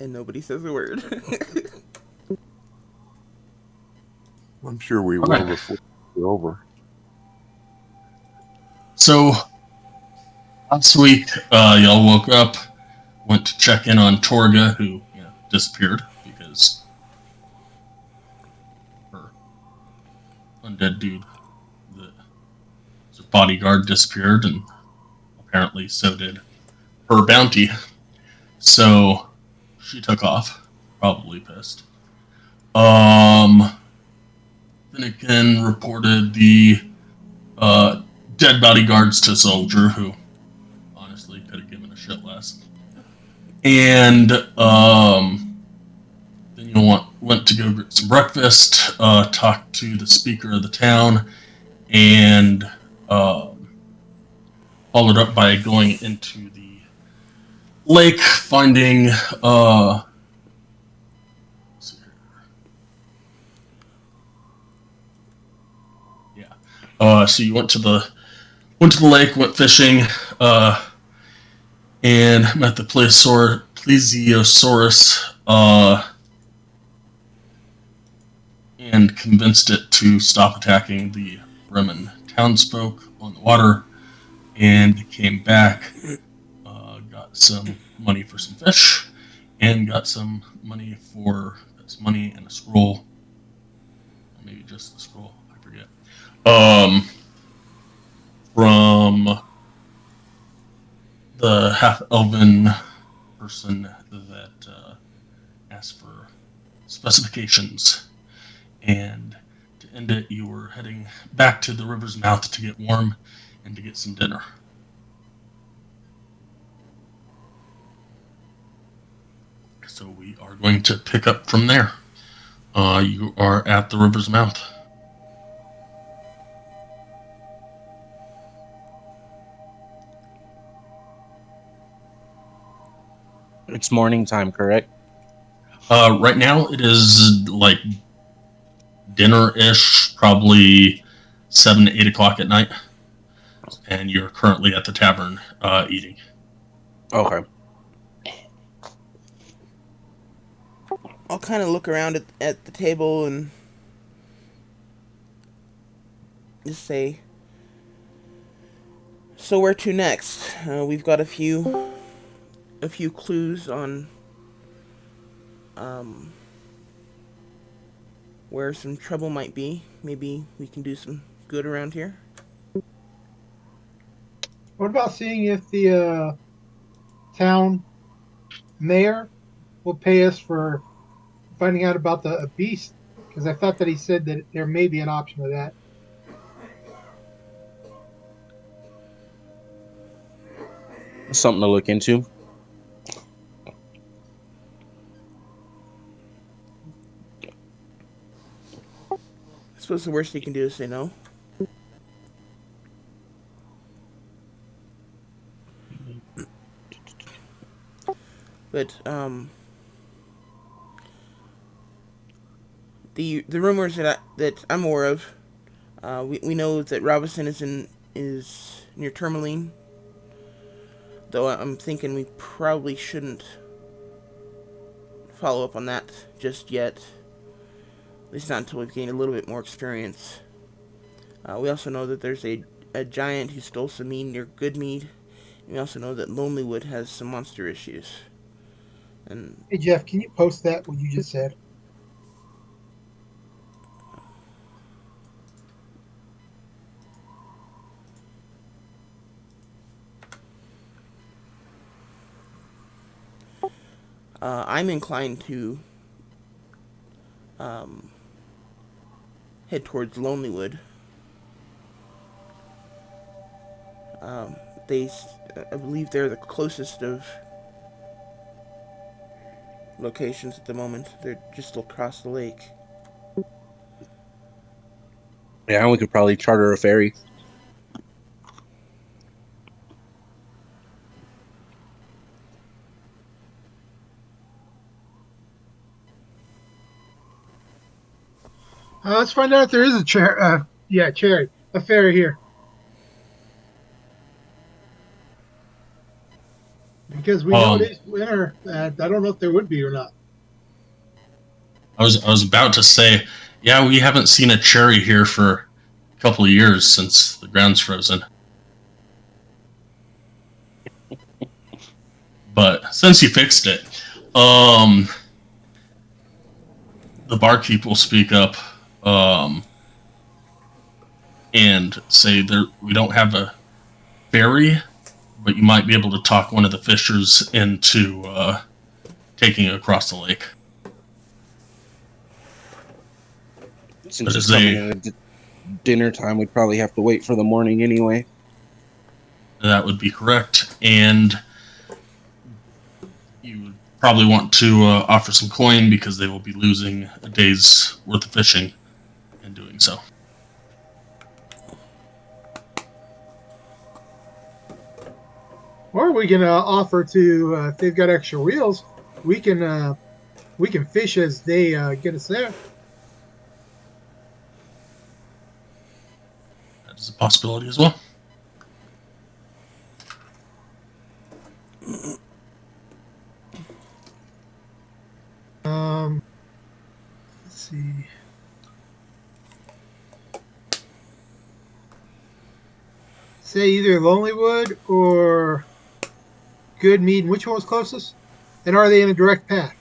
And nobody says a word. I'm sure we All will right. before we're over. So last week, y'all woke up, went to check in on Torga, who disappeared because her undead dude, the bodyguard, disappeared, and apparently so did her bounty. So she took off, probably pissed. Finnegan reported the dead bodyguards to Soldier, who honestly could have given a shit less. And then went to go get some breakfast, talked to the speaker of the town, and followed up by going into the lake, finding so you went to the lake, went fishing, and met the plesiosaurus, and convinced it to stop attacking the Bremen townsfolk on the water, and came back, got some money for some fish, and got some money and a scroll, or maybe just the scroll, I forget, from the half-elven person that asked for specifications. And to end it, you were heading back to the river's mouth to get warm and to get some dinner. So we are going to pick up from there. You are at the river's mouth. It's morning time, correct? Right now it is like dinner-ish, probably 7 to 8 o'clock at night. And you're currently at the tavern eating. Okay. I'll kind of look around at the table and just say, so where to next? We've got a few clues on where some trouble might be. Maybe we can do some good around here. What about seeing if the town mayor will pay us for finding out about the beast? Because I thought that he said that there may be an option of that. Something to look into. I suppose the worst he can do is say no. But the rumors that I'm aware of, we know that Robinson is near Tourmaline. Though I'm thinking we probably shouldn't follow up on that just yet. At least not until we've gained a little bit more experience. We also know that there's a giant who stole some meat near Goodmead. And we also know that Lonelywood has some monster issues. And Hey Jeff, can you post that what you just said? I'm inclined to head towards Lonelywood. I believe they're the closest of locations at the moment. They're just across the lake. Yeah, we could probably charter a ferry. Let's find out if there is a a ferry here. Because we know it Um, is winter. And I don't know if there would be or not. I was about to say, yeah, we haven't seen a cherry here for a couple of years since the ground's frozen. But since you fixed it, um, the barkeep will speak up um, and say there we don't have a ferry, but you might be able to talk one of the fishers into taking it across the lake. Since But it's as coming they in at dinner time, we'd probably have to wait for the morning anyway. that would be correct, and you would probably want to offer some coin because they will be losing a day's worth of fishing in doing so. Or we can offer to if they've got extra reels, we can fish as they get us there. That is a possibility as well. Let's see. Say either Lonelywood or Good Mead. Which one was closest? And are they in a direct path?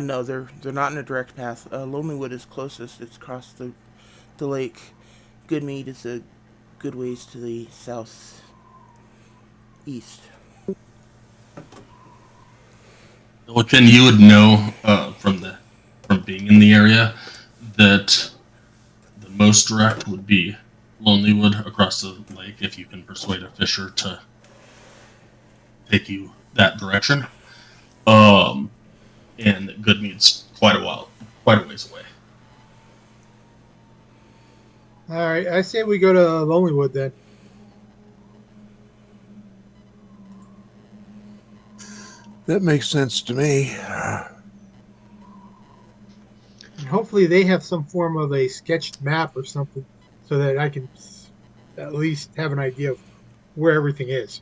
No, they're not in a direct path. Lonelywood is closest. It's across the lake. Goodmead is a good ways to the southeast. Well, Ken, you would know from being in the area that the most direct would be Lonelywood across the lake if you can persuade a fisher to take you that direction. Um, and Goodmead's quite a ways away. All right, I say we go to Lonelywood then. That makes sense to me. And hopefully they have some form of a sketched map or something so that I can at least have an idea of where everything is.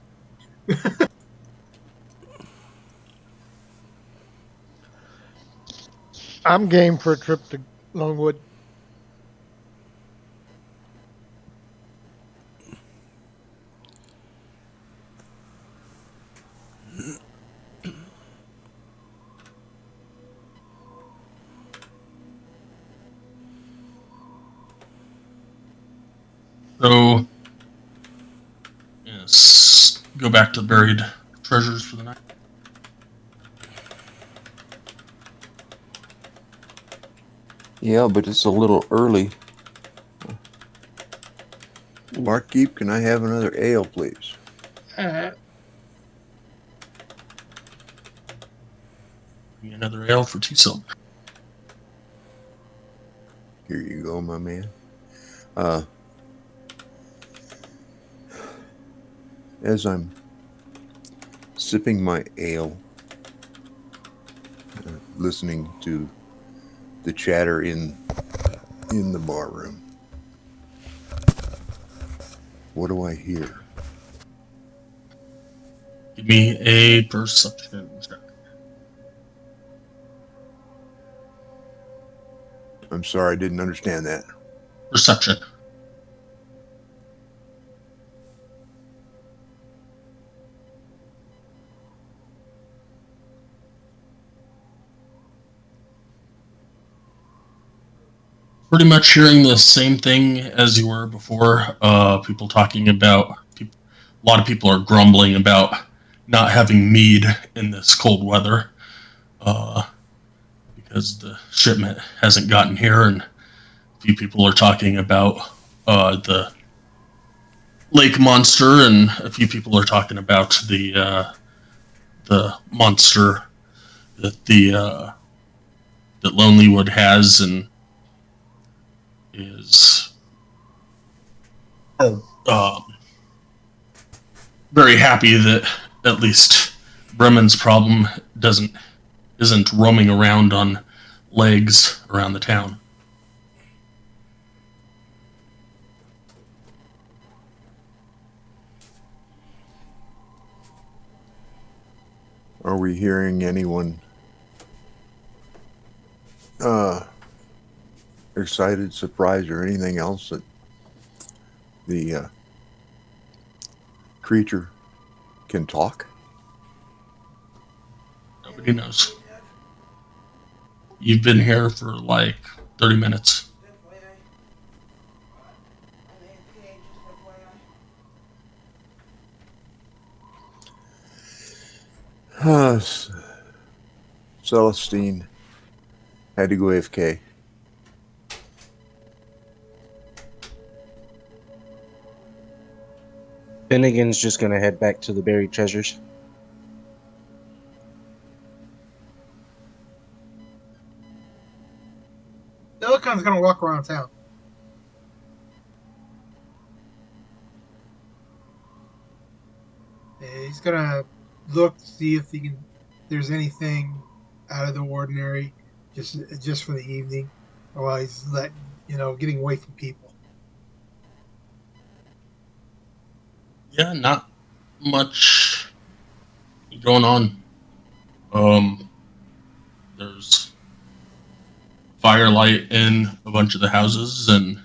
I'm game for a trip to Longwood. So, yes, go back to buried treasures for the night. Yeah, but it's a little early. Barkeep, can I have another ale, please? Uh, Give me another ale for 2 silver. Here you go, my man. Uh, as I'm sipping my ale, listening to the chatter in the bar room, what do I hear? Give me a perception check. I'm sorry, I didn't understand that. Perception. Pretty much hearing the same thing as you were before. People talking about, a lot of people are grumbling about not having mead in this cold weather because the shipment hasn't gotten here, and a few people are talking about the lake monster, and a few people are talking about the monster that that Lonelywood has and is very happy that at least Bremen's problem isn't roaming around on legs around the town. Are we hearing anyone excited, surprised, or anything else that the creature can talk? Nobody knows. You've been here for like 30 minutes. Celestine had to go AFK. Finnegan's just gonna head back to the buried treasures. Silicon's gonna walk around town. He's gonna look to see if there's anything out of the ordinary, just for the evening, while he's getting away from people. Yeah, not much going on. There's firelight in a bunch of the houses, and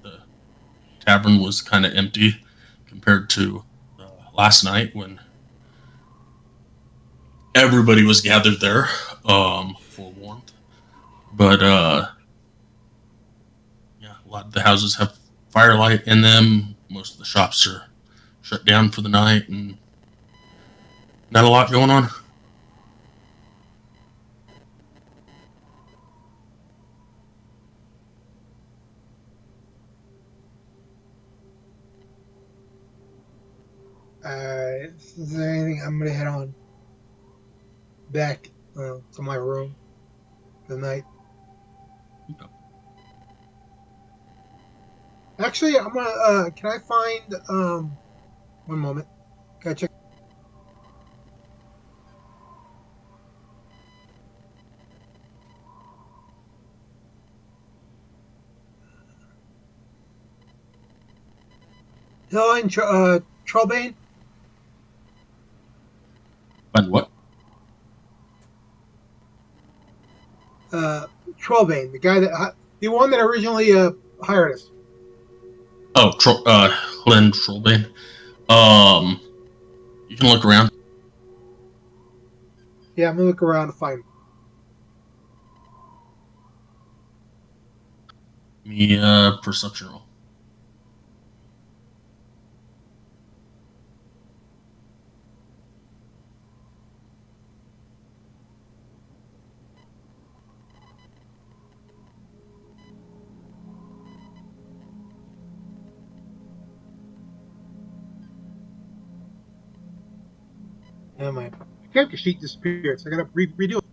the tavern was kind of empty compared to last night when everybody was gathered there for warmth. But yeah, a lot of the houses have firelight in them. Most of the shops are shut down for the night, and not a lot going on. Is there anything? I'm gonna head on back to my room for the night. Actually, I'm gonna. Can I find? One moment. Can I check? Hello, Trollbane. And what? Trollbane, the one that originally hired us. Oh, Glenn Trollbane. You can look around. Yeah, I'm gonna look around to find him. Me, perception roll. Yeah, my character sheet disappeared, so I gotta redo it.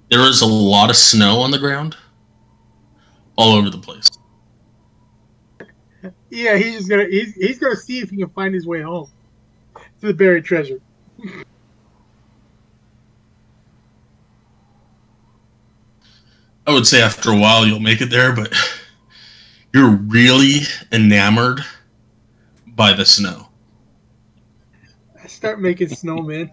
There is a lot of snow on the ground, all over the place. Yeah, he's gonna see if he can find his way home to the buried treasure. I would say after a while you'll make it there, but you're really enamored by the snow. I start making snowmen.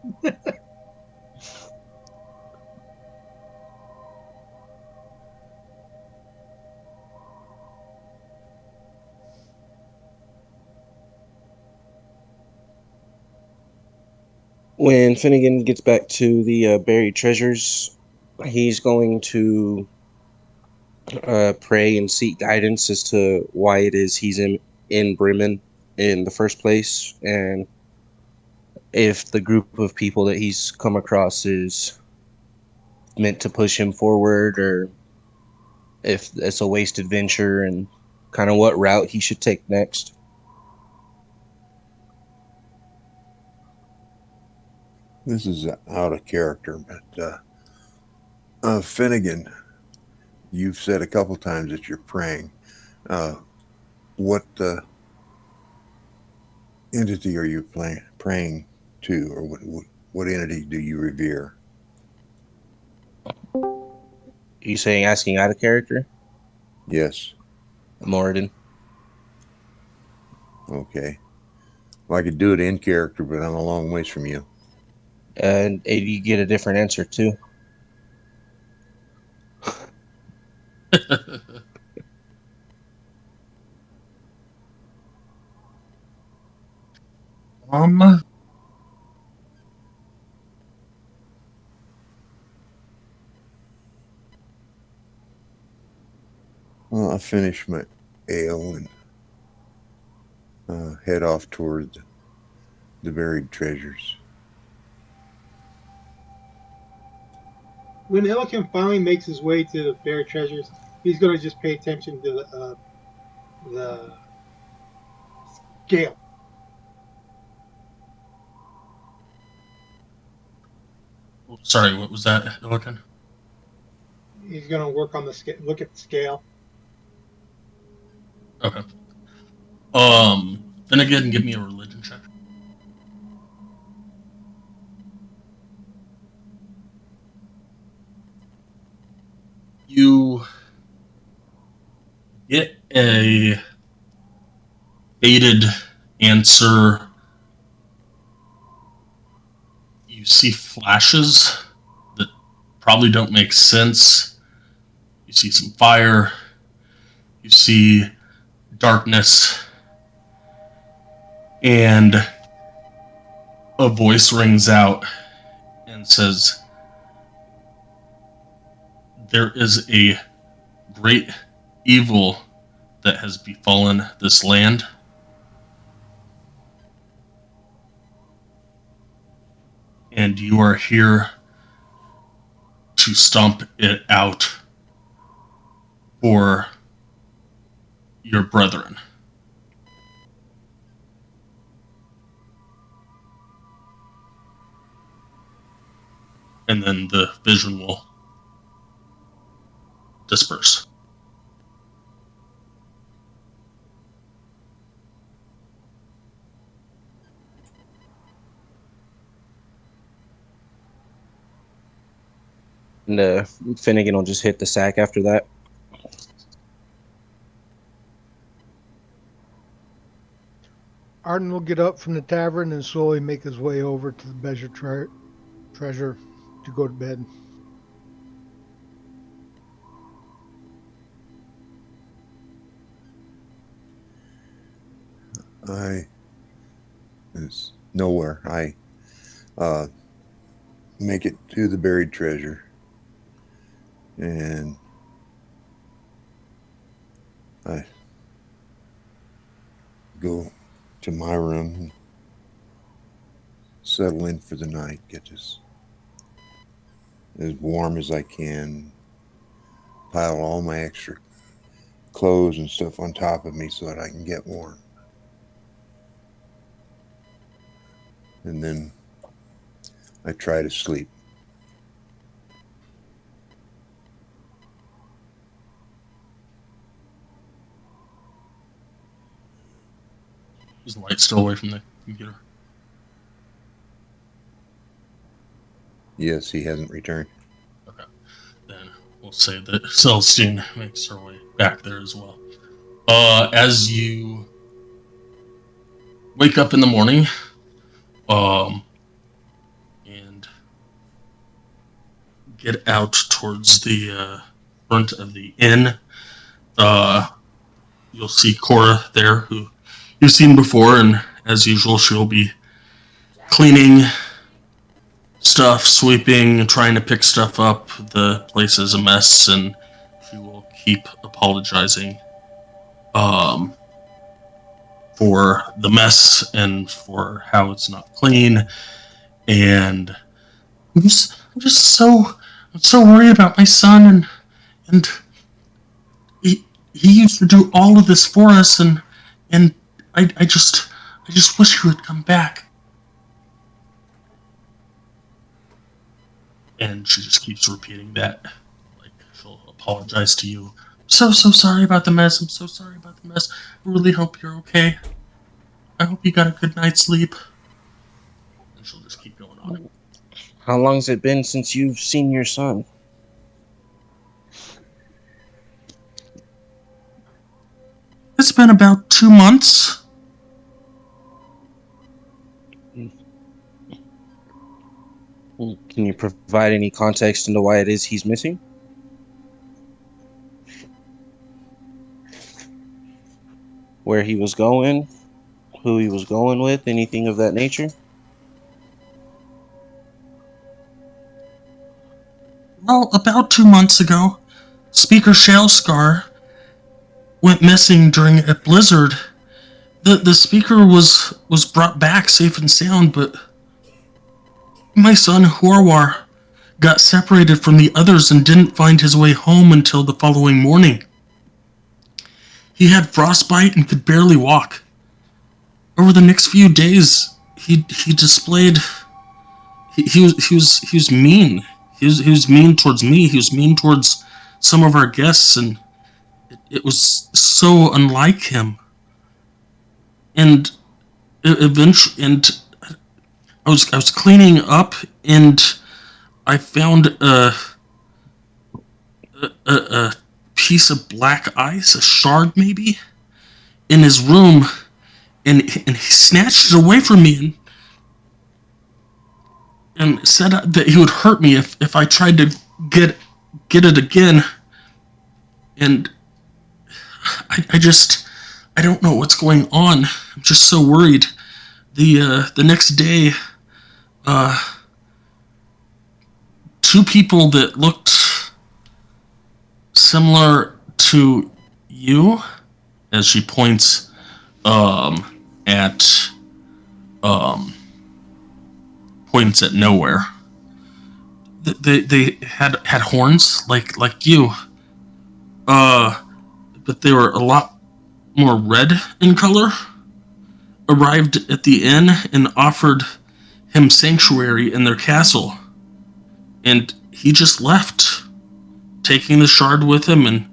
When Finnegan gets back to the buried treasures, he's going to pray and seek guidance as to why it is he's in Bremen in the first place, and if the group of people that he's come across is meant to push him forward, or if it's a wasted venture, and kind of what route he should take next. This is out of character, but Finnegan, you've said a couple times that you're praying. What entity are you praying to, or what entity do you revere? You saying asking out of character? Yes. Moradin. Okay. Well, I could do it in character, but I'm a long ways from you. And you get a different answer too. um, Well, I'll finish my ale and head off toward the buried treasures. When Elikim finally makes his way to the buried treasures, he's going to just pay attention to the scale. sorry, what was that, Illican? He's going to work on the scale, look at the scale. Okay. Finnegan, give me a religion check. You get a faded answer. You see flashes that probably don't make sense. You see some fire. You see darkness. And a voice rings out and says, "There is a great evil that has befallen this land. And you are here to stomp it out for your brethren." And then the vision will disperse. And Finnegan will just hit the sack after that. Arden will get up from the tavern and slowly make his way over to the treasure to go to bed. It's nowhere. I make it to the buried treasure, and I go to my room and settle in for the night, get as warm as I can, pile all my extra clothes and stuff on top of me so that I can get warm. And then I try to sleep. Is the light still away from the computer? Yes, he hasn't returned. Okay. Then we'll say that Celestine makes her way back there as well. As you wake up in the morning, and get out towards the front of the inn, you'll see Cora there, who you've seen before, and as usual, she'll be cleaning stuff, sweeping, trying to pick stuff up. The place is a mess, and she will keep apologizing for the mess and for how it's not clean. And I'm so worried about my son, and he used to do all of this for us, and I just wish you would come back. And she just keeps repeating that. Like, she'll apologize to you. So sorry about the mess. I'm so sorry about the mess. I really hope you're okay. I hope you got a good night's sleep. And she'll just keep going on. How long's it been since you've seen your son? It's been about 2 months. Can you provide any context into why it is he's missing? Where he was going? Who he was going with? Anything of that nature? Well, about 2 months ago, Speaker Shalescar went missing during a blizzard. The speaker was brought back safe and sound, but my son Horwar got separated from the others and didn't find his way home until the following morning. He had frostbite and could barely walk. Over the next few days, he displayed he was mean. He was mean towards me. He was mean towards some of our guests, and it was so unlike him. And I was cleaning up, and I found a piece of black ice, a shard maybe, in his room, and he snatched it away from me and said that he would hurt me if I tried to get it again. And I don't know what's going on. I'm just so worried. The next day, two people that looked similar to you, as she points at points at nowhere. They had horns like you, but they were a lot more red in color. Arrived at the inn and offered him sanctuary in their castle, and he just left, taking the shard with him and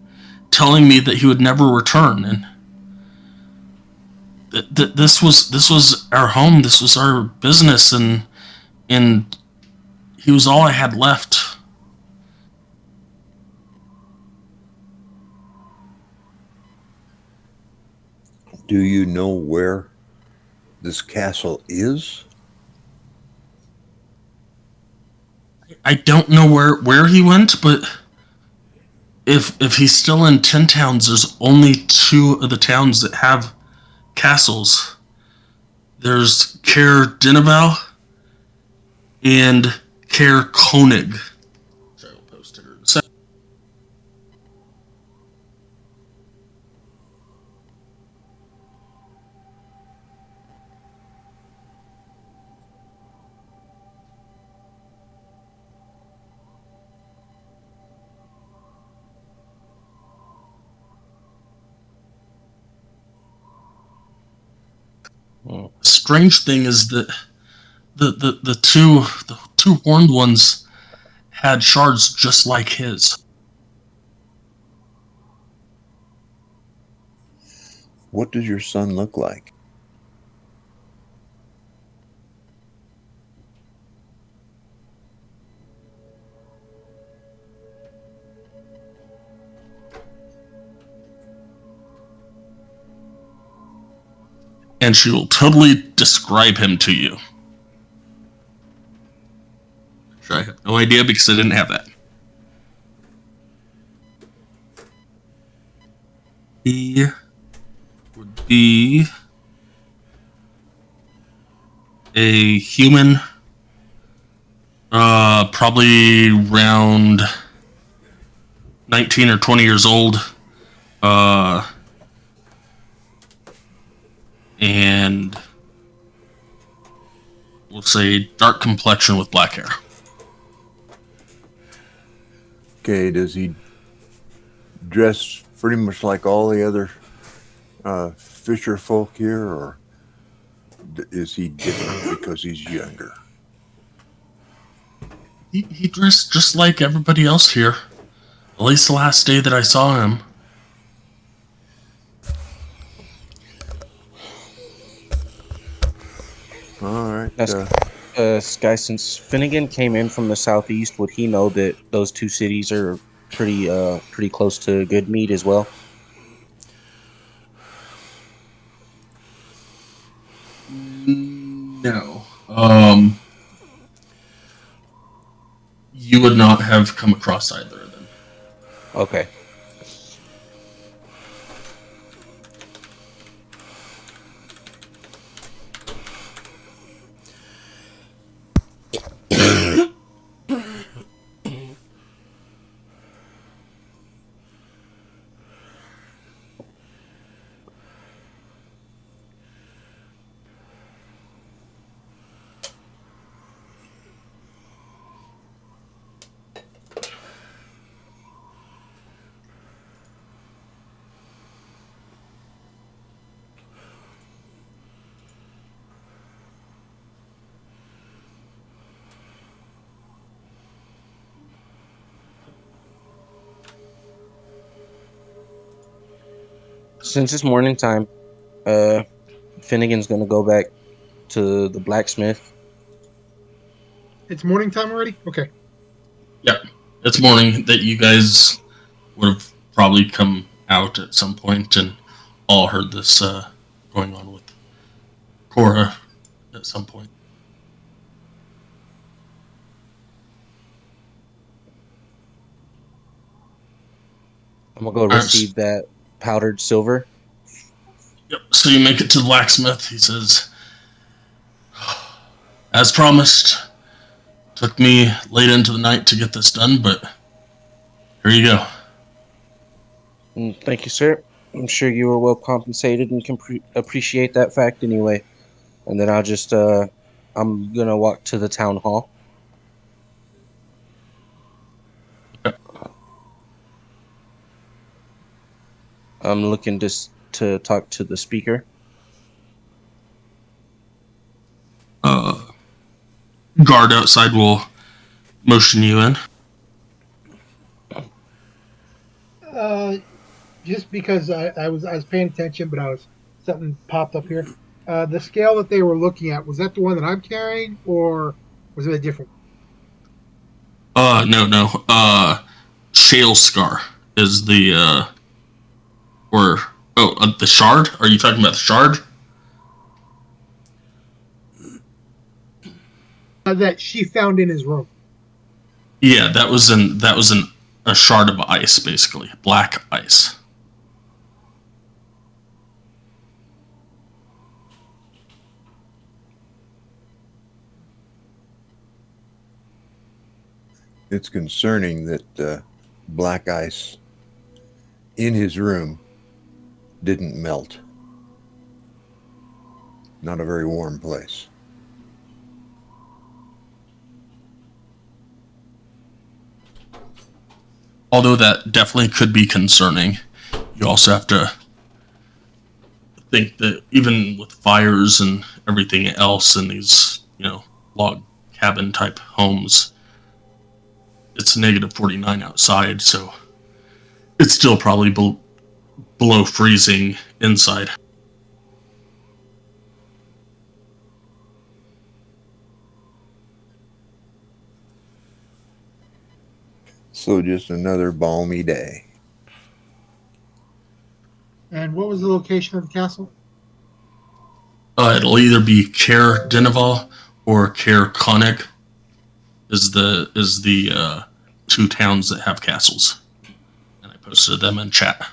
telling me that he would never return. And this was our home, this was our business, and he was all I had left. Do you know where this castle is? I don't know where he went, but if he's still in 10 towns, there's only 2 of the towns that have castles. There's Caer Dineval and Caer Konig. So I will post her. Strange thing is that the two horned ones had shards just like his. What does your son look like? And she will totally describe him to you. I have no idea because I didn't have that. He would be a human, probably around 19 or 20 years old, and we'll say dark complexion with black hair. Okay, does he dress pretty much like all the other fisher folk here, or is he different because he's younger? He dressed just like everybody else here, at least the last day that I saw him. All right. That's Sky. Since Finnegan came in from the southeast, would he know that those two cities are pretty close to Goodmead as well? No. You would not have come across either of them. Okay. Since it's morning time, uh, Finnegan's gonna go back to the blacksmith. It's morning time already. Okay. Yeah. It's morning that you guys would have probably come out at some point and all heard this going on with Cora at some point. I'm gonna go All right. receive that powdered silver. Yep. So you make it to the blacksmith. He says, as promised, took me late into the night to get this done, but here you go. Thank you, sir. I'm sure you were well compensated and can appreciate that fact anyway. And then I'm gonna walk to the town hall. Yep. I'm looking to talk to the speaker. Uh, Guard outside will motion you in. Uh, just because I was paying attention, but I was something popped up here. The scale that they were looking at, was that the one that I'm carrying, or was it a different No, no. Shale Scar is the or the shard. Are you talking about the shard? that she found in his room? Yeah, that was a shard of ice, basically black ice. It's concerning that black ice in his room didn't melt. Not a very warm place. Although that definitely could be concerning. You also have to think that even with fires and everything else in these, log cabin type homes, it's negative 49 outside, so it's still probably below freezing inside. So just another balmy day. And what was the location of the castle? It'll either be Care Denival or Care Konig is the two towns that have castles, and I posted them in chat.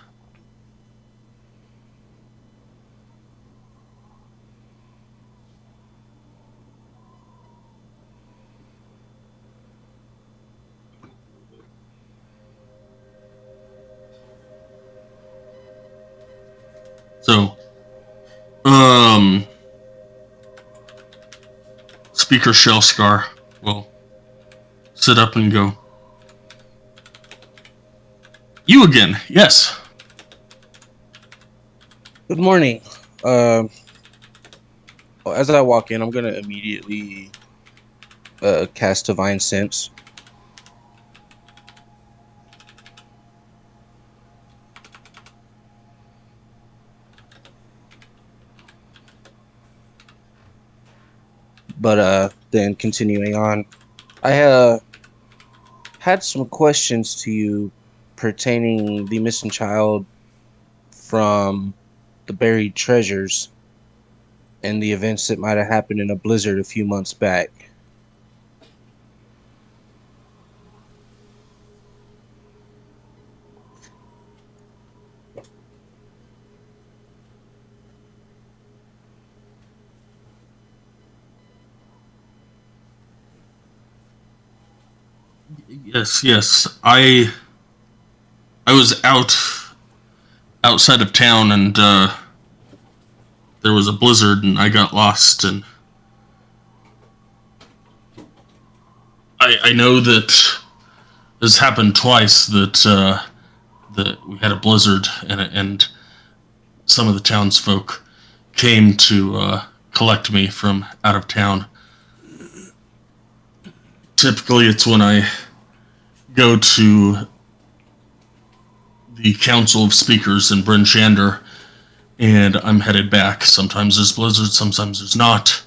So, Speaker Shellscar will sit up and go, "You again? Yes." Good morning. Um, as I walk in, I'm gonna immediately cast Divine Sense. But then continuing on, I had some questions to you pertaining the missing child from the buried treasures and the events that might have happened in a blizzard a few months back. Yes, yes. I was outside of town, and there was a blizzard, and I got lost. And I know that this happened twice. That we had a blizzard, and some of the townsfolk came to collect me from out of town. Typically, it's when I go to the Council of Speakers in Bryn Shander, and I'm headed back. Sometimes there's blizzards, sometimes there's not.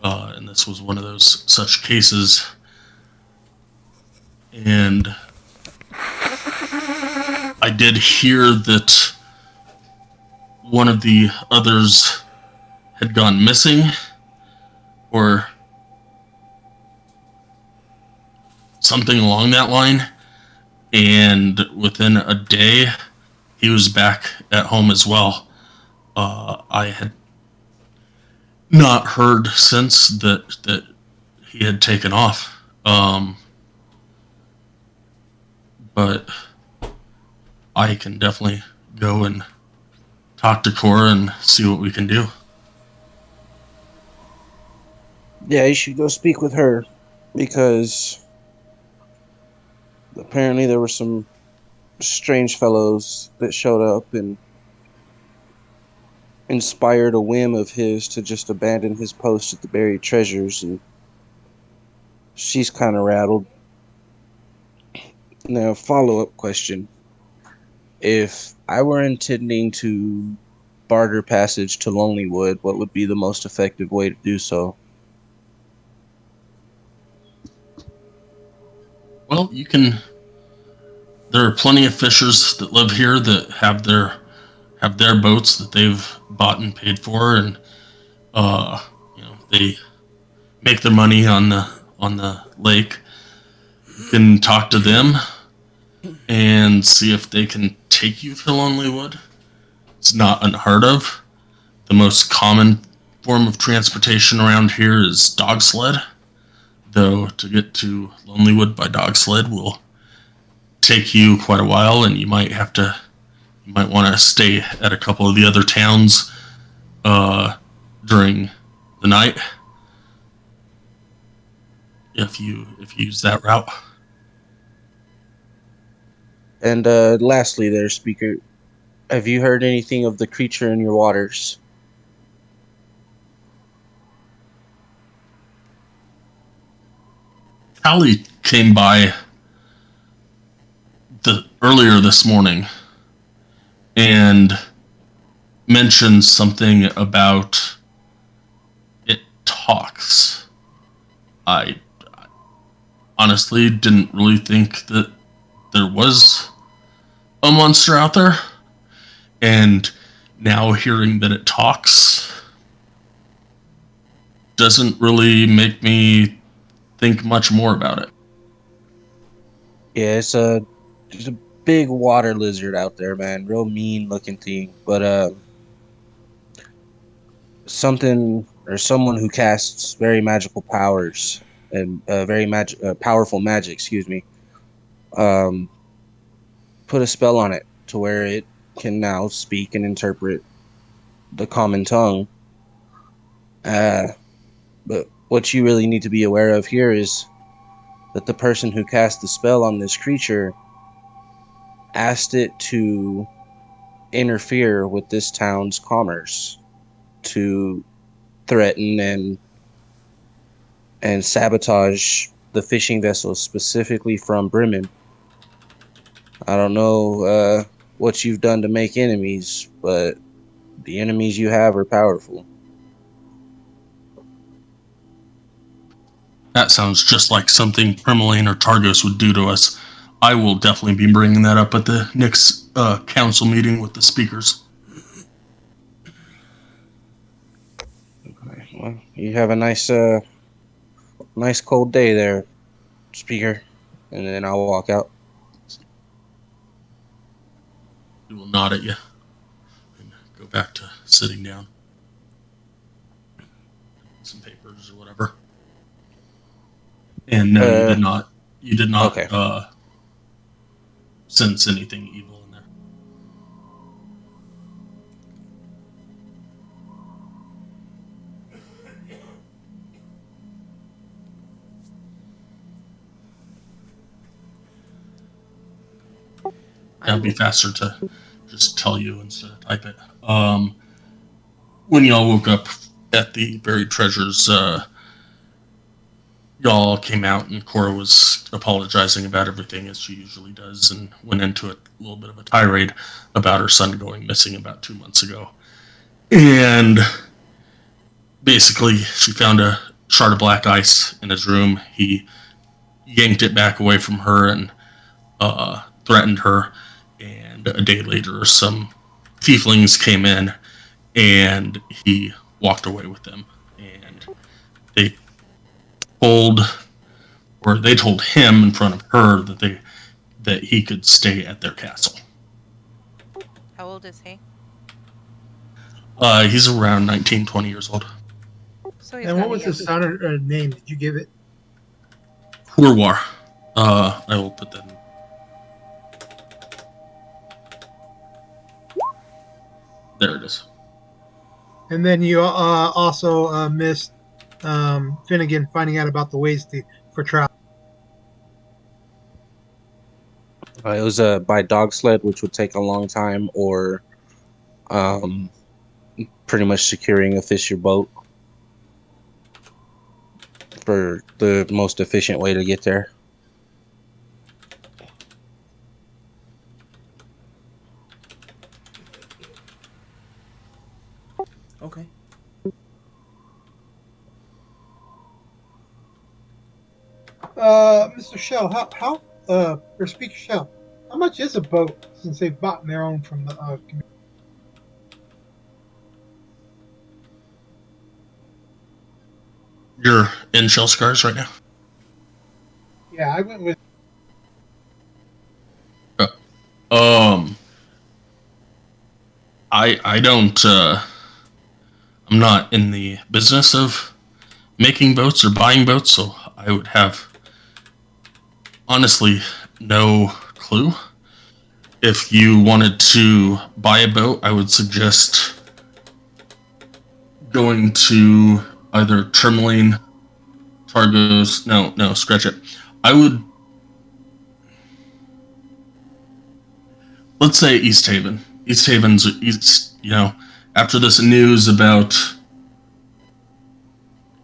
And this was one of those such cases. And I did hear that one of the others had gone missing, or something along that line. And within a day, he was back at home as well. I had not heard since that he had taken off. But I can definitely go and talk to Cora and see what we can do. Yeah, you should go speak with her because apparently there were some strange fellows that showed up and inspired a whim of his to just abandon his post at the buried treasures, and she's kind of rattled. Now, follow-up question. If I were intending to barter passage to Lonelywood, what would be the most effective way to do so? Well, you can. There are plenty of fishers that live here that have their boats that they've bought and paid for, and they make their money on the lake. You can talk to them and see if they can take you to Lonelywood. It's not unheard of. The most common form of transportation around here is dog sled, though to get to Lonelywood by dog sled will take you quite a while, and you might want to stay at a couple of the other towns during the night if you use that route. And lastly, there, speaker, have you heard anything of the creature in your waters? Callie came by earlier this morning and mentioned something about it talks. I honestly didn't really think that there was a monster out there, and now hearing that it talks doesn't really make me think much more about it. Yeah, there's a big water lizard out there, man. Real mean looking thing. But something or someone who casts very magical powers and powerful magic, excuse me, um, put a spell on it to where it can now speak and interpret the common tongue. Uh, but what you really need to be aware of here is that the person who cast the spell on this creature asked it to interfere with this town's commerce, to threaten and sabotage the fishing vessels specifically from Bremen. I don't know what you've done to make enemies, but the enemies you have are powerful. That sounds just like something Primaline or Targos would do to us. I will definitely be bringing that up at the next council meeting with the speakers. Okay, well, you have a nice cold day there, speaker. And then I'll walk out. He will nod at you and go back to sitting down. Some papers or whatever. And no, you did not. You did not Okay. sense anything evil in there. It'd be faster to just tell you instead of type it. When y'all woke up at the buried treasures, y'all came out and Cora was apologizing about everything as she usually does, and went into a little bit of a tirade about her son going missing about 2 months ago. And basically, she found a shard of black ice in his room. He yanked it back away from her and threatened her. And a day later, some tieflings came in, and he walked away with them. And they told, or they told him in front of her that he could stay at their castle. How old is he? He's around 19, 20 years old. So he's And not what was young. his son or name? Did you give it? Hurwar. I will put that in. There it is. And then you also missed Finnegan finding out about the ways for travel. It was by dog sled, which would take a long time, or um, pretty much securing a fisher boat for the most efficient way to get there. Okay. Mr. Shell, or Speaker Shell, how much is a boat since they've bought their own from the community? You're in Shell Scars right now? Yeah, I went with. I don't, I'm not in the business of making boats or buying boats, so I would have honestly no clue. If you wanted to buy a boat, I would suggest going to either Termaline, Targos. No, scratch it. I would, let's say East Haven. East Haven's, after this news about,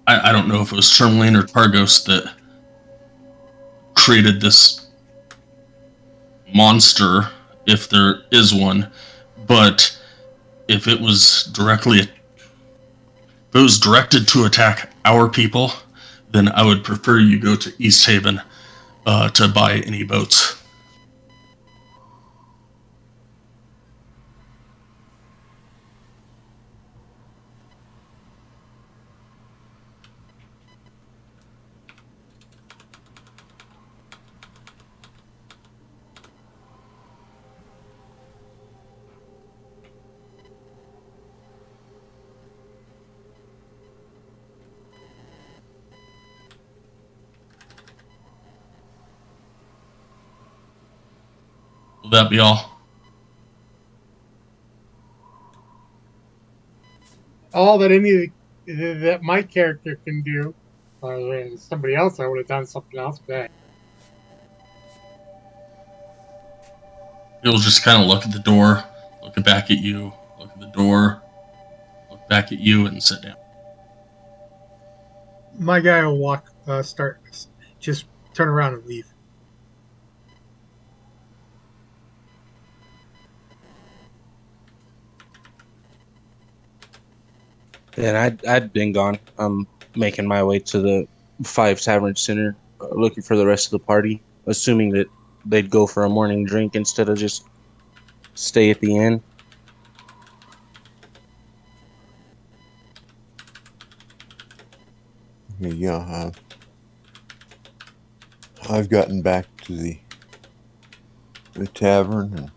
I don't know if it was Termaline or Targos that created this monster, if there is one, but if it was directed to attack our people, then I would prefer you go to East Haven to buy any boats. Will that be all? All that that my character can do. Somebody else, I would have done something else bad. He'll just kind of look at the door, look back at you, look at the door, look back at you, and sit down. My guy will just turn around and leave. And I'd been gone. I'm making my way to the Five Tavern Center, looking for the rest of the party, assuming that they'd go for a morning drink instead of just stay at the inn. Yeah, I've gotten back to the tavern, and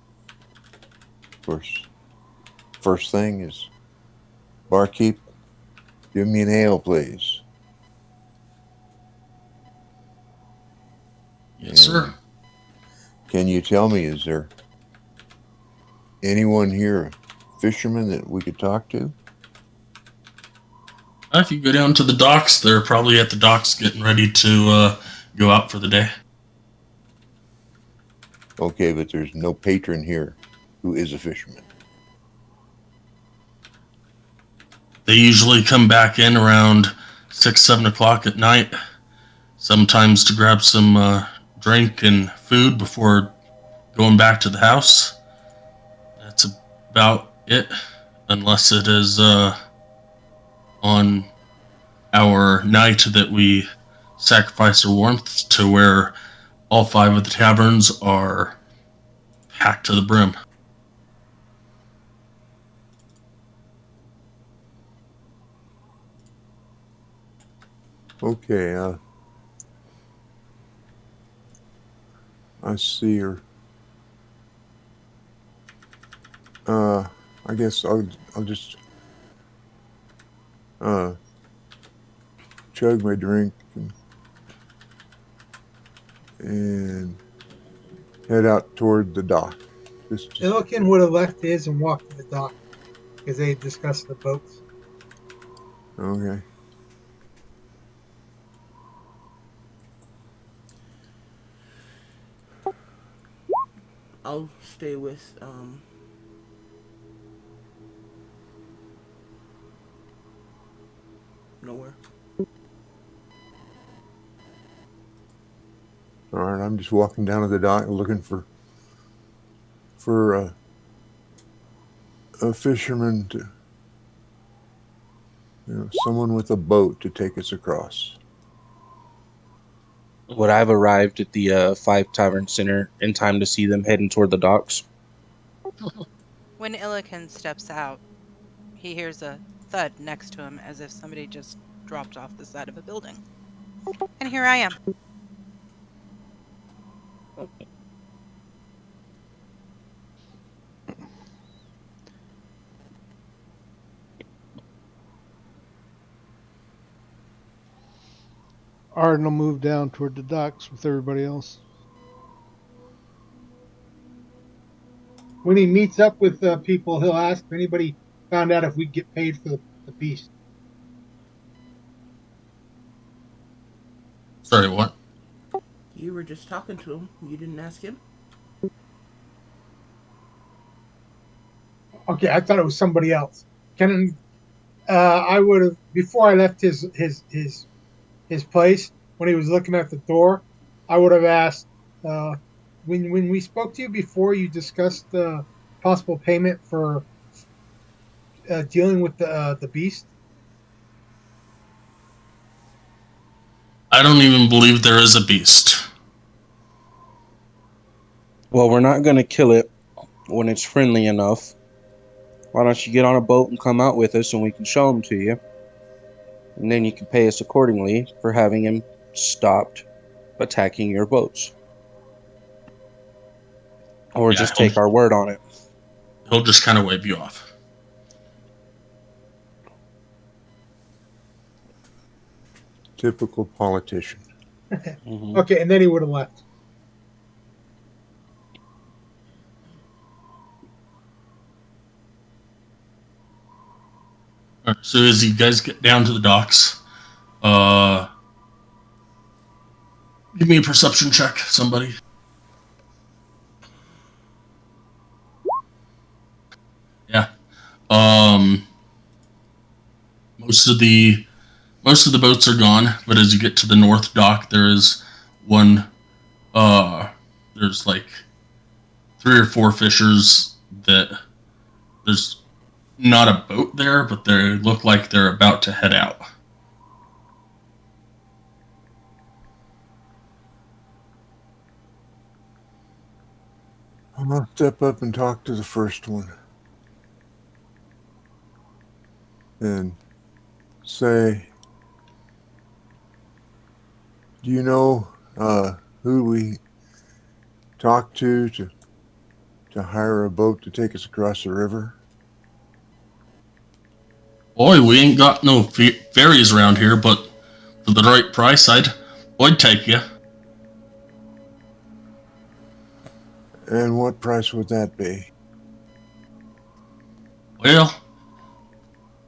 of course, first thing is, barkeep, give me an ale, please. Yes, sir. Can you tell me, is there anyone here, a fisherman, that we could talk to? If you go down to the docks, they're probably at the docks getting ready to go out for the day. Okay, but there's no patron here who is a fisherman. They usually come back in around 6, 7 o'clock at night, sometimes to grab some drink and food before going back to the house. That's about it, unless it is on our night that we sacrifice our warmth to where all 5 of the taverns are packed to the brim. Okay, I see her. I guess I'll just chug my drink and head out toward the dock. Illiken would have left his and walked to the dock because they had discussed the boats. Okay. I'll stay with nowhere. All right, I'm just walking down to the dock looking for a fisherman to, someone with a boat to take us across. Would I have arrived at the Five Tavern Center in time to see them heading toward the docks? When Illiken steps out, he hears a thud next to him as if somebody just dropped off the side of a building. And here I am. Arden will move down toward the docks with everybody else. When he meets up with people, he'll ask if anybody found out if we get paid for the beast. Sorry, what? You were just talking to him. You didn't ask him? Okay, I thought it was somebody else. I would have, before I left his place, when he was looking at the door, I would have asked, when we spoke to you before, you discussed possible payment for dealing with the beast. I don't even believe there is a beast. Well, we're not going to kill it when it's friendly enough. Why don't you get on a boat and come out with us and we can show him to you? And then you can pay us accordingly for having him stopped attacking your boats. Or Yeah, just take our word on it. He'll just kind of wave you off. Typical politician. Mm-hmm. Okay, and then he would have left. All right, so as you guys get down to the docks, give me a perception check, somebody. Yeah. Most of the boats are gone, but as you get to the north dock, there is one. There's like 3 or 4 fishers that there's not a boat there, but they look like they're about to head out. I'm gonna step up and talk to the first one and say, do you know who we talked to hire a boat to take us across the river? Boy, we ain't got no ferries around here, but for the right price, I'd take you. And what price would that be? Well,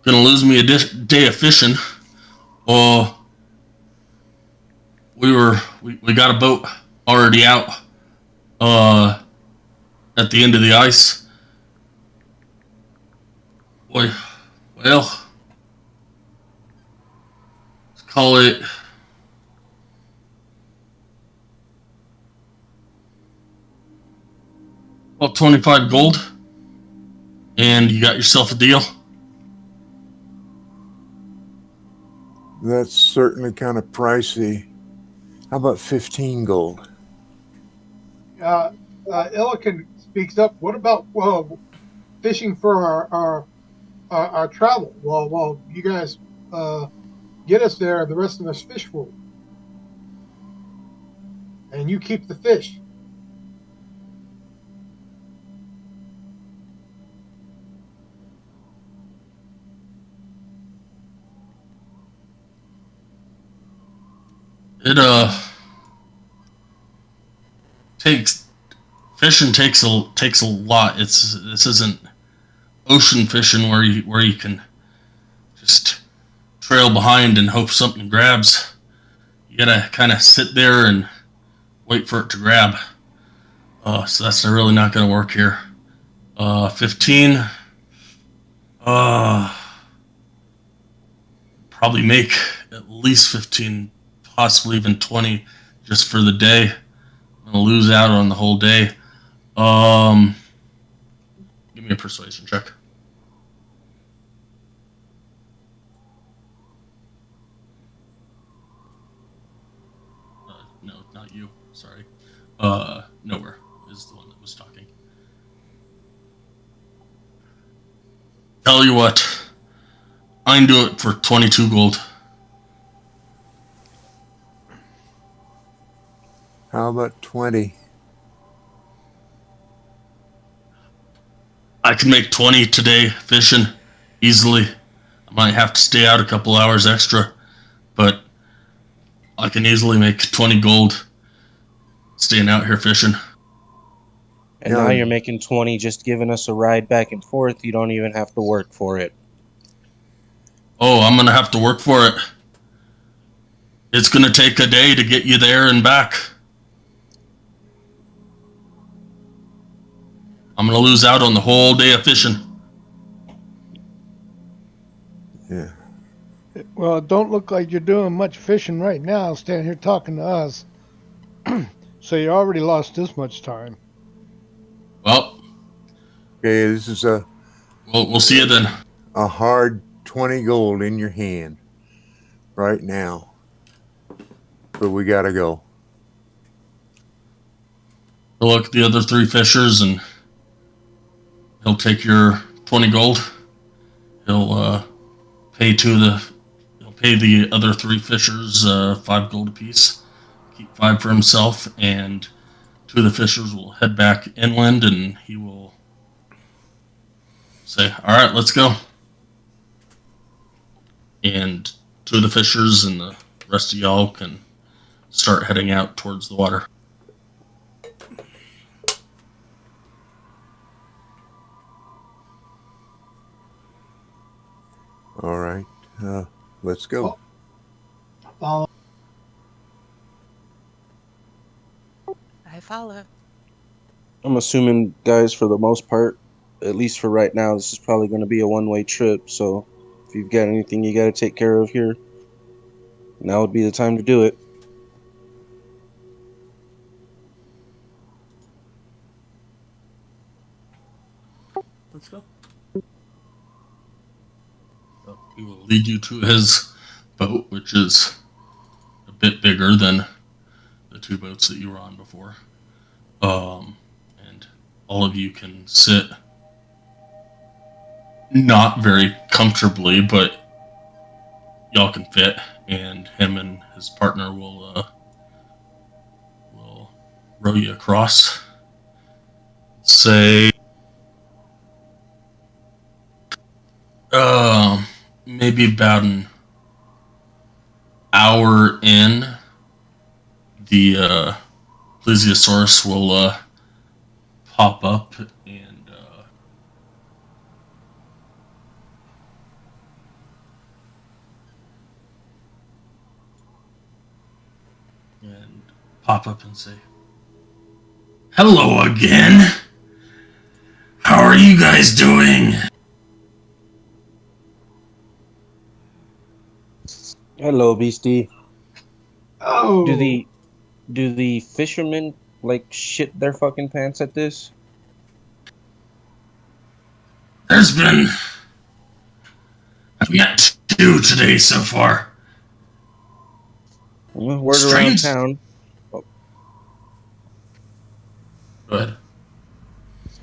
gonna lose me a day of fishing. Oh, we got a boat already out uh at the end of the ice. Boy, well, let's call it about 25 gold, and you got yourself a deal. That's certainly kind of pricey. How about 15 gold? Illiken speaks up. What about fishing for our travel? Well, you guys get us there. The rest of us fish for you, and you keep the fish. It takes fishing takes a lot. This isn't ocean fishing where you can just trail behind and hope something grabs. You gotta kind of sit there and wait for it to grab. So that's really not gonna work here. 15. Uh, Probably make at least 15, possibly even 20, just for the day. I'm gonna lose out on the whole day. Um, Give me a persuasion check. No, not you. Sorry. Nowhere is the one that was talking. Tell you what, I can do it for 22 gold. How about 20? I can make 20 today fishing easily. I might have to stay out a couple hours extra, but I can easily make 20 gold staying out here fishing. And Yeah, now you're making 20 just giving us a ride back and forth. You don't even have to work for it. Oh, I'm gonna have to work for it. It's gonna take a day to get you there and back. I'm gonna lose out on the whole day of fishing. yeah. Well, it don't look like you're doing much fishing right now, standing here talking to us. So you already lost this much time. Well, Okay, this is we'll see you then. a hard 20 gold in your hand right now. But we gotta go. He'll look at the other three fishers and he'll take your 20 gold. He'll pay he'll pay the other three fishers 5 gold apiece. Keep 5 for himself, and 2 of the fishers will head back inland, and he will say, "All right, let's go." And 2 of the fishers and the rest of y'all can start heading out towards the water. All right. Let's go. Follow. I follow. I'm assuming, guys, for the most part, at least for right now, this is probably going to be a one-way trip. So if you've got anything you got to take care of here, now would be the time to do it. Let's go. So he will lead you to his boat, which is a bit bigger than the 2 boats that you were on before. And all of you can sit not very comfortably, but y'all can fit, and him and his partner will row you across. Say, maybe about an hour in, the plesiosaurus will pop up and pop up and say, "Hello again. How are you guys doing?" Hello, Beastie. Do Oh, the do the fishermen like shit their fucking pants at this? There's been I've met two today so far. Well, word around Strange. town. oh, Good.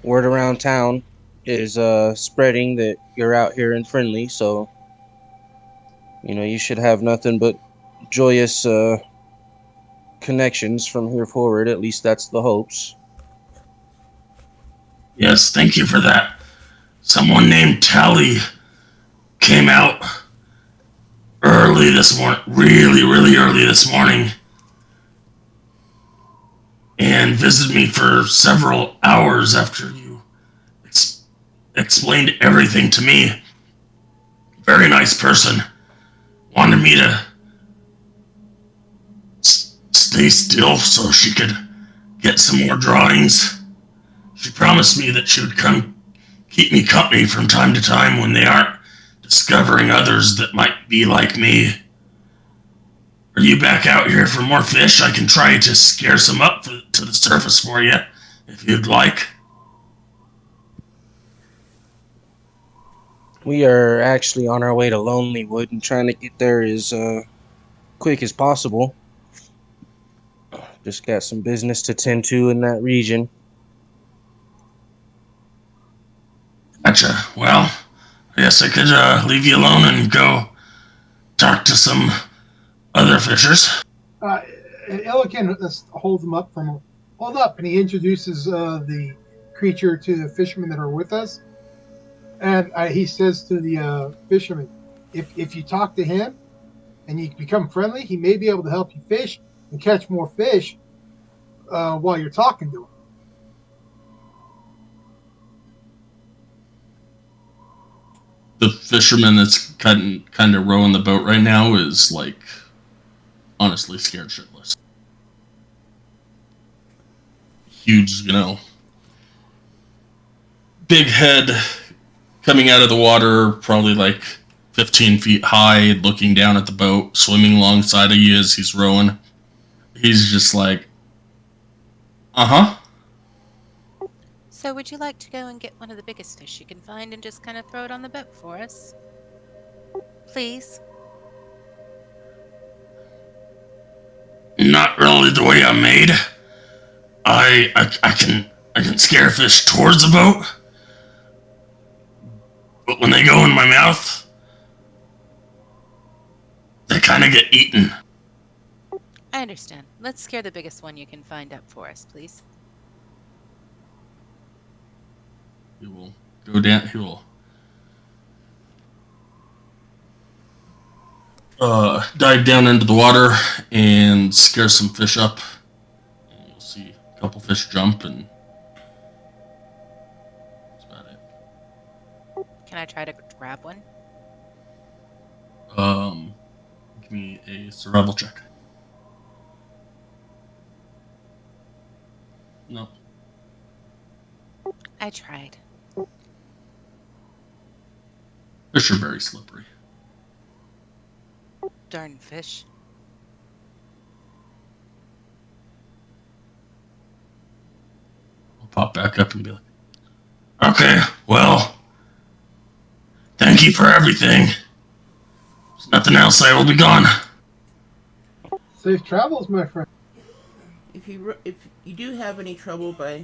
Word around town is spreading that you're out here and friendly. So you should have nothing but joyous connections from here forward. At least that's the hopes. Yes, thank you for that. Someone named Tally came out early this morning, really, really early this morning, and visited me for several hours after you explained everything to me. Very nice person. Wanted me to stay still so she could get some more drawings. She promised me that she would come keep me company from time to time when they aren't discovering others that might be like me. Are you back out here for more fish? I can try to scare some up to the surface for you, if you'd like. We are actually on our way to Lonelywood and trying to get there as quick as possible. Just got some business to tend to in that region. Gotcha. Well, I guess I could leave you alone and go talk to some other fishers. and Illiken holds him up from hold up, and he introduces the creature to the fishermen that are with us, and he says to the fisherman, if you talk to him and you become friendly, he may be able to help you fish and catch more fish while you're talking to him. The fisherman that's kind of rowing the boat right now is like honestly scared shitless. Huge, big head coming out of the water, probably like 15 feet high, looking down at the boat, swimming alongside of you as he's rowing. He's just like, uh-huh. So, would you like to go and get one of the biggest fish you can find and just kind of throw it on the boat for us? Please? Not really the way I'm made. I can scare fish towards the boat, but when they go in my mouth, they kind of get eaten. I understand. Let's scare the biggest one you can find up for us, please. He will go down. He will dive down into the water and scare some fish up. And you'll see a couple fish jump, and that's about it. Can I try to grab one? Give me a survival check. No. I tried. Fish are very slippery. Darn fish. I'll pop back up and be like, okay, well, thank you for everything. There's nothing else. I will be gone. Safe travels, my friend. If you do have any trouble by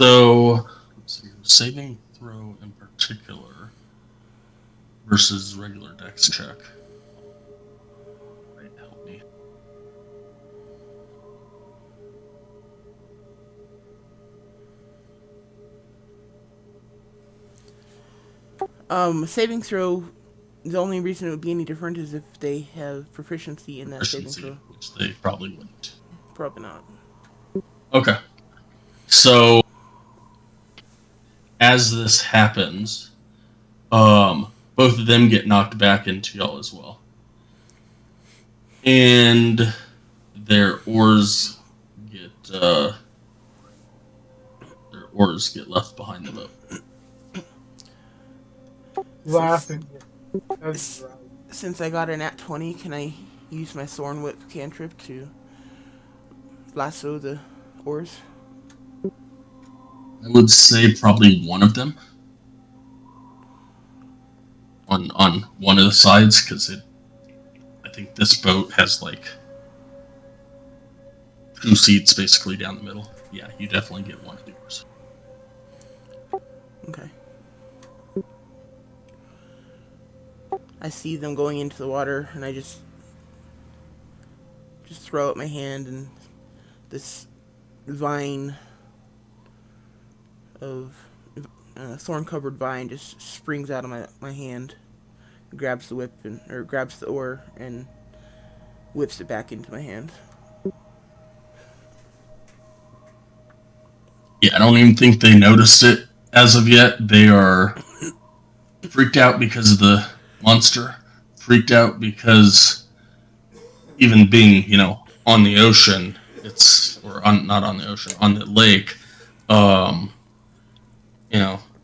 So, let's see, saving throw in particular versus regular dex check. Right, help me. Saving throw. The only reason it would be any different is if they have proficiency in that saving Proficiency, throw. which they probably wouldn't. Probably not. Okay. So, as this happens, both of them get knocked back into y'all as well. And their oars get left behind the boat. Laughing. Since I got an at 20, can I use my Thorn Whip cantrip to lasso the oars? I would say probably one of them on one of the sides, because I think this boat has like 2 seats basically down the middle. Yeah, you definitely get one of yours. Okay. I see them going into the water, and I just throw out my hand, and this vine of thorn-covered vine just springs out of my hand, grabs the whip or grabs the oar, and whips it back into my hand. Yeah, I don't even think they noticed it as of yet. They are freaked out because of the monster, freaked out because even being, on the ocean, not on the ocean, on the lake, um,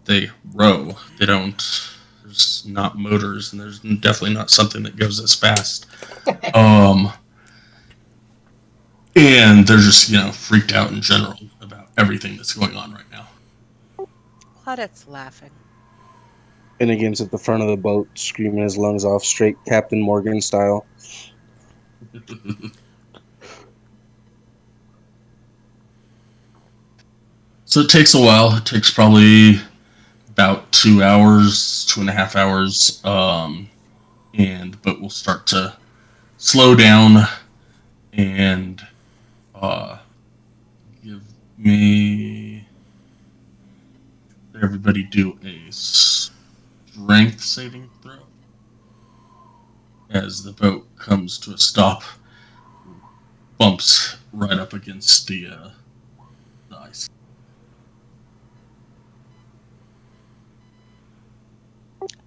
they row. They don't, there's not motors, and there's definitely not something that goes as fast. And they're just, freaked out in general about everything that's going on right now. Claudette's laughing. Finnegan's at the front of the boat, screaming his lungs off, straight Captain Morgan style. So it takes a while. It takes probably about 2 hours, 2.5 hours, and the boat will start to slow down and give me. Everybody do a strength saving throw as the boat comes to a stop, bumps right up against the ice.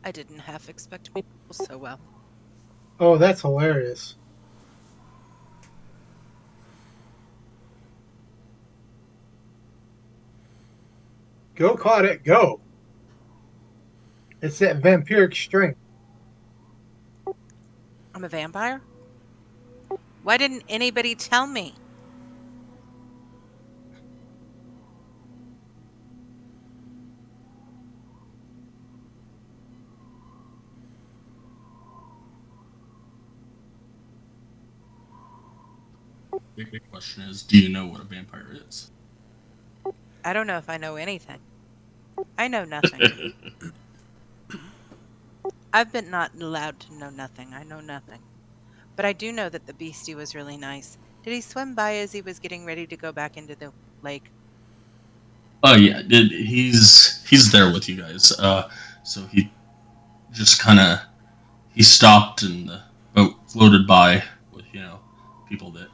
I didn't half expect me to roll so well. Oh, that's hilarious. Go, Claudette, go. It's that vampiric strength. I'm a vampire? Why didn't anybody tell me? The big question is, do you know what a vampire is? I don't know if I know anything. I know nothing. I've been not allowed to know nothing. I know nothing. But I do know that the beastie was really nice. Did he swim by as he was getting ready to go back into the lake? Oh yeah, he's there with you guys. So he just he stopped and the boat floated by with people that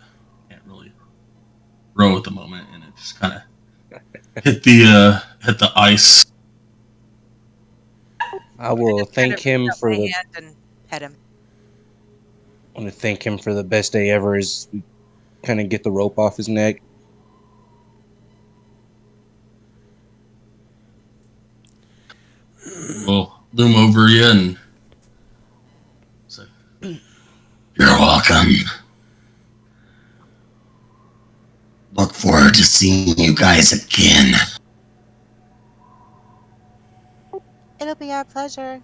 can't really row at the moment, and it just kind of hit the ice. I will thank him for my the. hand and pet him. I want to thank him for the best day ever. Is we kind of get the rope off his neck. We'll loom over you and say, "You're welcome. Look forward to seeing you guys again." It'll be our pleasure.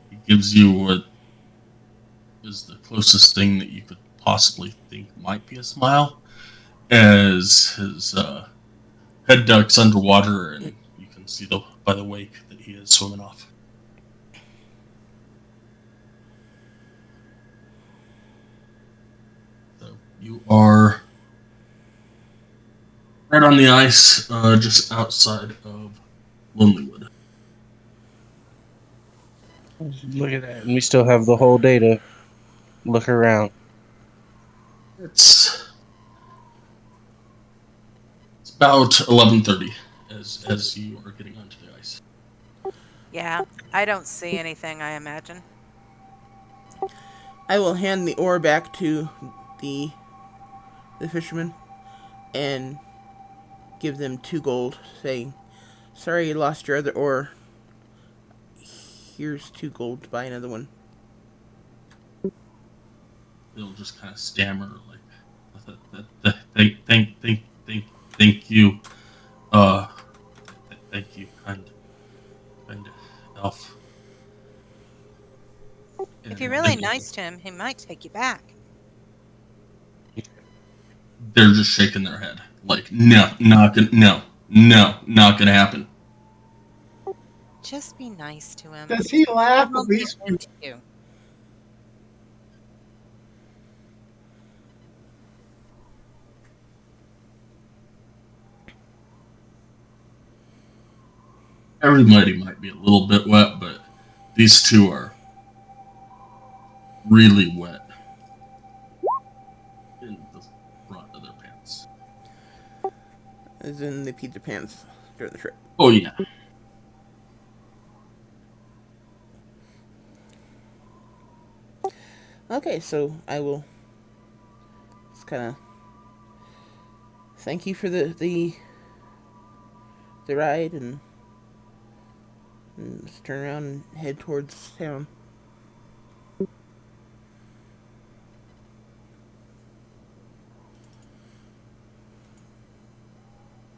He gives you what is the closest thing that you could possibly think might be a smile, as his head ducks underwater, and you can see by the wake that he is swimming off. So you are right on the ice, just outside of Lonelywood. Look at that. And we still have the whole day to look around. It's about 11:30 as you are getting onto the ice. Yeah, I don't see anything, I imagine. I will hand the oar back to the fisherman and give them 2 gold, saying, "Sorry you lost your other oar. Here's 2 gold to buy another one." They'll just kind of stammer like, thank you, uh, thank you, kind elf. If you're And really nice to him, he might take you back. they're just shaking their head, like, no, not gonna happen. Just be nice to him. Does he laugh He at won't be least? mean to you. Everybody might be a little bit wet, but these two are really wet in the front of their pants. As in they peed their pants during the trip. Oh yeah. Okay, so I will just kind of thank you for the ride and just turn around and head towards town.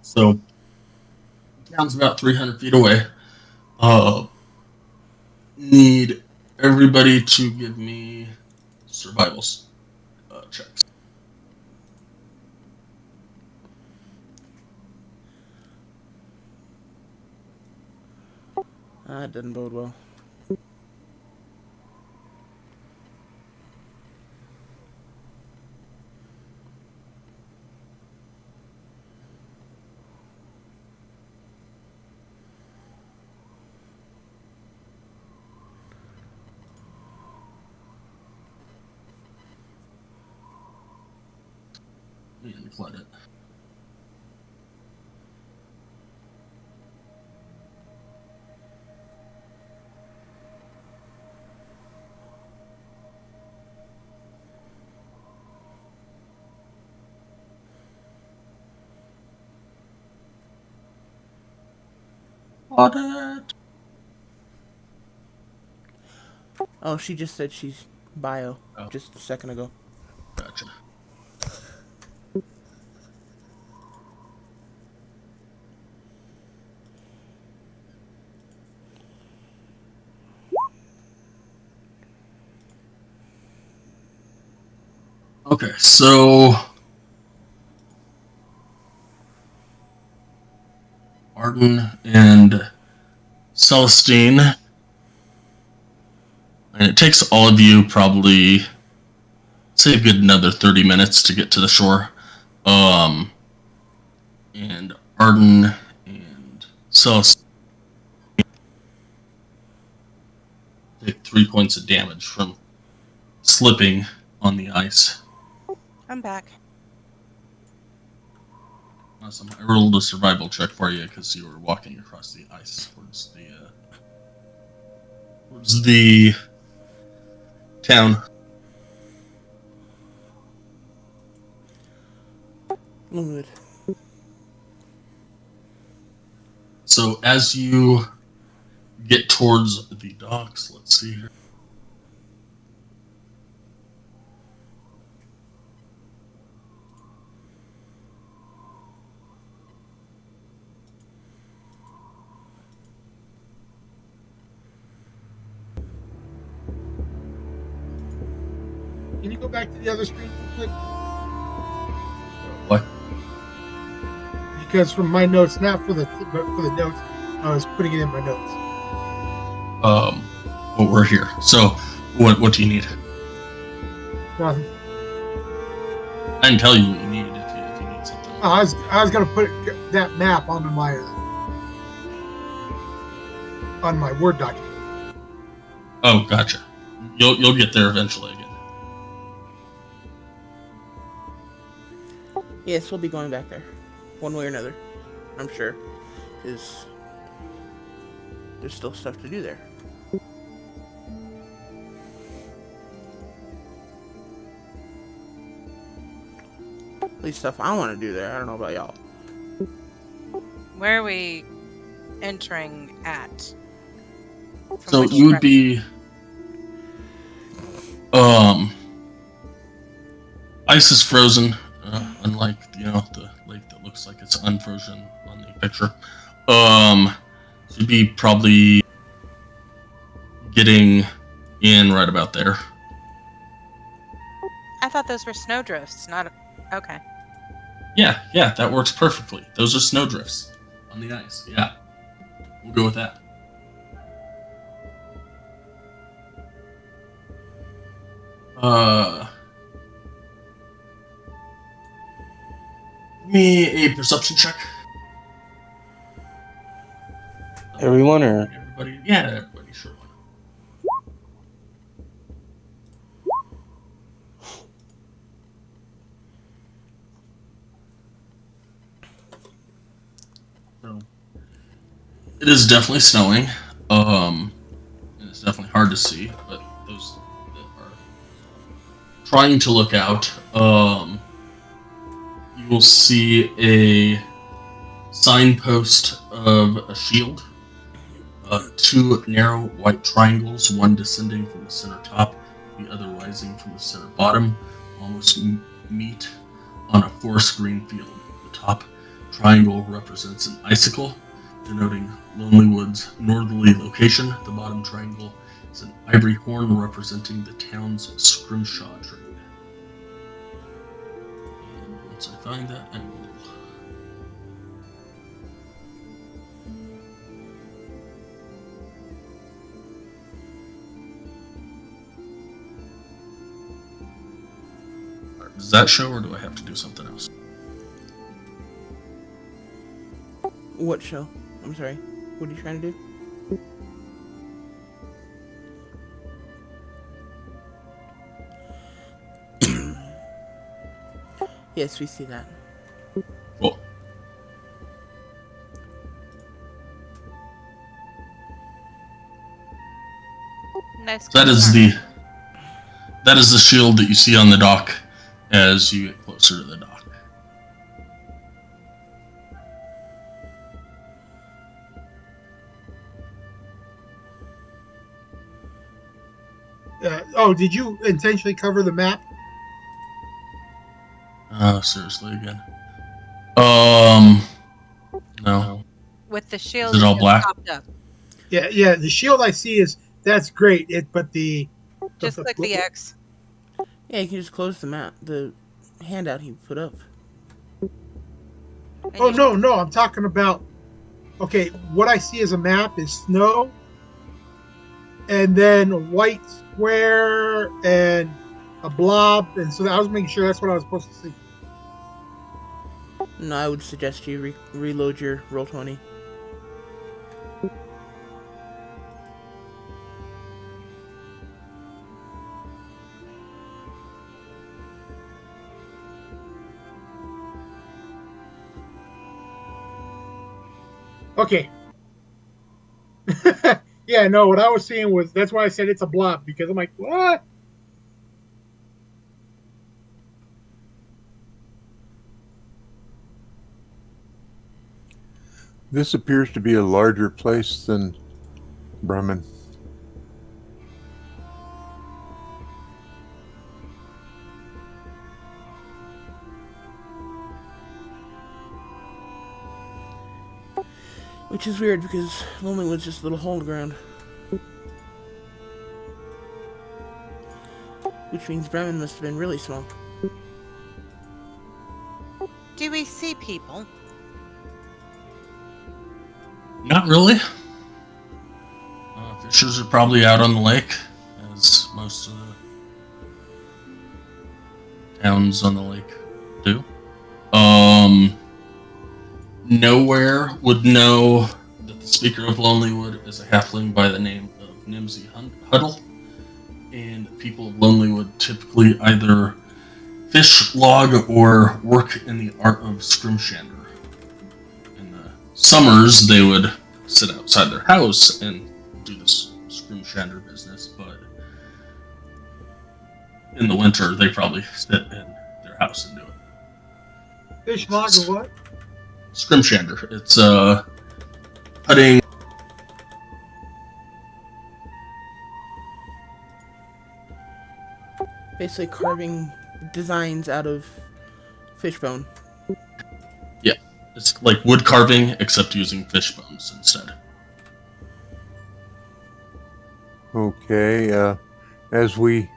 So town's about 300 feet away. Need everybody to give me survivals checks. It doesn't bode well. And flood it. Audit. Oh, she just said she's bio Oh, just a second ago. gotcha. Okay, so Arden and Celestine, and it takes all of you probably say a good another 30 minutes to get to the shore. And Arden and Celestine take 3 points of damage from slipping on the ice. I'm back. Awesome. I rolled a survival check for you because you were walking across the ice towards the town. Good. So as you get towards the docks, let's see here. Can you go back to the other screen real quick? What? You because from my notes, not for the but for the notes, I was putting it in my notes. Well, we're here. So, what do you need? Nothing. I can tell you what you need if you need something. I was gonna put that map onto my on my Word document. Oh, gotcha. You'll get there eventually again. Yes, we'll be going back there, one way or another. I'm sure, because there's still stuff to do there. At least stuff I want to do there. I don't know about y'all. Where are we entering at? So you would be ice is frozen, unlike the lake that looks like it's unfrozen on the picture. So you'd be probably getting in right about there. I thought those were snowdrifts, not okay. Yeah, that works perfectly. Those are snowdrifts on the ice. Yeah, we'll go with that. Give me a perception check. Everyone, or Everybody? Yeah, everybody, sure. So, it is definitely snowing. And it's definitely hard to see, but those that are trying to look out, you will see a signpost of a shield. Two narrow white triangles, one descending from the center top, the other rising from the center bottom, almost meet on a forest green field. The top triangle represents an icicle, denoting Lonely Wood's northerly location. The bottom triangle is an ivory horn representing the town's scrimshaw trade. And once I find that, I will. Does that show, or do I have to do something else? What show? I'm sorry. What are you trying to do? Yes, we see that. Cool. Nice. That is the shield that you see on the dock as you get closer to the dock. Did you intentionally cover the map? Seriously again. No. With the shield, Is it all just black? popped up. Yeah. The shield I see that's great. But Just click the X. Yeah, you can just close the map, the handout he put up. No, I'm talking about. Okay, what I see as a map is snow, and then a white square and a blob, and so I was making sure that's what I was supposed to see. No, I would suggest you reload your Roll20. Okay. Yeah, no, what I was seeing was that's why I said it's a blob, because I'm like, what? This appears to be a larger place than Bremen. Which is weird because Lonely Wood's just a little hole in the ground. Which means Bremen must have been really small. Do we see people? Not really. Fishers are probably out on the lake, as most of the towns on the lake do. Nowhere would know that the Speaker of Lonelywood is a halfling by the name of Nimsy Huddle, and people of Lonelywood typically either fish, log, or work in the art of scrimshander. In the summers, they would sit outside their house and do this scrimshander business, but in the winter, they probably sit in their house and do it. Fish log or what? Scrimshander. It's putting Basically carving designs out of fish bone. Yeah, it's like wood carving, except using fish bones instead. Okay, as we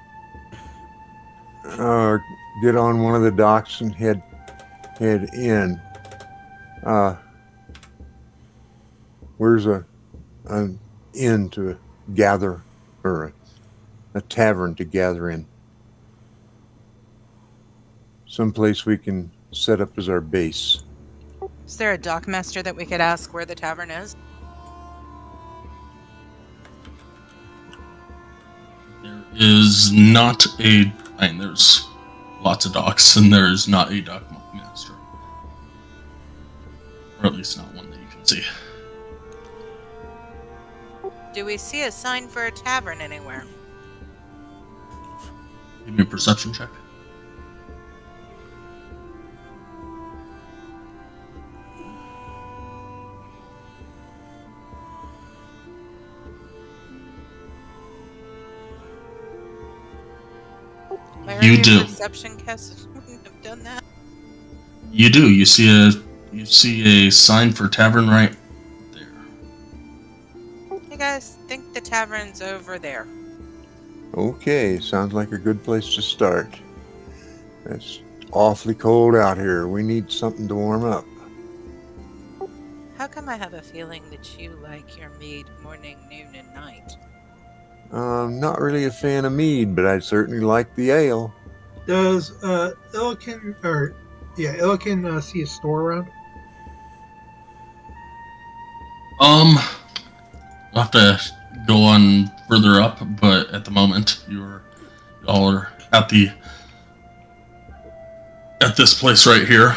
get on one of the docks and head in, where's an inn to gather, or a tavern to gather in? Someplace we can set up as our base. Is there a dockmaster that we could ask where the tavern is? There is not a. I mean, there's lots of docks, and there's not a dock master, or at least not one that you can see. Do we see a sign for a tavern anywhere? Give me a perception check. You do. Perception cast wouldn't have done that. You do. You see a sign for tavern right there. Hey guys, think the tavern's over there. Okay, sounds like a good place to start. It's awfully cold out here. We need something to warm up. How come I have a feeling that you like your mead morning, noon, and night? I'm not really a fan of mead, but I certainly like the ale. Does Illiken see a store around? I'll have to go on further up, but at the moment y'all are at this place right here.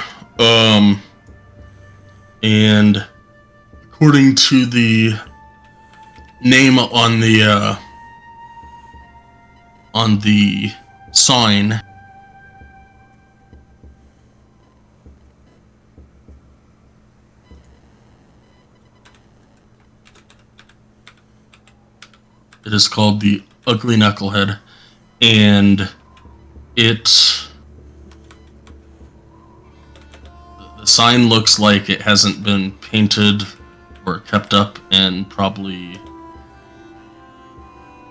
And according to the name on the sign, it is called the Ugly Knucklehead, and the sign looks like it hasn't been painted or kept up in probably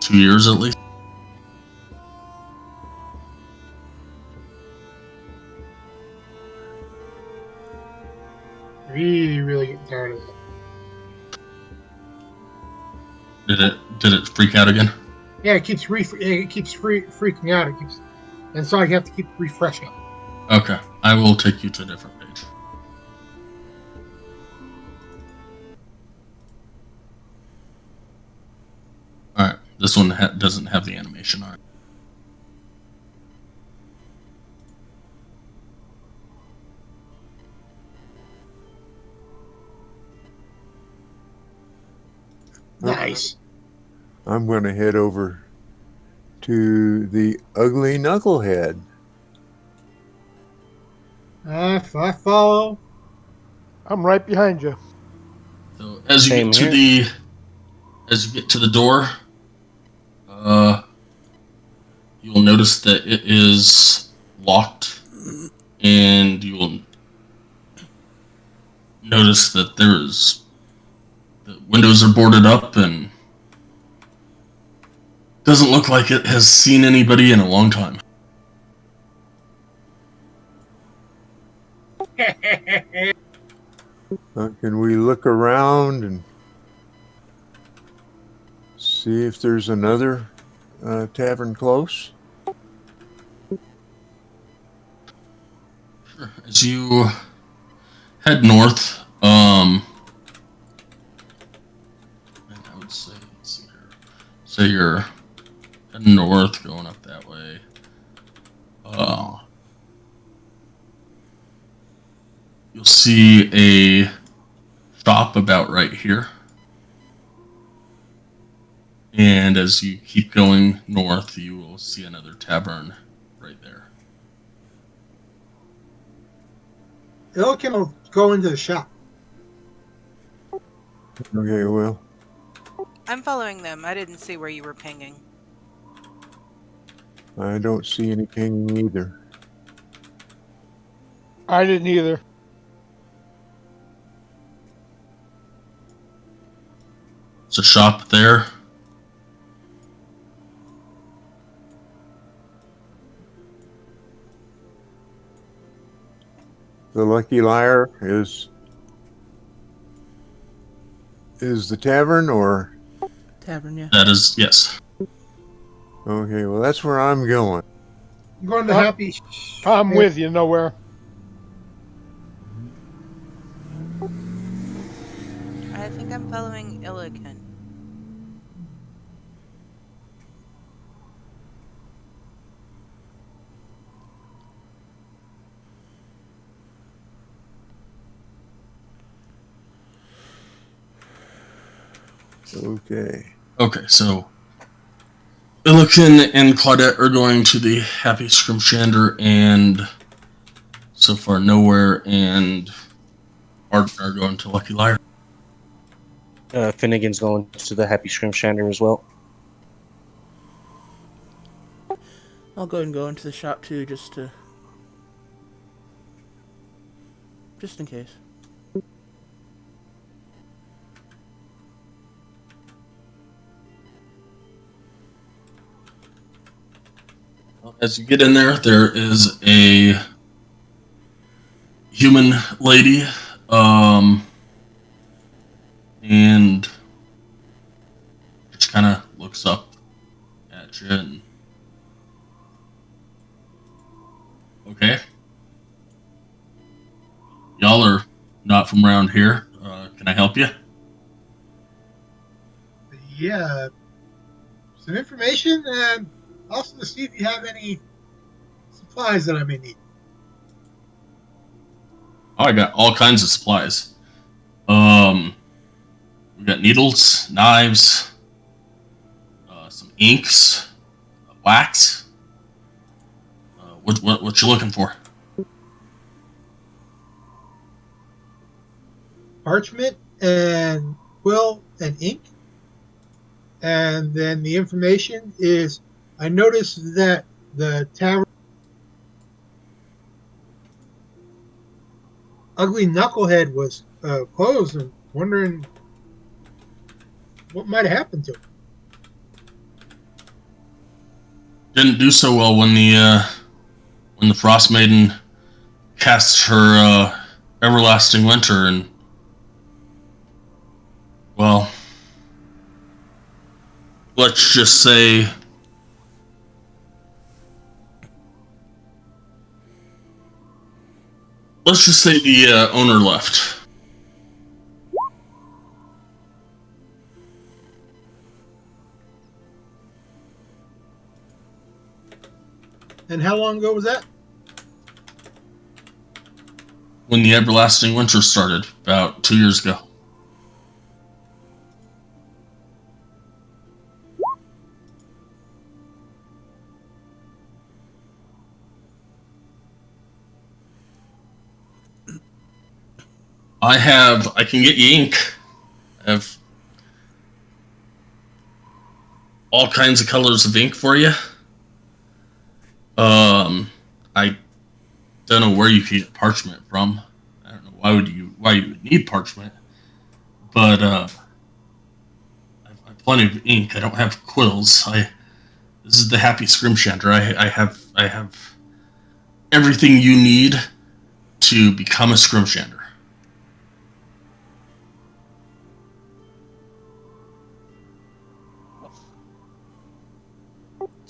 2 years at least. Really getting tired of it. Did it freak out again? Yeah, it keeps freaking out. And so I have to keep refreshing. Okay, I will take you to a different page. Alright, this one doesn't have the animation on it. Nice. I'm going to head over to the Ugly Knucklehead. I follow. I'm right behind you. So as you get to the door, you will notice that it is locked, and you will notice that the windows are boarded up, and doesn't look like it has seen anybody in a long time. Can we look around and see if there's another tavern close? Sure. As you head north, and I would say, let's see here. Say you're heading north, going up that way. You'll see a shop about right here. And as you keep going north, you will see another tavern right there. Illiken will go into the shop. Okay, well, I'm following them. I didn't see where you were pinging. I don't see any pinging either. I didn't either. There's a shop there. The Lucky Liar is the tavern, or? Tavern, yeah. That is, yes. Okay, well, that's where I'm going. I'm going to Oh, Happy. I'm with you nowhere. I think I'm following Illiken. Okay. Okay, so Illiken and Claudette are going to the Happy Scrimshander, and so far nowhere, and Arden are going to Lucky Liar. Finnegan's going to the Happy Scrimshander as well. I'll go ahead and go into the shop too, just in case. As you get in there, there is a human lady, and just kind of looks up at you and okay, y'all are not from around here. Can I help you? Yeah, some information and also to see if you have any supplies that I may need. Oh, I got all kinds of supplies. We got needles, knives, some inks, wax. What you looking for? Parchment and quill and ink. And then the information is I noticed that the tavern Ugly Knucklehead was closed and wondering what might have happened to him. Didn't do so well when the Frostmaiden cast her everlasting winter, and well, let's just say the owner left. And how long ago was that? When the everlasting winter started, about 2 years ago. I can get you ink. I have all kinds of colors of ink for you. I don't know where you can get parchment from. I don't know why you would need parchment, but I've plenty of ink. I don't have quills. This is the Happy Scrimshander. I have everything you need to become a Scrimshander.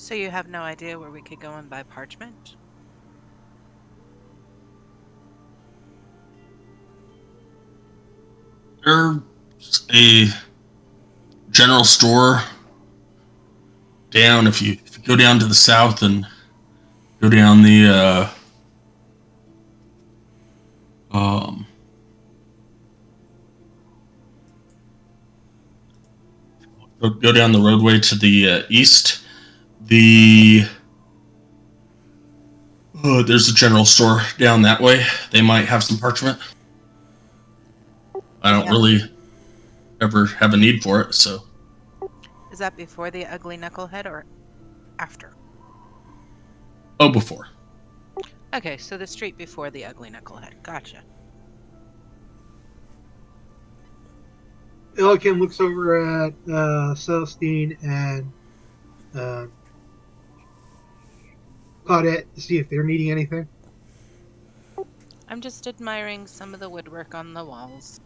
So you have no idea where we could go and buy parchment? There's a general store down. If you go down to the south and go down the um, go down the roadway to the east, the there's a general store down that way. They might have some parchment. I don't Yeah. really ever have a need for it, so. Is that before the ugly knucklehead or after? Oh, before. Okay, so the street before the ugly knucklehead. Gotcha. Elikin looks over at Celestine and uh, Claudette to see if they're needing anything. I'm just admiring some of the woodwork on the walls.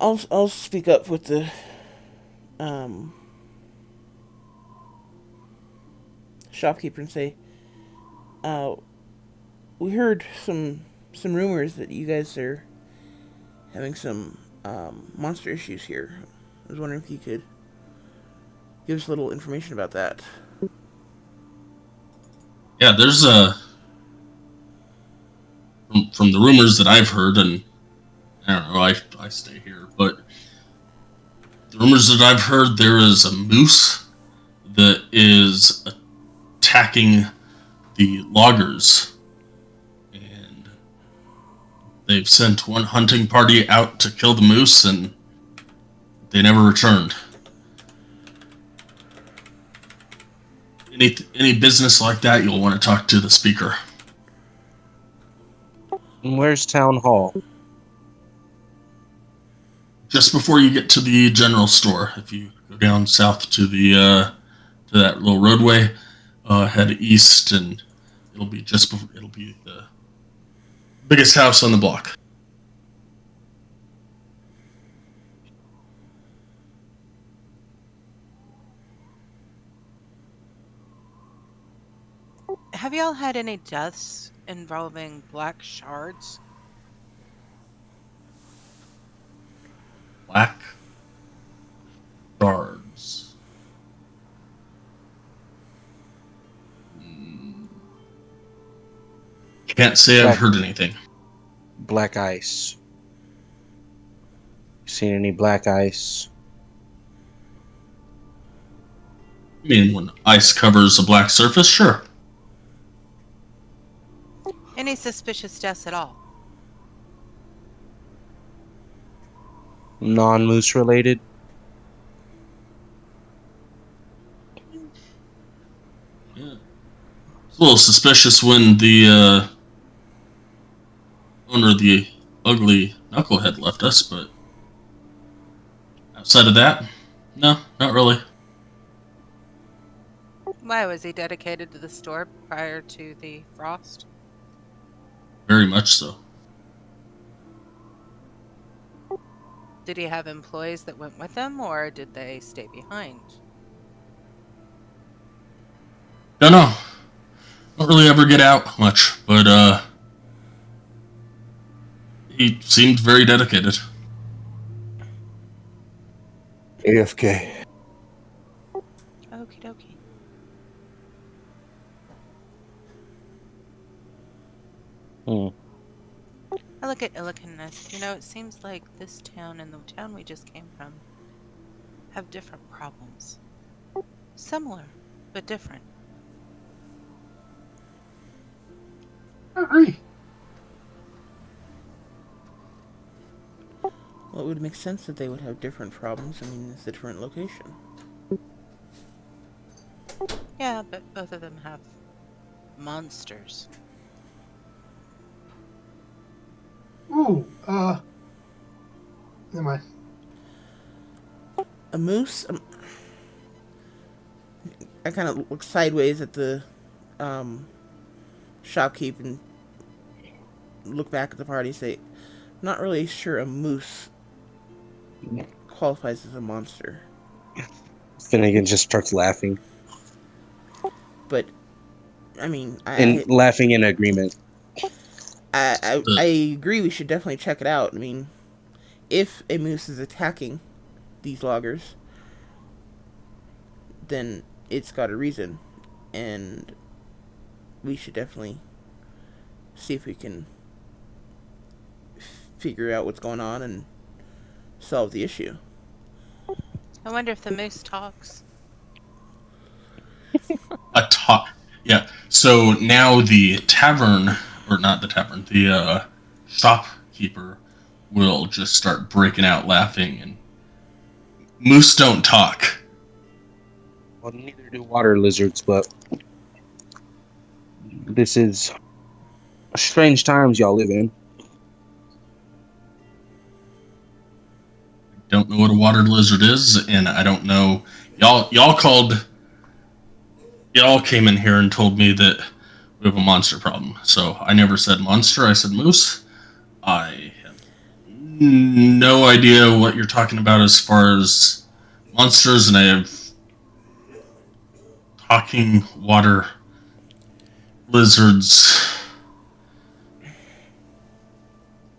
I'll speak up with the um, shopkeeper and say, we heard some rumors that you guys are having some monster issues here. I was wondering if you could give us a little information about that. Yeah, there's from the rumors that I've heard, and I don't know, I stay here, but the rumors that I've heard, there is a moose that is attacking the loggers, and they've sent one hunting party out to kill the moose, and they never returned. Any business like that, you'll want to talk to the speaker. And where's Town Hall? Just before you get to the general store, if you go down south to the to that little roadway, head east, and it'll be it'll be the biggest house on the block. Have y'all had any deaths involving black shards? Black shards. Can't say I've heard anything. Black ice. Seen any black ice? I mean, when ice covers a black surface, sure. Any suspicious deaths at all? Non-moose related? Yeah. It's a little suspicious when the owner of the ugly knucklehead left us, but outside of that, no, not really. Why was he dedicated to the store prior to the frost? Very much so. Did he have employees that went with him, or did they stay behind? Don't know. Don't really ever get out much, but he seemed very dedicated. AFK. Okie dokie. I look at Illikeness. It seems like this town and the town we just came from have different problems. Similar, but different. I agree. Well, it would make sense that they would have different problems. I mean, it's a different location. Yeah, but both of them have monsters. Ooh, never mind. A moose? I kind of look sideways at the shopkeep and look back at the party and say, not really sure a moose qualifies as a monster. Finnegan just starts laughing But I mean, and laughing in agreement. I agree. We should definitely check it out. I mean, if a moose is attacking these loggers, then it's got a reason, and we should definitely see if we can figure out what's going on and solve the issue. I wonder if the moose talks. A talk. Yeah. So now the tavern, or not the tavern, the shopkeeper will just start breaking out laughing, and moose don't talk. Well, neither do water lizards, but this is strange times y'all live in. Don't know what a water lizard is, and I don't know. Y'all came in here and told me that we have a monster problem. So I never said monster. I said moose. I have no idea what you're talking about as far as monsters, and I have talking water lizards.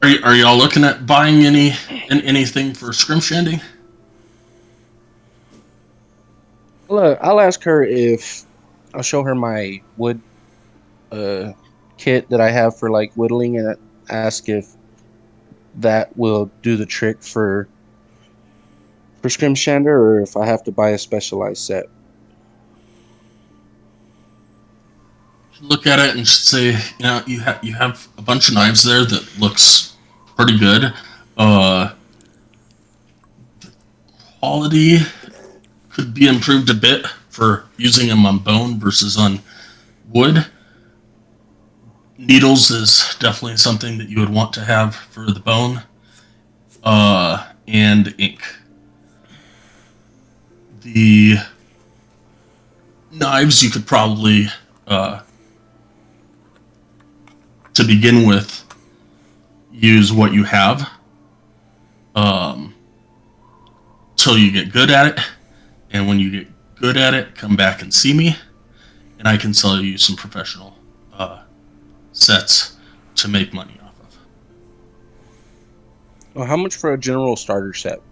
Are y'all looking at buying anything for scrimshanding? Look, I'll ask her if I'll show her my wood kit that I have for like whittling, and ask if that will do the trick for Scrimshander, or if I have to buy a specialized set. Look at it and say, you have a bunch of knives there that looks pretty good. Quality could be improved a bit for using them on bone versus on wood. Needles is definitely something that you would want to have for the bone. And ink. The knives you could probably, to begin with, use what you have till you get good at it. And when you get good at it, come back and see me, and I can sell you some professional sets to make money off of. Well, how much for a general starter set?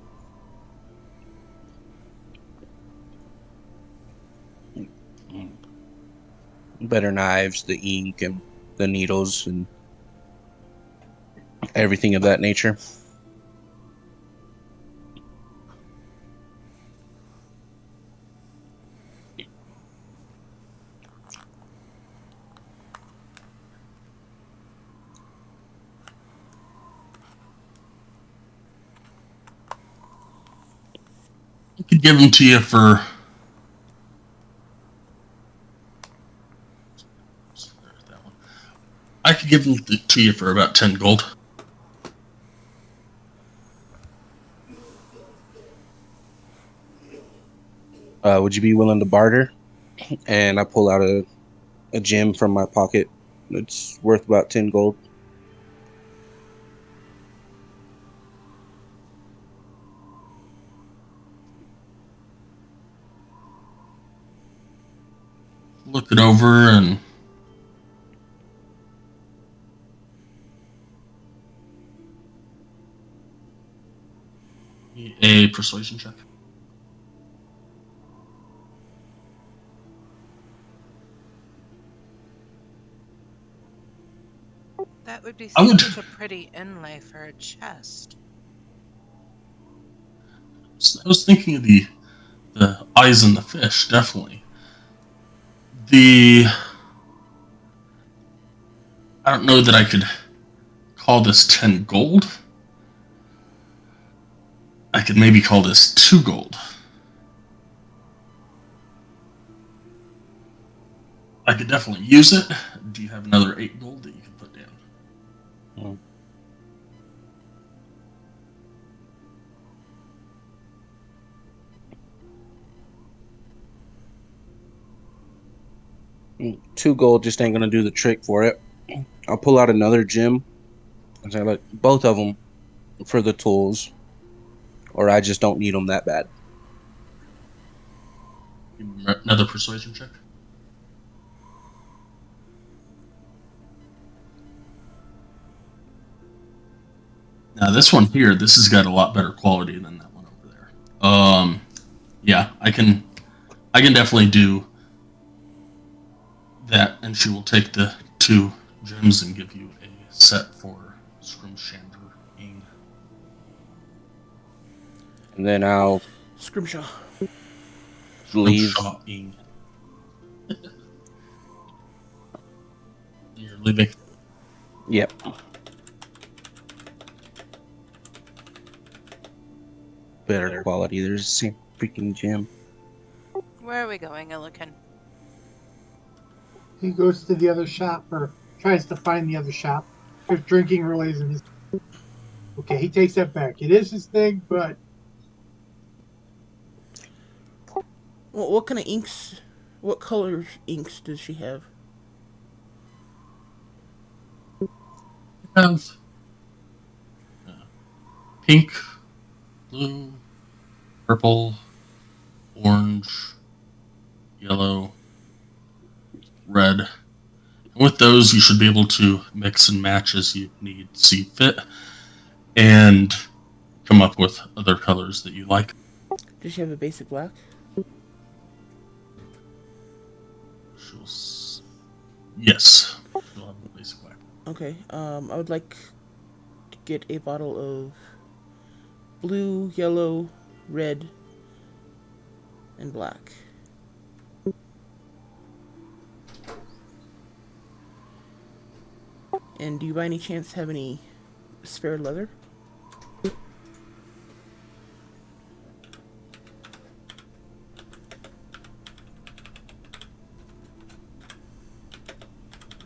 Better knives, the ink, and the needles, and everything of that nature. I could give them to you for I could give them to you for about 10 gold. Would you be willing to barter? And I pull out a gem from my pocket. It's worth about 10 gold. Look it over and a persuasion check. That would be I would- such a pretty inlay for a chest. I was thinking of the eyes in the fish, definitely. I don't know that I could call this 10 gold. I could maybe call this 2 gold. I could definitely use it. Do you have another 8 gold that you could put down? 2 gold just ain't gonna do the trick for it. I'll pull out another gem and say, look, both of them for the tools, or I just don't need them that bad. Another persuasion check. Now this one here, this has got a lot better quality than that one over there. Yeah, I can definitely do that, and she will take the 2 gems and give you a set for Scrimshandering. And then I'll Scrimshaw. leave. Scrimshawing. You're leaving. Yep. Better quality. There's the same freaking gem. Where are we going, Illiken? He goes to the other shop or tries to find the other shop. If drinking really isn't his. Okay, he takes that back. It is his thing, but Well, what kind of inks? What colors inks does she have? Have pink, blue, purple, orange, yellow, red. And with those, you should be able to mix and match as you need see fit, and come up with other colors that you like. Does she have a basic black? Yes, she'll have a basic black. Okay. I would like to get a bottle of blue, yellow, red, and black. And do you by any chance have any spare leather?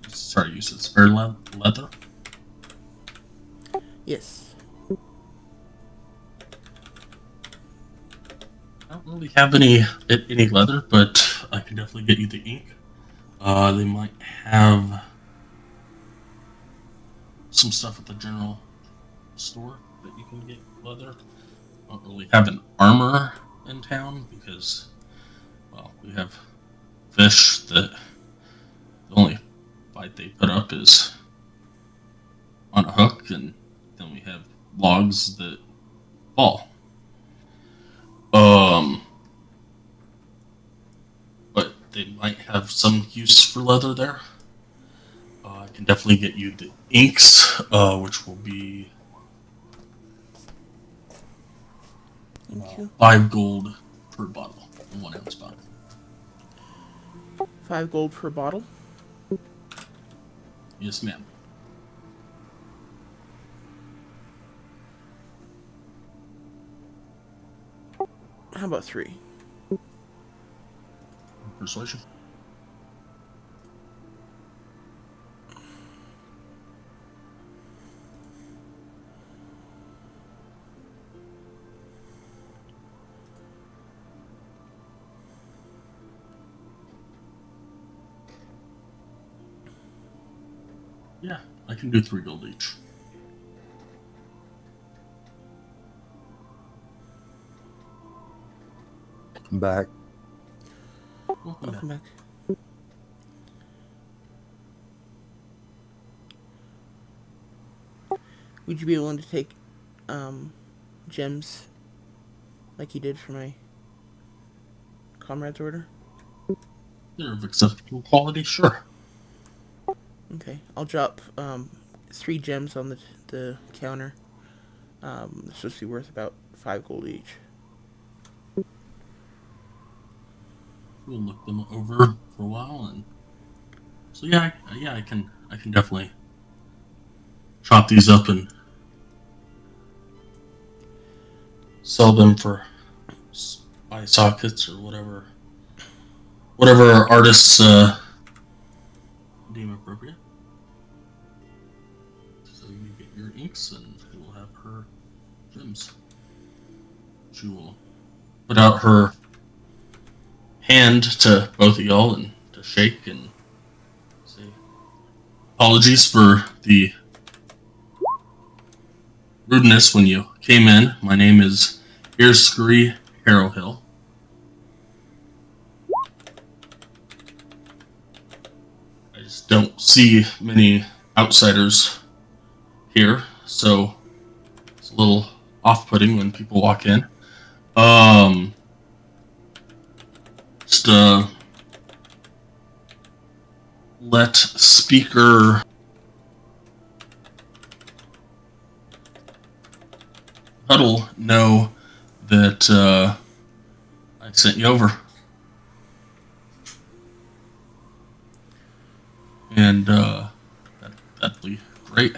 Sorry, you said spare leather? Yes. I don't really have any leather, but I can definitely get you the ink. They might have some stuff at the general store that you can get leather. I don't really have an armor in town because, well, we have fish that the only fight they put up is on a hook, and then we have logs that fall. But they might have some use for leather there. I can definitely get you the inks, which will be Thank you. 5 gold per bottle, a 1 ounce bottle. 5 gold per bottle. Yes, ma'am. How about 3? Persuasion. Yeah, I can do 3 gold each. I'm back. Welcome back. Would you be willing to take gems like you did for my comrade's order? They're of acceptable quality, sure. Okay, I'll drop 3 gems on the counter. It's supposed to be worth about 5 gold each. We'll look them over for a while, and so yeah, I can definitely chop these up and sell them for eye sockets or whatever artists deem appropriate. So you get your inks, and she will have her gems. She will put out her hand to both of y'all and to shake and say apologies for the rudeness when you came in. My name is Earscurry Harrowhill. just don't see many outsiders here, so it's a little off-putting when people walk in. Um, just let Speaker Huddle know that I sent you over. And that'd be great.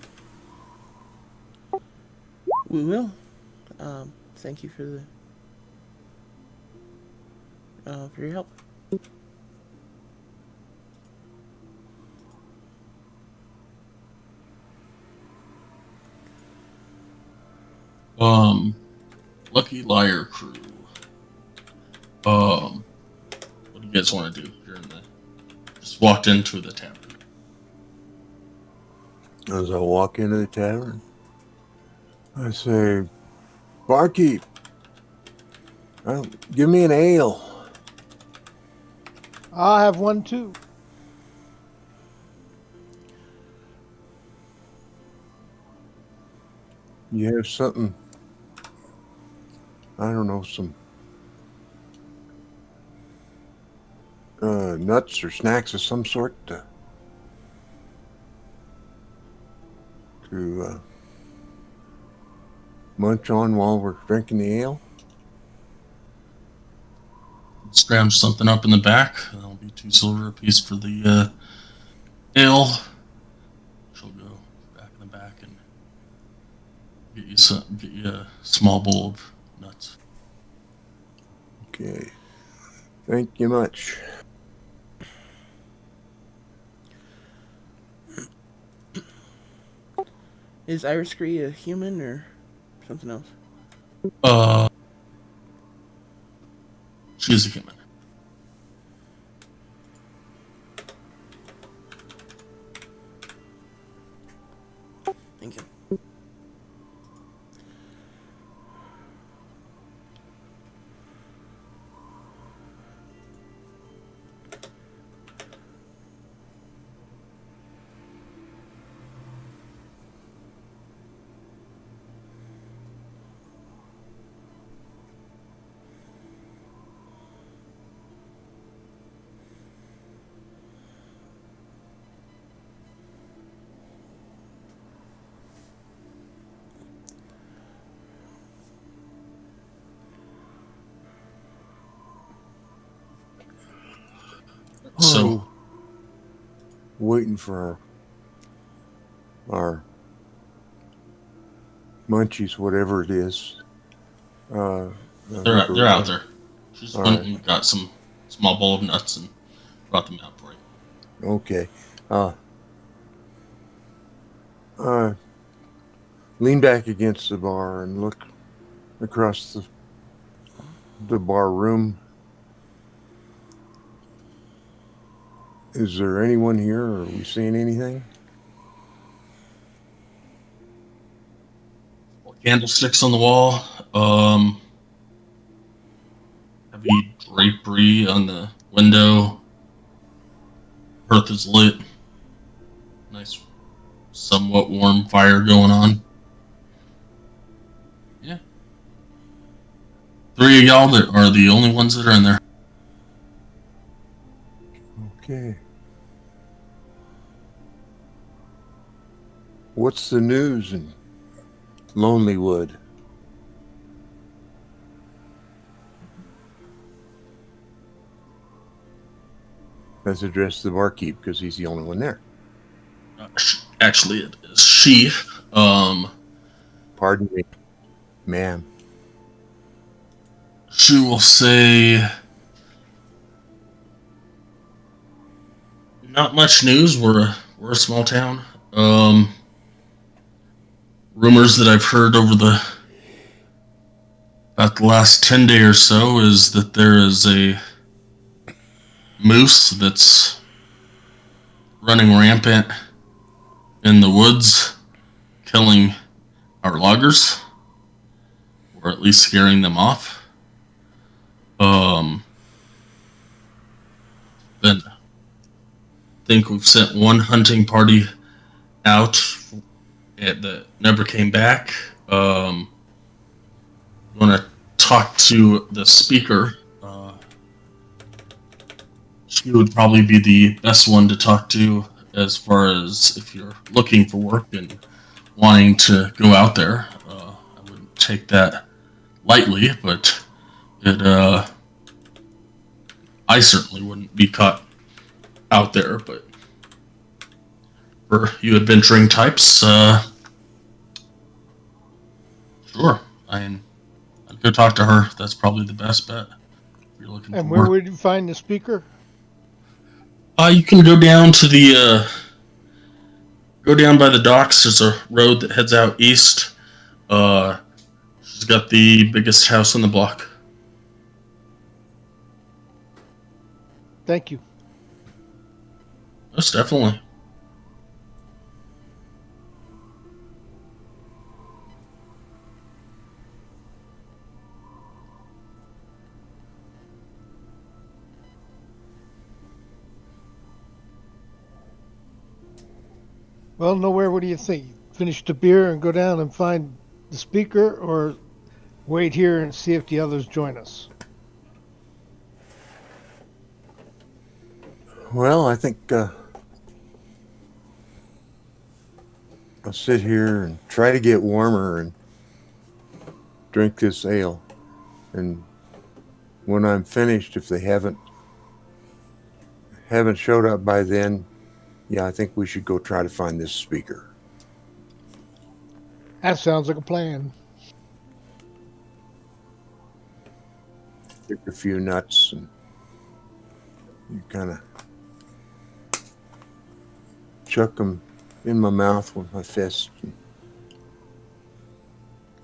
We will. Thank you for your help. Lucky Liar Crew. What do you guys want to do? Just walked into the tavern. As I walk into the tavern, I say, "Barkeep, give me an ale." I'll have one too. You have something, I don't know, some nuts or snacks of some sort to munch on while we're drinking the ale? Scrounge something up in the back. That'll be 2 silver apiece for the ale. She'll go back in the back and get you a small bowl of nuts. Okay. Thank you much. Is Iris Gree a human or something else? She's a human. Thank you. So, waiting for our munchies, whatever it is. they're out there. She just went right. and got some small bowl of nuts and brought them out for you. Okay. Lean back against the bar and look across the bar room. Is there anyone here? Are we seeing anything? Candlesticks on the wall. Heavy drapery on the window. Hearth is lit. Nice, somewhat warm fire going on. Yeah. 3 of y'all that are the only ones that are in there. Okay. What's the news in Lonelywood? That's addressed to the barkeep because he's the only one there. Actually, it is she. Pardon me, ma'am. She will say, not much news. We're a small town. Rumors that I've heard over about the last 10 days or so is that there is a moose that's running rampant in the woods, killing our loggers, or at least scaring them off. Then think we've sent one hunting party out that never came back. Want to talk to the speaker. She would probably be the best one to talk to as far as if you're looking for work and wanting to go out there. I wouldn't take that lightly, but I certainly wouldn't be caught out there. But for you adventuring types, sure, I'd go talk to her. That's probably the best bet. If you're looking for And where work. would you find the speaker? You can go down to the go down by the docks. There's a road that heads out east. She's got the biggest house on the block. Thank you. Most definitely. Well, nowhere. What do you think? Finish the beer and go down and find the speaker, or wait here and see if the others join us? Well, I think I'll sit here and try to get warmer and drink this ale. And when I'm finished, if they haven't showed up by then, yeah, I think we should go try to find this speaker. That sounds like a plan. Pick a few nuts and you kind of chuck them in my mouth with my fist and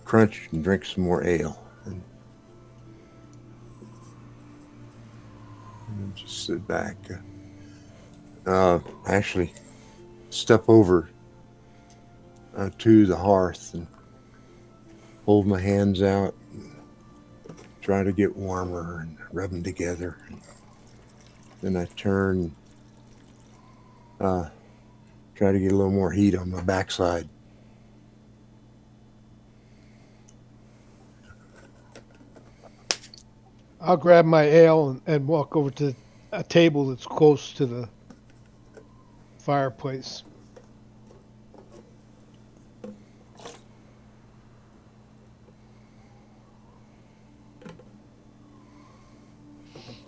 crunch and drink some more ale. And just sit back. Actually step over to the hearth and hold my hands out and try to get warmer and rub them together. And then I turn, try to get a little more heat on my backside. I'll grab my ale and walk over to a table that's close to the fireplace.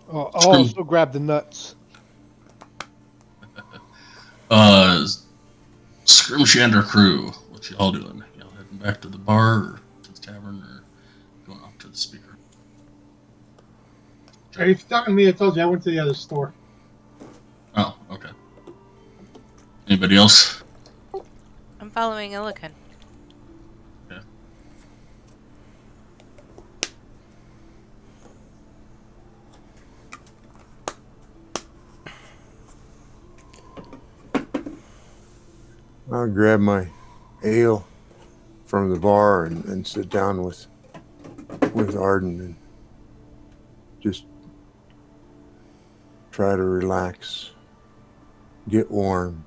I'll also grab the nuts. Scrimshander crew, what y'all doing? Y'all heading back to the bar or to the tavern or going off to the speaker? If you're talking to me, I told you I went to the other store. Oh, okay. Anybody else? I'm following Illican. Okay. I'll grab my ale from the bar and sit down with Arden and just try to relax, get warm.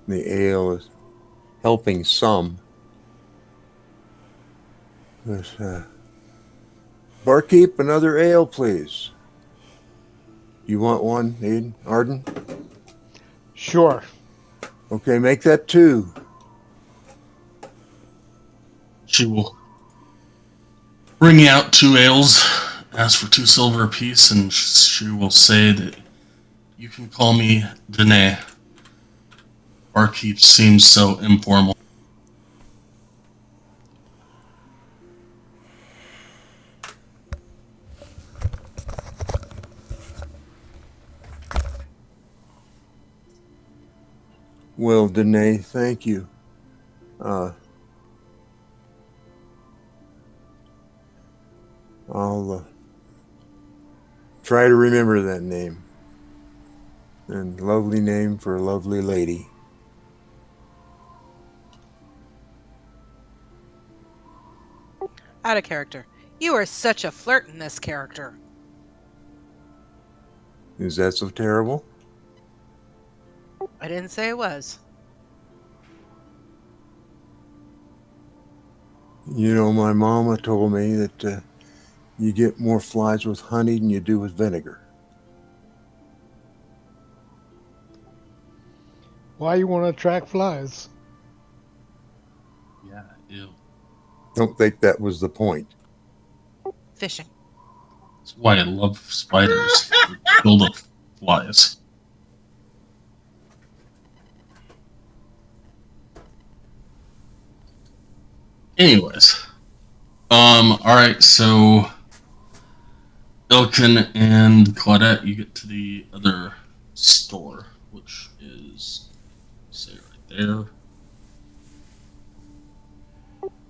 The ale is helping some. But, barkeep, another ale, please. You want one, Arden? Sure. Okay, make that 2. She will bring out 2 ales, ask for 2 silver apiece, and she will say that you can call me Danae. Barkeep seems so informal. Well, Danae, thank you. I'll try to remember that name. And lovely name for a lovely lady. Out of character. You are such a flirt in this character. Is that so terrible? I didn't say it was. You know, my mama told me that you get more flies with honey than you do with vinegar. Why you want to attract flies? Yeah, ew. Don't think that was the point. Fishing. That's why I love spiders. They kill the flies. Anyways, all right. So Ilkin and Claudette, you get to the other store, which is say right there.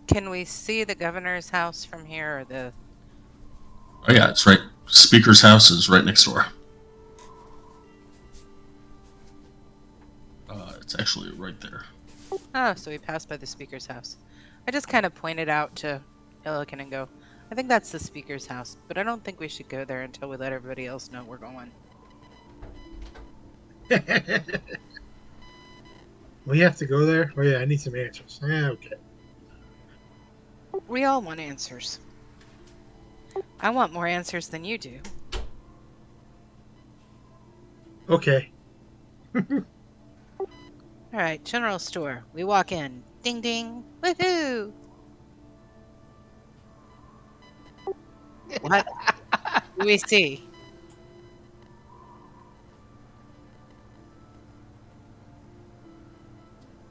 Can we see the governor's house from here, or the? Oh yeah, it's right. Speaker's house is right next door. It's actually right there. Oh, so we passed by the speaker's house. I just kind of pointed out to Illiken and go, I think that's the speaker's house, but I don't think we should go there until we let everybody else know we're going. We have to go there? Oh, yeah, I need some answers. Yeah, okay. We all want answers. I want more answers than you do. Okay. All right, general store. We walk in. Ding ding. Woohoo! What do we see?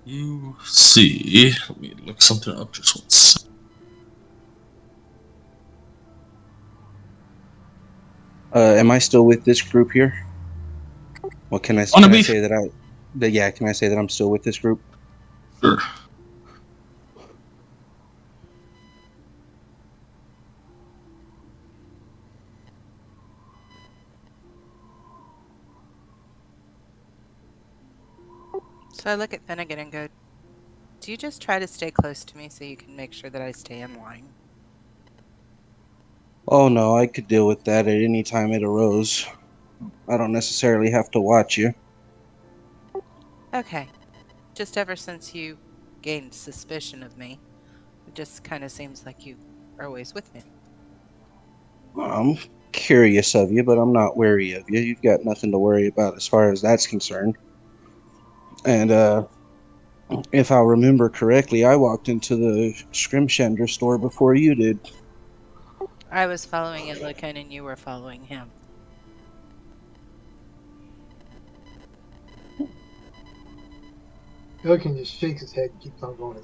You see, let me look something up just once. Am I still with this group here? Well, can I Wanna can I be? say that can I say that I'm still with this group? Sure. So I look at Finnegan and go, do you just try to stay close to me so you can make sure that I stay in line? Oh no, I could deal with that at any time it arose. I don't necessarily have to watch you. Okay. Just ever since you gained suspicion of me, it just kind of seems like you are always with me. I'm curious of you, but I'm not wary of you. You've got nothing to worry about as far as that's concerned. And if I remember correctly, I walked into the Scrimshender store before you did. I was following Illiken and you were following him. Pelican just shakes his head and keeps on going.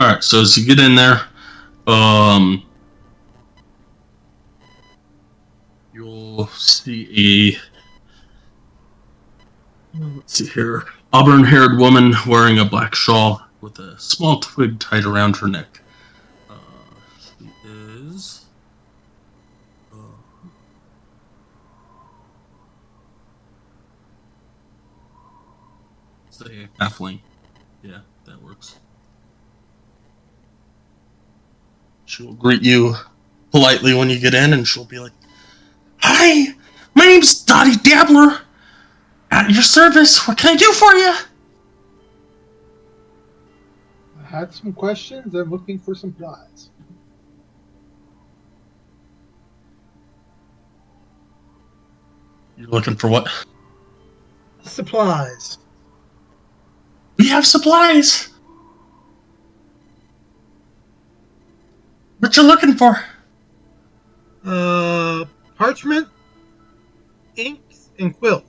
All right. So as you get in there, you'll see let's see here, auburn-haired woman wearing a black shawl with a small twig tied around her neck. She is. Say halfling. Yeah, that works. She'll greet you politely when you get in, and she'll be like, "Hi, my name's Dottie Dabbler. At your service. What can I do for you?" I had some questions. I'm looking for some supplies. You're looking for what? Supplies. We have supplies. What you looking for? Parchment, inks, and quill.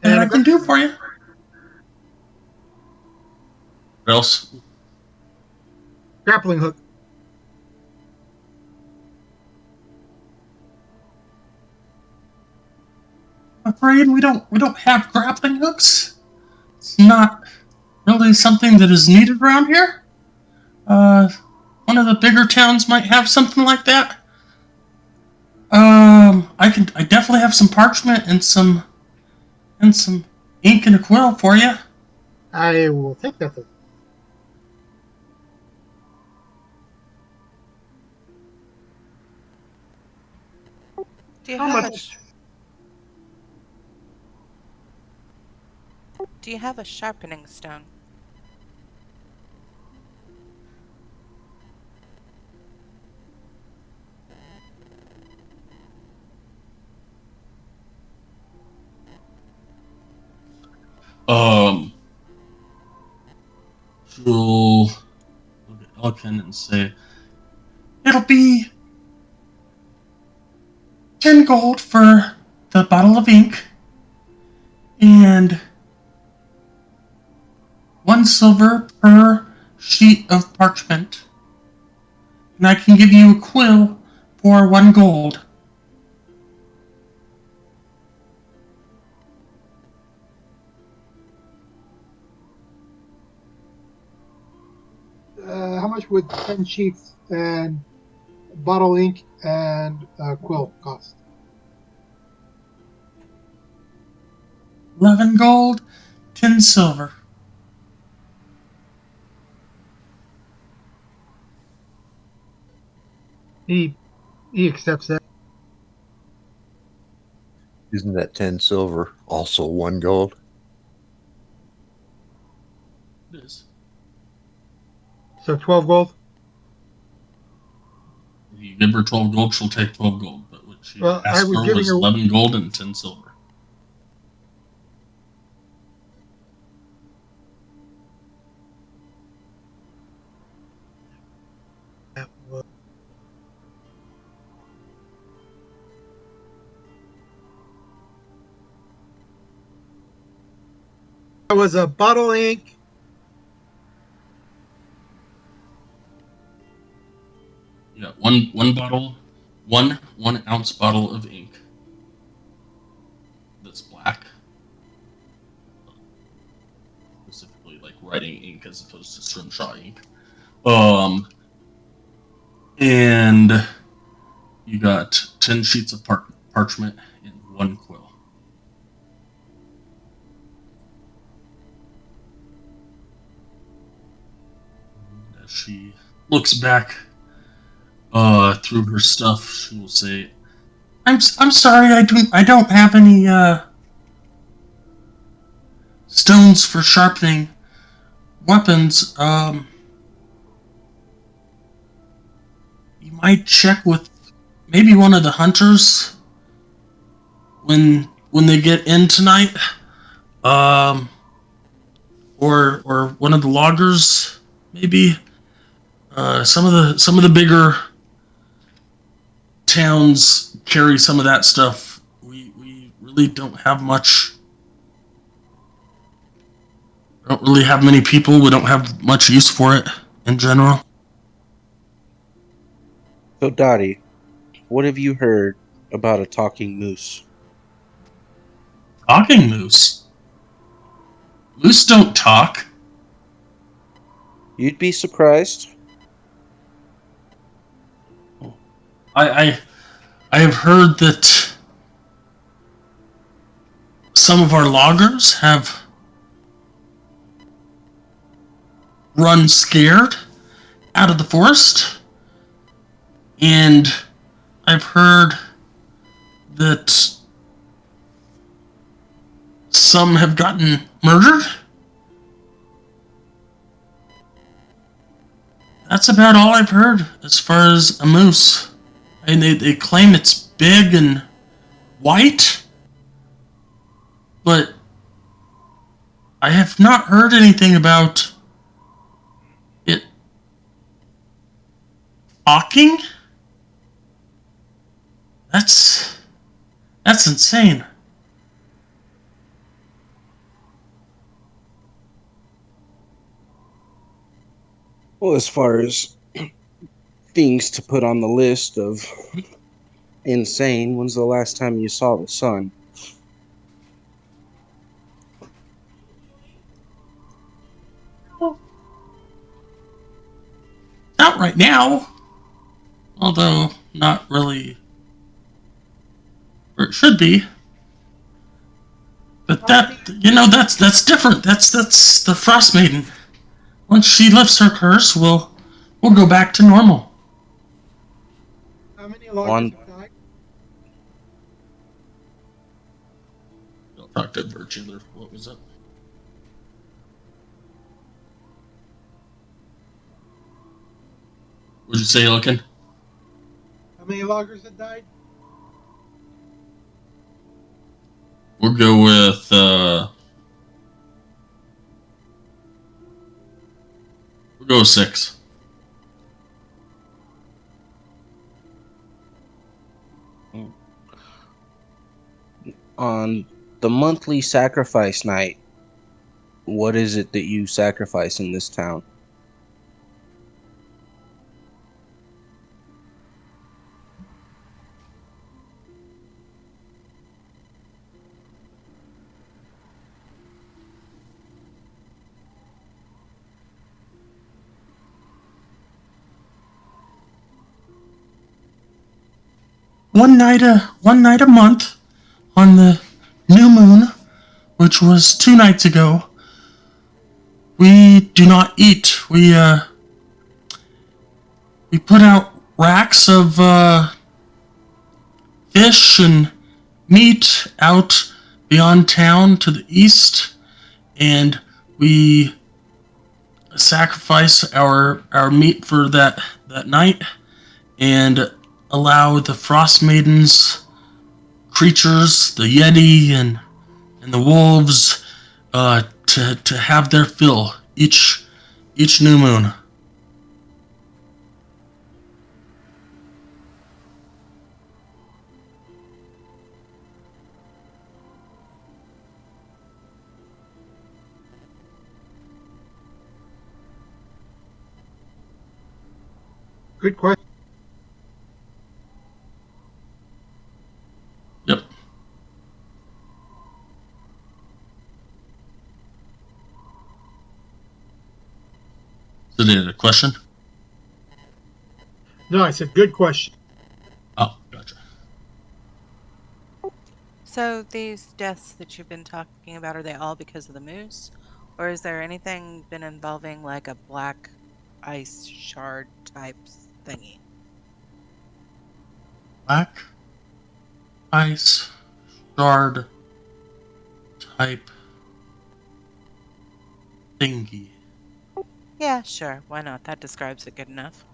That And I can do for you. What else? grappling hook. I'm afraid we don't have grappling hooks. It's not really something that is needed around here. One of the bigger towns might have something like that. I definitely have some parchment and some ink and a quill for you. I will take that. Do you How have a much? Do you have a sharpening stone? Um, she'll look at Elkin and say, "It'll be 10 gold for the bottle of ink, and 1 silver per sheet of parchment. And I can give you a quill for 1 gold." How much would 10 sheets and bottle ink and quill cost? 11 gold, 10 silver. He he accepts that. Isn't that 10 silver also 1 gold? It is. So 12 gold. If you give her 12 gold, she'll take 12 gold. But what she Well, I asked was for giving was her 11 gold and 10 silver. That was a bottle ink. Yeah, one bottle, one ounce bottle of ink that's black, specifically like writing ink as opposed to scrimshaw ink. And you got 10 sheets of parchment and 1 quill. As she looks back through her stuff, she will say, I'm sorry, I don't have any stones for sharpening weapons. You might check with maybe one of the hunters when they get in tonight, um, or one of the loggers, maybe. Some of the bigger towns carry some of that stuff. We really don't have much. Don't really have many people. We don't have much use for it in general. So, Dottie, what have you heard about a talking moose? Talking moose. Moose don't talk. You'd be surprised. I I have heard that some of our loggers have run scared out of the forest, and I've heard that some have gotten murdered. That's about all I've heard as far as a moose. And they claim it's big and white, but I have not heard anything about it talking. That's insane. Well, as far as things to put on the list of insane, when's the last time you saw the sun? Not right now, although not really where it should be. But that's different. That's the Frostmaiden. Once she lifts her curse, we'll go back to normal. How many loggers On have died? productive virtue. What was up? Would you say, Elkin? How many loggers had died? We'll go with we'll go with 6. On the monthly sacrifice night, what is it that you sacrifice in this town? One night a month on the new moon, which was 2 nights ago. We do not eat. We put out racks of fish and meat out beyond town to the east, and we sacrifice our meat for that night, and allow the Frostmaidens creatures, the Yeti and the wolves, to have their fill each new moon. Good question. Yep. Is it a question? No, I said good question. Oh, gotcha. So these deaths that you've been talking about, are they all because of the moose? Or is there anything been involving like a black ice shard type thingy? Black ice shard type thingy. Yeah, sure. Why not? That describes it good enough.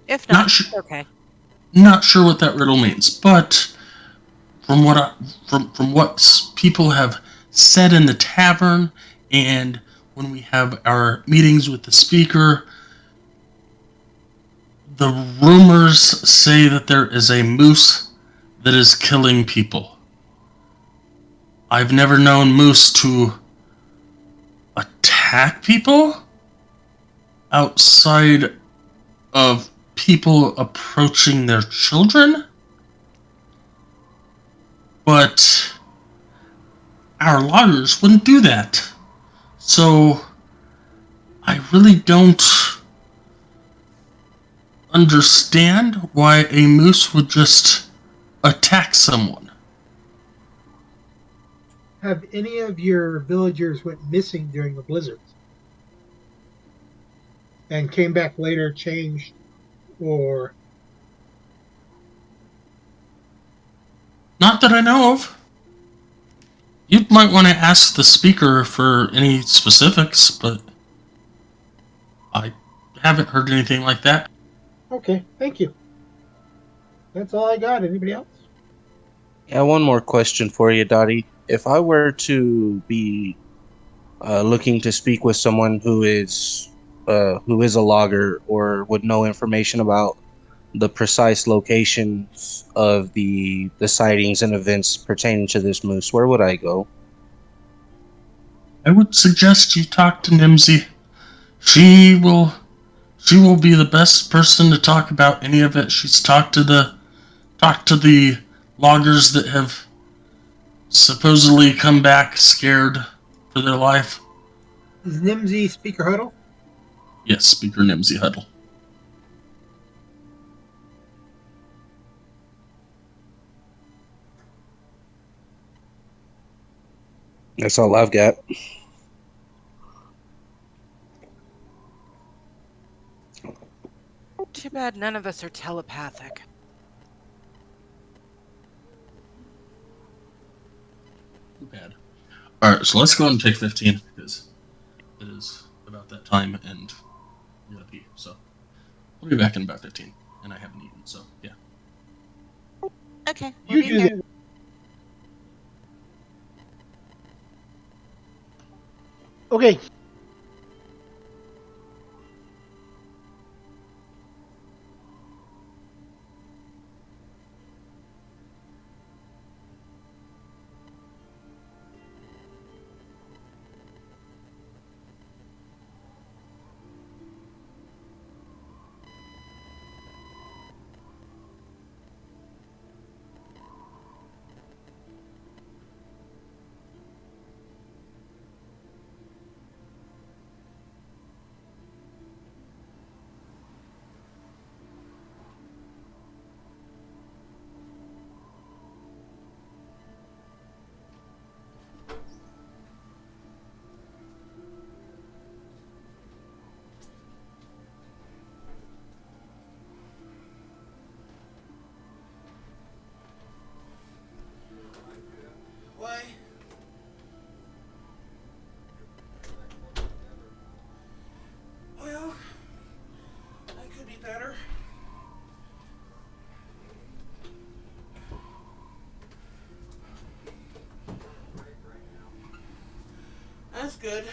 If not, okay. Not sure what that riddle means, but from what people have said in the tavern, and when we have our meetings with the speaker, the rumors say that there is a moose that is killing people. I've never known moose to attack people outside of people approaching their children, but our loggers wouldn't do that. So I really don't understand why a moose would just attack someone. Have any of your villagers went missing during the blizzards and came back later, changed, or Not that I know of. You might want to ask the speaker for any specifics, but I haven't heard anything like that. okay? Thank you. That's all I got. Anybody else? Yeah, one more question for you, Dottie. If I were to be looking to speak with someone who is a logger or would know information about the precise locations of the sightings and events pertaining to this moose, where would I go? I would suggest you talk to Nimsy. She will she will be the best person to talk about any of it. She's talked to the loggers that have supposedly come back scared for their life. Is Nimsy Speaker Huddle? Yes, Speaker Nimsy Huddle. That's all I've got. Too bad none of us are telepathic. bad. All right, so let's go and take 15 because it is about that time and I gotta pee. So I'll be back in about 15, and I haven't eaten. So yeah. Okay, we'll You be do here. that. Okay. Why? Well, that could be better. That's good.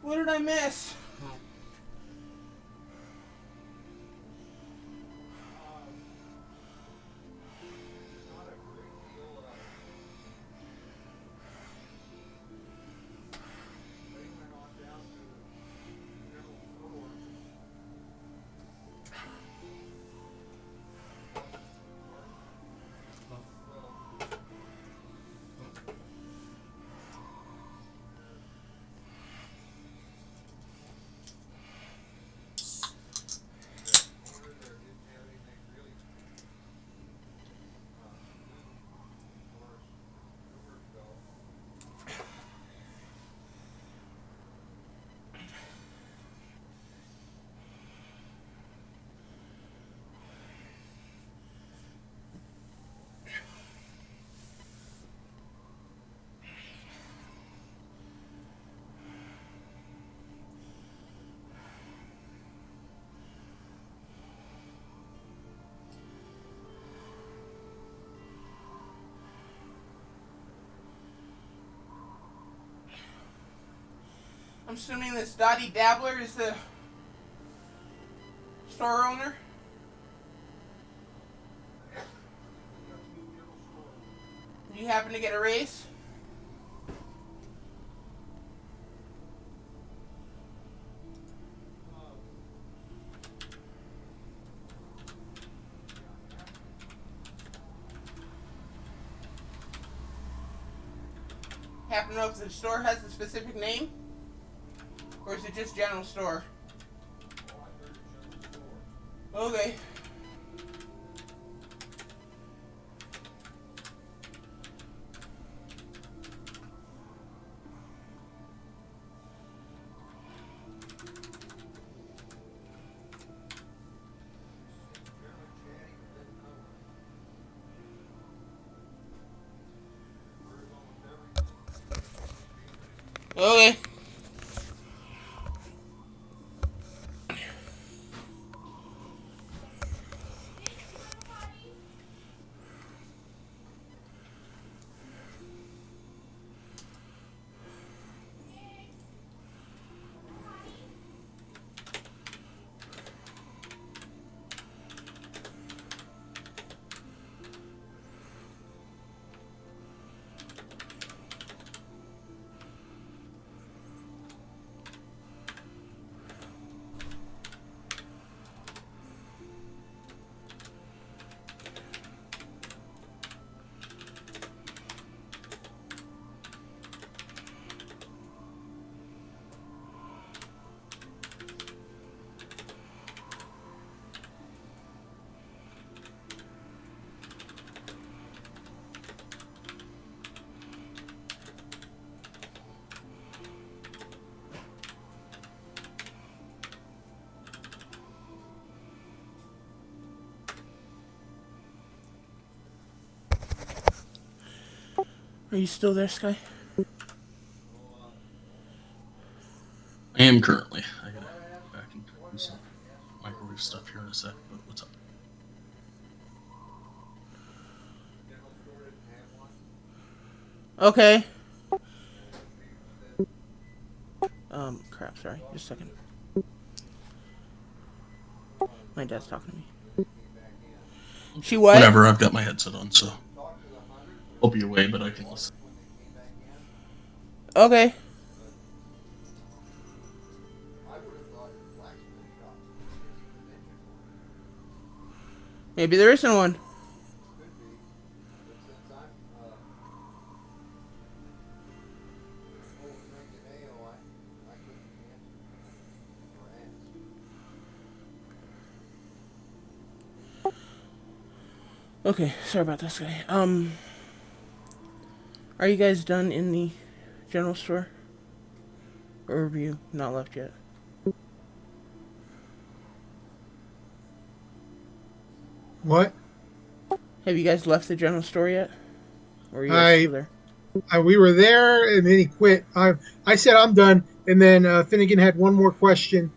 What did I miss? I'm assuming this Dottie Dabbler is the store owner. Do you happen to get a raise? Happen to know if the store has a specific name? Or is it just general store? Okay. Okay. Are you still there, Sky? I am currently. I gotta go back and do some microwave stuff here in a sec. But what's up? Okay. Crap, sorry. Just a second. My dad's talking to me. She what? Whatever. I've got my headset on, so I'll be away, but I can listen. Okay. Maybe there isn't one. Okay, sorry about this guy. Are you guys done in the general store? Or have you not left yet? What? Have you guys left the general store yet? Or are you guys I, still there? we were there, and then he quit. I said I'm done, and then Finnegan had one more question,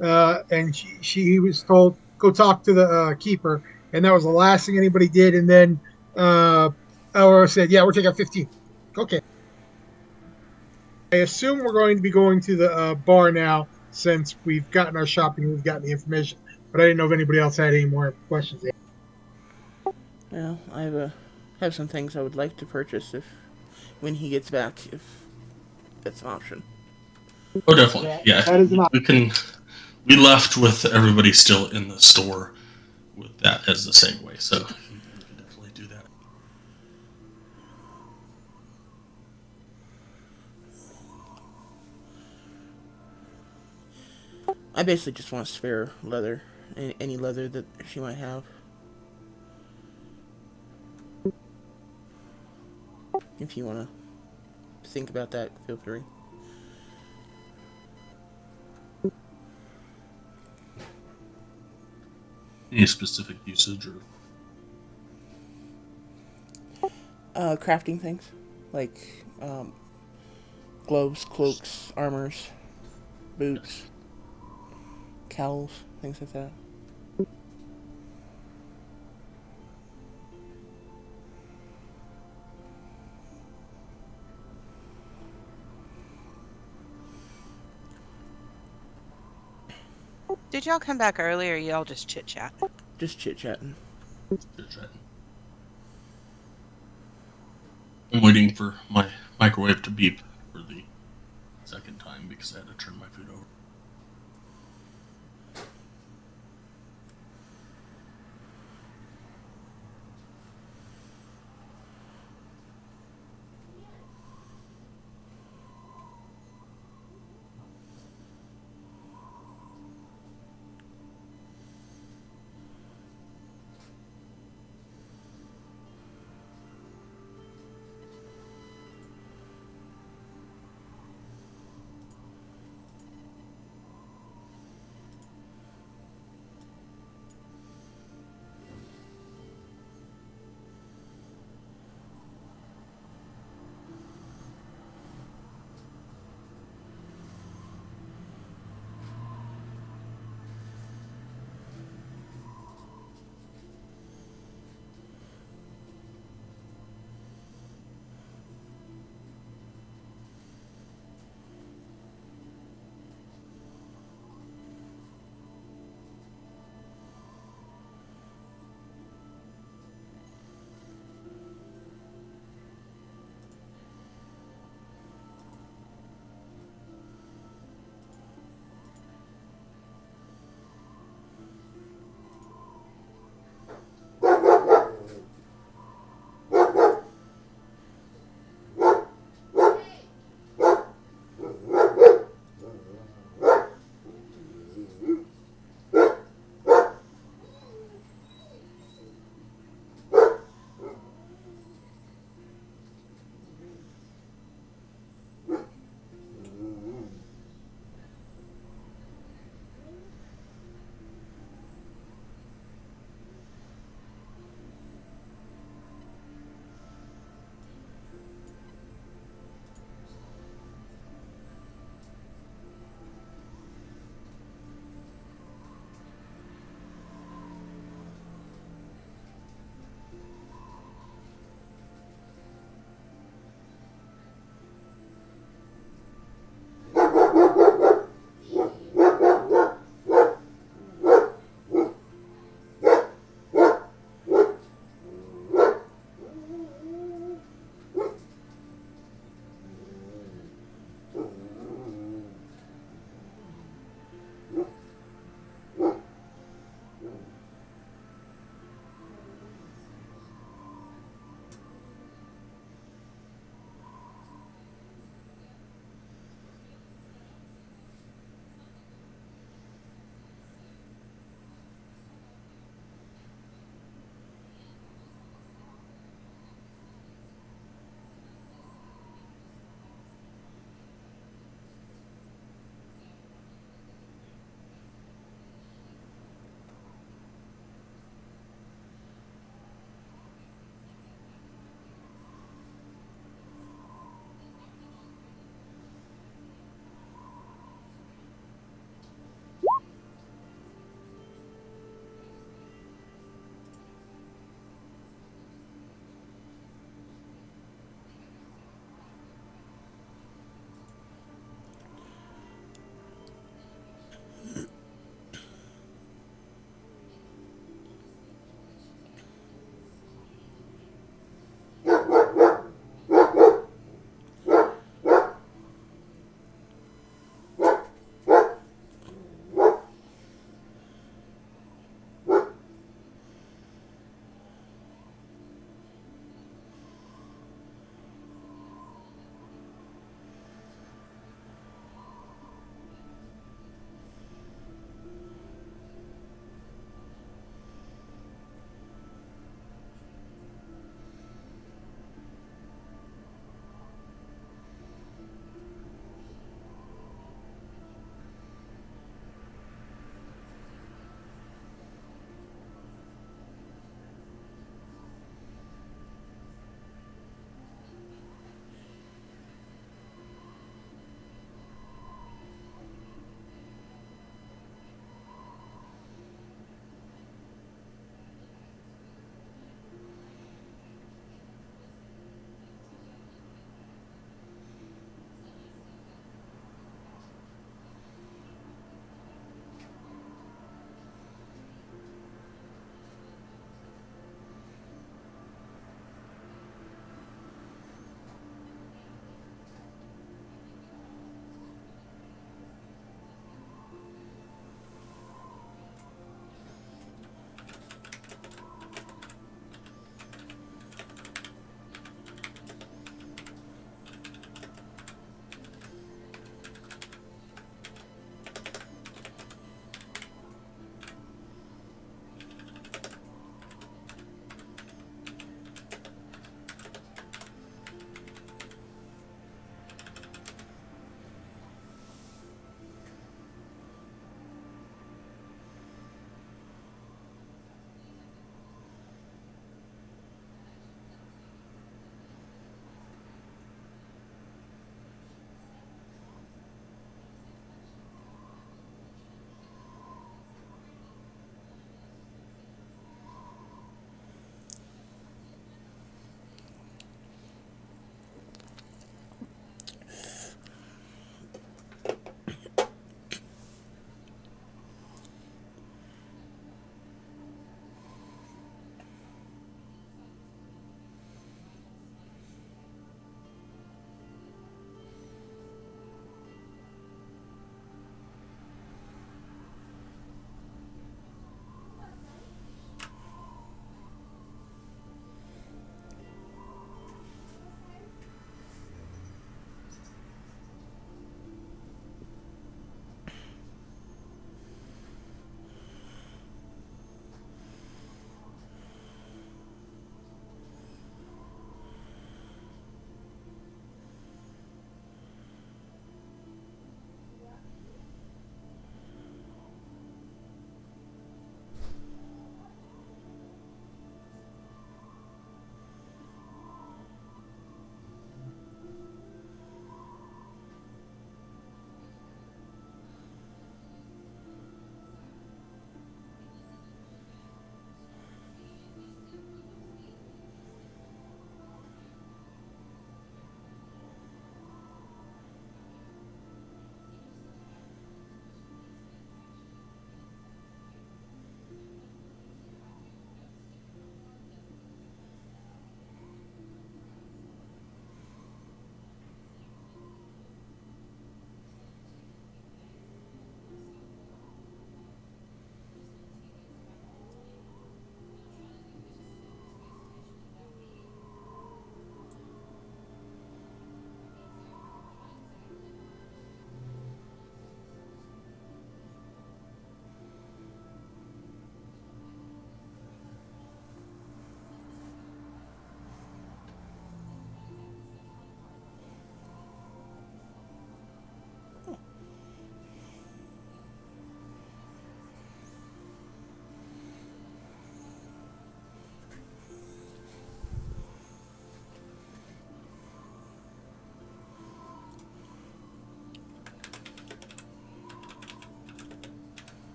and he was told go talk to the keeper, and that was the last thing anybody did. And then Elro said, "Yeah, we're taking 15." Okay. I assume we're going to be going to the bar now since we've gotten our shopping, we've gotten the information. But I didn't know if anybody else had any more questions. Well, I have some things I would like to purchase when he gets back, if that's an option. Oh, definitely. Yeah. That is an option. We can. We left with everybody still in the store with that as the segue, so we can definitely do that. I basically just want spare leather, any leather that she might have. If you want to think about that, feel free. Any specific usage or Crafting things, like gloves, cloaks, armors, boots, cowls, things like that. Did y'all come back early or y'all just chit chat? Just chit-chatting. chit-chatting? I'm waiting for my microwave to beep for the second time because I had to turn my food over.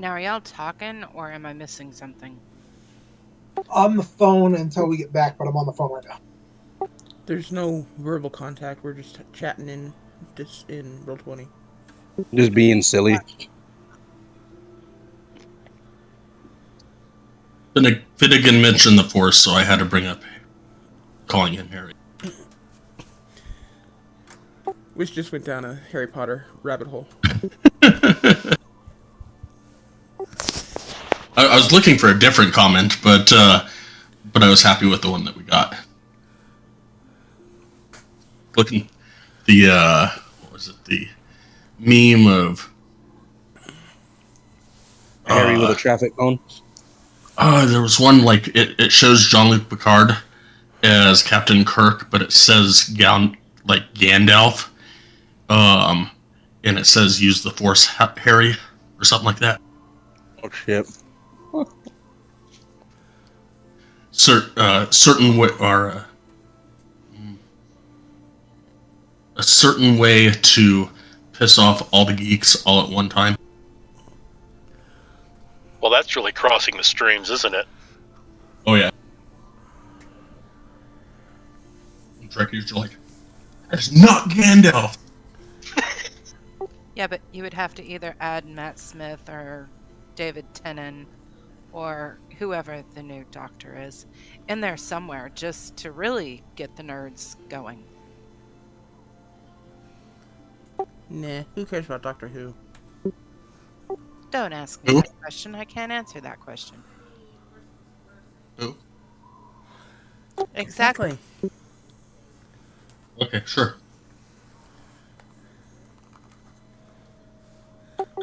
Now, are y'all talking or am I missing something? On the phone until we get back, but I'm on the phone right now. There's no verbal contact. We're just chatting in Roll20. Just being silly. Finnegan mentioned the Force, so I had to bring up calling him Harry. Which just went down a Harry Potter rabbit hole. I was looking for a different comment, but I was happy with the one that we got. Looking the what was it? The meme of Harry with a traffic cone. There was one like it shows Jean-Luc Picard as Captain Kirk, but it says like Gandalf, and it says use the Force, Harry, or something like that. Oh shit! Certain way or a certain way to piss off all the geeks all at one time. Well, that's really crossing the streams, isn't it? Oh yeah. Trekkies are like, that's not Gandalf. Yeah, but you would have to either add Matt Smith or David Tennant or whoever the new Doctor is in there somewhere just to really get the nerds going. Nah, who cares about Doctor Who? Don't ask me that question. I can't answer that question. Who? Exactly. Okay, sure.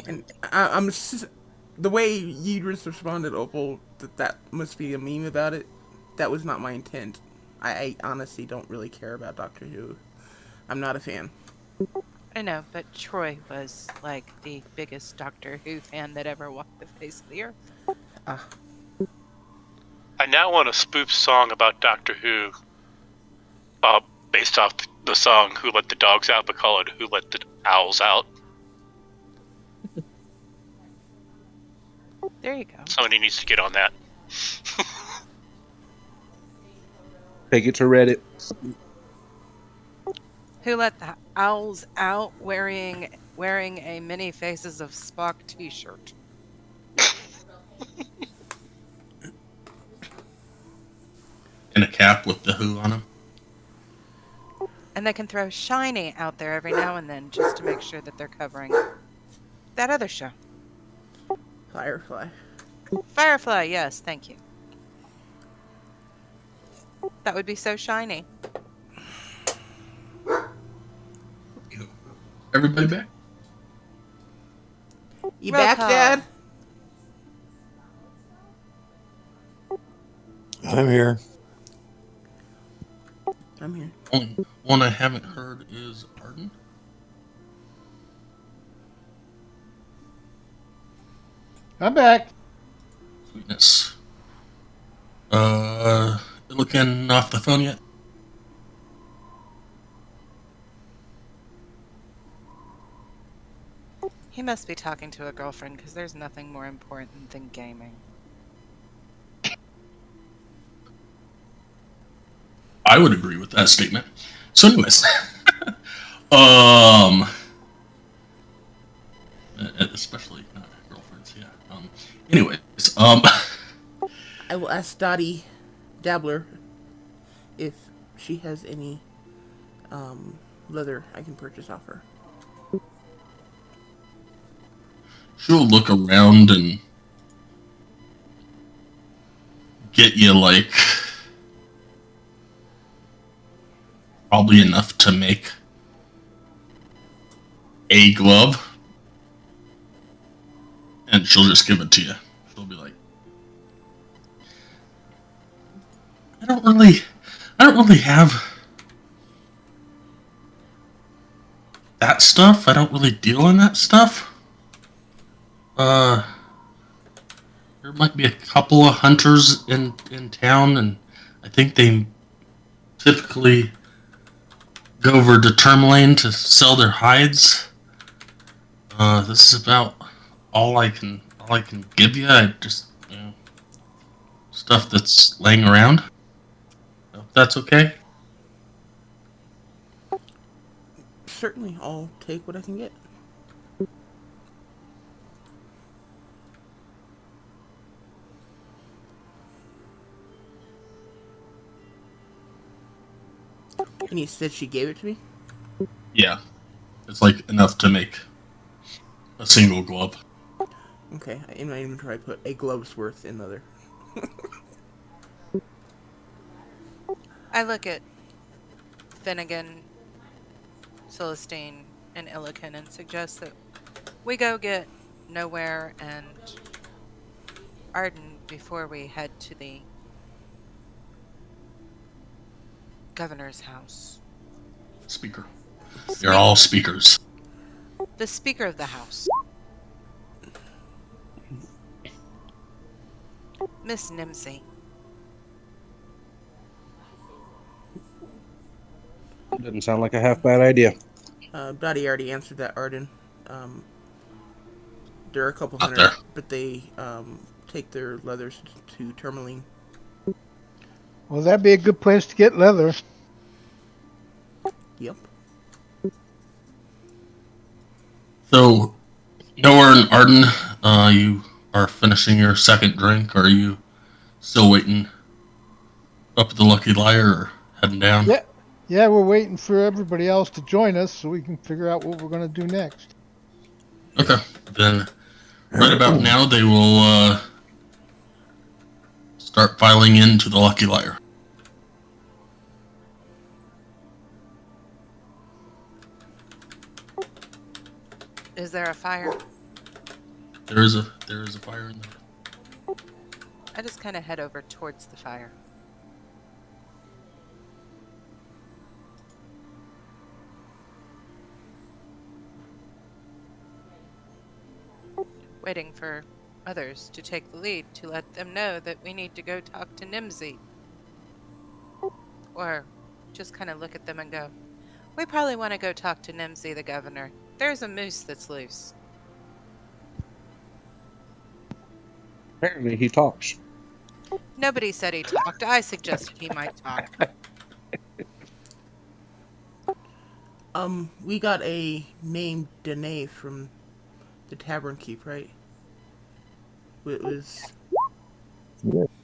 And I'm the way you just responded, Opal, that must be a meme about it. That was not my intent. I honestly don't really care about Doctor Who. I'm not a fan. I know, but Troy was like the biggest Doctor Who fan that ever walked the face of the earth. I now want a spoof song about Doctor Who, based off the song "Who Let the Dogs Out," but call it "Who Let the Owls Out." There you go. Somebody needs to get on that. Take it to Reddit. Who let the owls out wearing a many faces of Spock t-shirt? And a cap with the Who on him. And they can throw Shiny out there every now and then just to make sure that they're covering that other show. Firefly. Firefly, yes, thank you. That would be so shiny. Everybody back? You Roll back, call. Dad? I'm here. I'm here. Only one I haven't heard is Arden. I'm back. Sweetness. Looking off the phone yet? He must be talking to a girlfriend because there's nothing more important than gaming. I would agree with that statement. So, anyways, especially not girlfriends, yeah. Anyways, I will ask Dottie Dabbler if she has any leather I can purchase off her. she'll look around and get you like probably enough to make a glove, and she'll just give it to you. She'll be like, I don't really have that stuff. I don't really deal in that stuff. There might be a couple of hunters in town, and I think they typically go over to Tourmaline to sell their hides. This is about all I can all I can give you. I just stuff that's laying around. If that's okay. Certainly, I'll take what I can get. And you said she gave it to me? Yeah, it's like enough to make a single glove. Okay, in my inventory I put a glove's worth in leather. I look at Finnegan, Celestine, and Illican and suggest that we go get Nowhere and Arden before we head to the governor's house. Speaker. They're all speakers. The speaker of the house. Miss Nimsey. Doesn't sound like a half bad idea. Dottie already answered that, Arden. There are a couple Not hunters, there. but they take their leathers to Tourmaline. Well, that'd be a good place to get leather. Yep. So, Nowhere and Arden, you are finishing your second drink. Are you still waiting up at the Lucky Liar or heading down? Yeah, we're waiting for everybody else to join us so we can figure out what we're going to do next. Okay. Then, right about now, they will start filing into the Lucky Liar. Is there a fire? There is a fire in there. I just kind of head over towards the fire. Waiting for others to take the lead to let them know that we need to go talk to Nimsey. Or just kind of look at them and go, we probably want to go talk to Nimsey, the governor. There's a moose that's loose. Apparently, he talks. Nobody said he talked. I suggested he might talk. We got a name Danae from the Tavern Keep, right? It was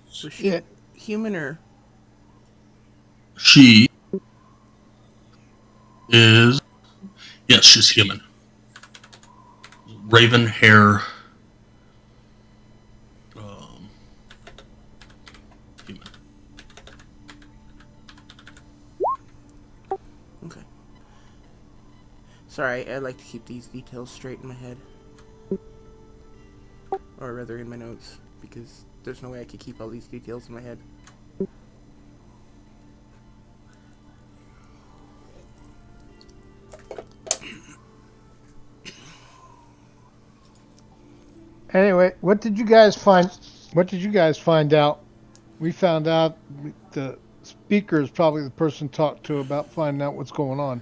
she Yeah. human or? She is... Yes, she's human. Raven hair. Human. Okay. Sorry, I like to keep these details straight in my head. Or rather in my notes, because there's no way I could keep all these details in my head. Anyway, what did you guys find? What did you guys find out? We found out the speaker is probably the person talked to about finding out what's going on.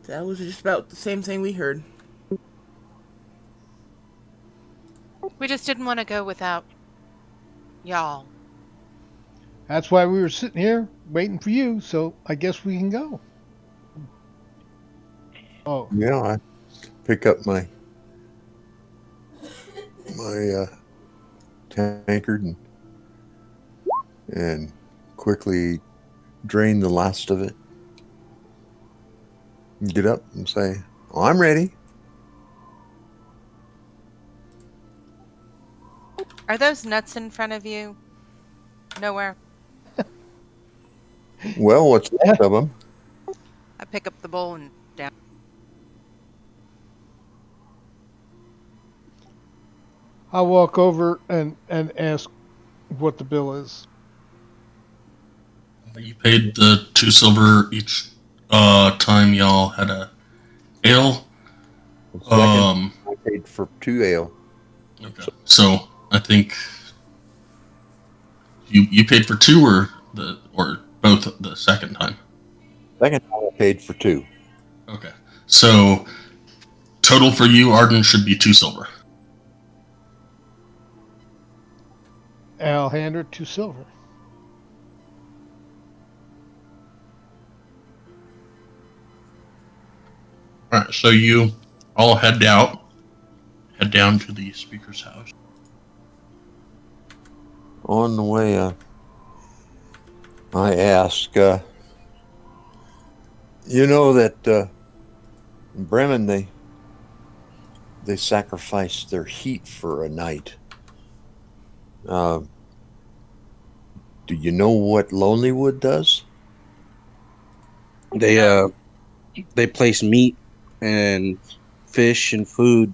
That was just about the same thing we heard. We just didn't want to go without y'all. That's why we were sitting here waiting for you. So I guess we can go. Oh, Yeah, I pick up my tankard and quickly drain the last of it. And get up and say, oh, I'm ready. Are those nuts in front of you? Nowhere. Well, what's left of them? I pick up the bowl and down. I'll walk over and ask what the bill is. You paid the 2 silver each time y'all had a ale. I paid for 2 ale. Okay. So I think you paid for 2 or both the second time. Second time I paid for 2. Okay. So total for you, Arden, should be 2 silver. I'll hand her 2 silver. All right, so you all head down to the speaker's house. On the way, I ask, you know that in Bremen they sacrifice their heat for a night. Do you know what Lonelywood does? They place meat and fish and food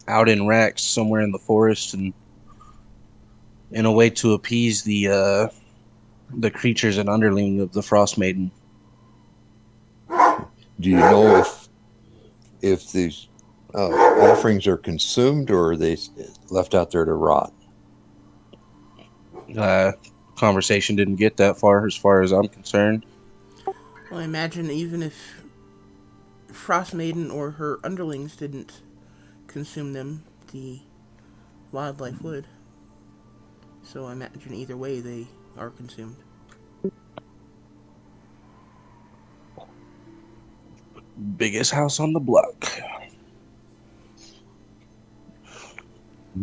out in racks somewhere in the forest, and in a way to appease the creatures and underling of the Frostmaiden. Do you know if these offerings are consumed or are they left out there to rot? Conversation didn't get that far as I'm concerned. Well, I imagine even if Frostmaiden or her underlings didn't consume them, the wildlife would. So I imagine either way they are consumed. Biggest house on the block.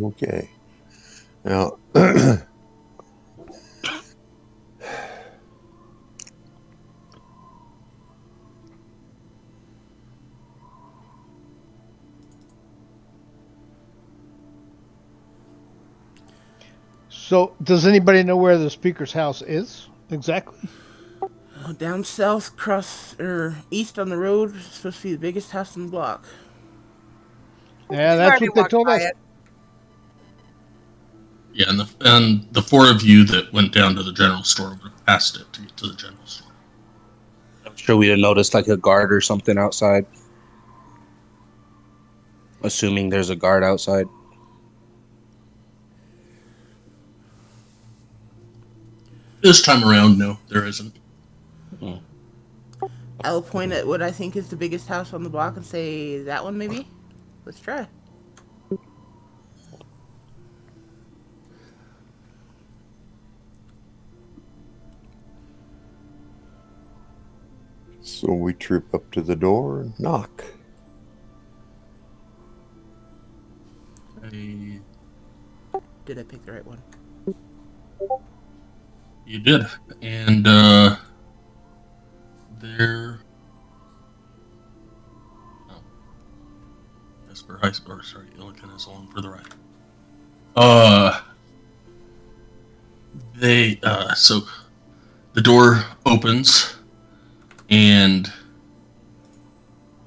Okay. Now, So, does anybody know where the speaker's house is exactly? Down south, east on the road, it's supposed to be the biggest house in the block. Yeah, We've that's already what they walked told by us. it. Yeah, and the 4 of you that went down to the general store would have passed it to get to the general store. I'm sure we'd have noticed like a guard or something outside. Assuming there's a guard outside. This time around, no, there isn't. I'll point at what I think is the biggest house on the block and say, that one maybe? Let's try. so we troop up to the door and knock. Hey, Did I pick the right one? you did, and there. Oh, Esper High School. Sorry, Illiken is along further right. So the door opens, and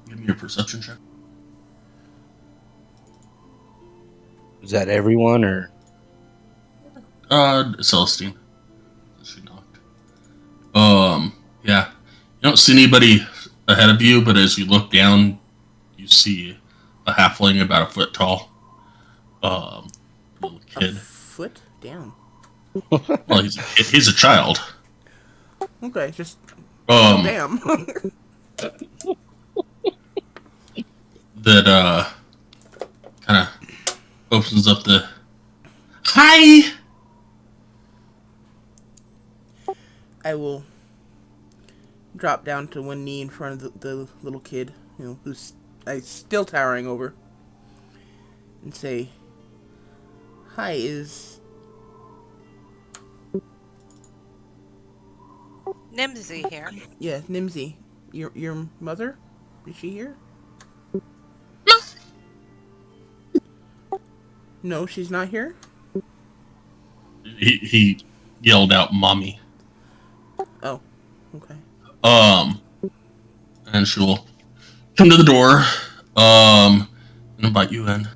give me a perception check. Is that everyone or? Celestine. She knocked. Yeah. You don't see anybody ahead of you, but as you look down, you see a halfling about a foot tall. Little A kid. foot down. Well, he's a child. Okay, just Um, damn. that kind of opens up the. Hi. I will drop down to one knee in front of the little kid, who's still towering over, and say, "Hi, is Nimsy here. yeah, Nimsy, your mother? Is she here?" No, she's not here. He yelled out, "Mommy!" Oh, okay. And she will come to the door, and invite you in.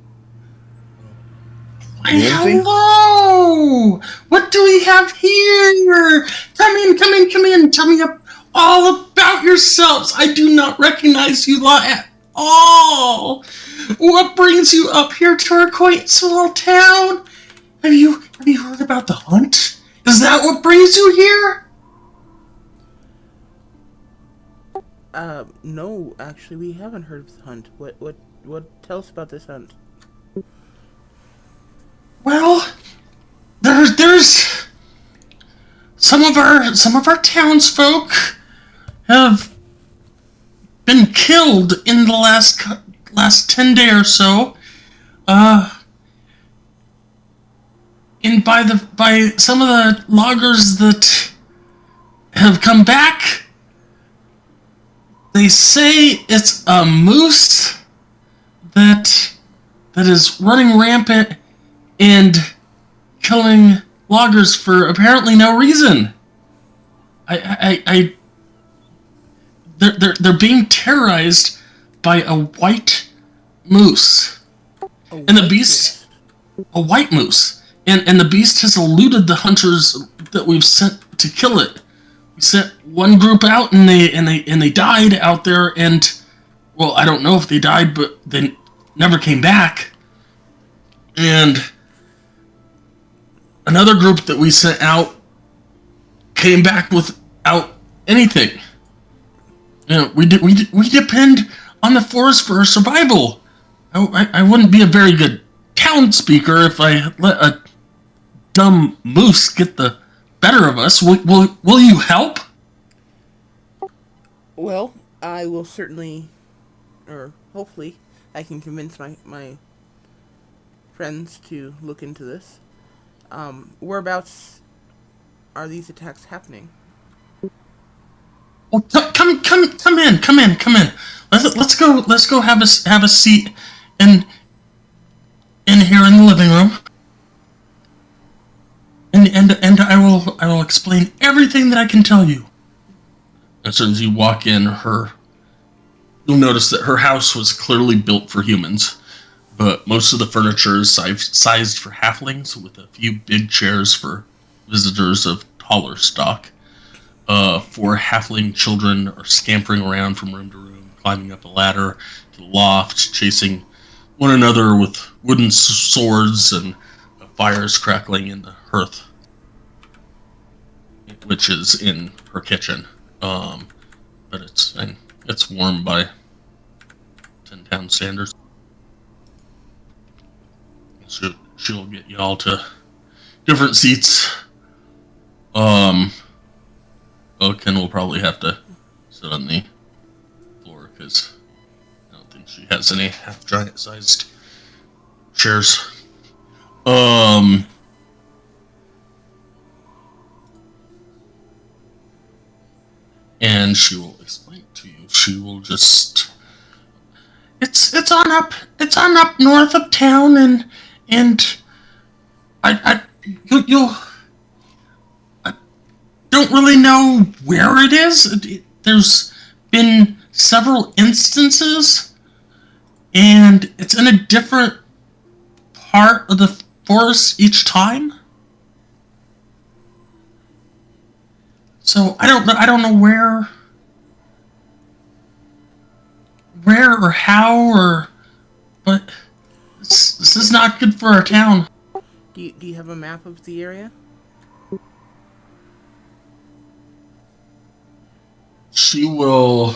Nancy? Hello! What do we have here? Come in. Tell me all about yourselves. I do not recognize you lot at all. What brings you up here to our quaint small town? Have you heard about the hunt? Is that what brings you here? No, actually, we haven't heard of the hunt. What? Tell us about this hunt. Well, there's some of our townsfolk have been killed in the last 10 day or so. And by some of the loggers that have come back, they say it's a moose that is running rampant and killing loggers for apparently no reason. They're being terrorized by a white moose, and the beast, a white moose, and the beast has eluded the hunters that we've sent to kill it. We sent one group out, and they died out there, and well, I don't know if they died, but they never came back. And another group that we sent out came back without anything. You know, we depend on the forest for our survival. I wouldn't be a very good town speaker if I let a dumb moose get the better of us. Will you help? Well, I will certainly, or hopefully, I can convince my friends to look into this. Whereabouts are these attacks happening? Well, come in. Let's go have a seat in here in the living room. And I will explain everything that I can tell you. As soon as you walk in, you'll notice that her house was clearly built for humans, but most of the furniture is sized for halflings, with a few big chairs for visitors of taller stock. 4 halfling children are scampering around from room to room, climbing up a ladder to the loft, chasing one another with wooden swords, and fires crackling in the hearth, which is in her kitchen. But it's warm by 10 town standards. She'll get y'all to different seats. Ken will probably have to sit on the floor because I don't think she has any half-giant sized chairs. And she will explain it to you. She will just. It's on up north of town, and you'll I don't really know where it is. There's been several instances, and it's in a different part of the forest each time. So I don't know where or how, but this is not good for our town. Do you have a map of the area? She will.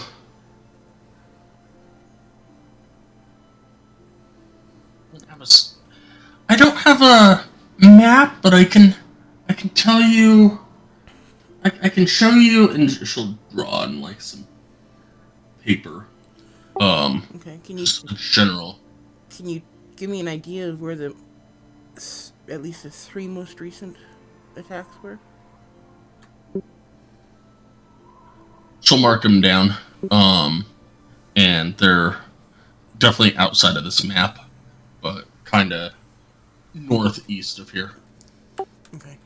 I don't have a map, but I can tell you. I can show you, and she'll draw on like some paper. Okay. Just general. Can you give me an idea of where at least the 3 most recent attacks were? She'll mark them down. And they're definitely outside of this map, but kind of northeast of here. Okay.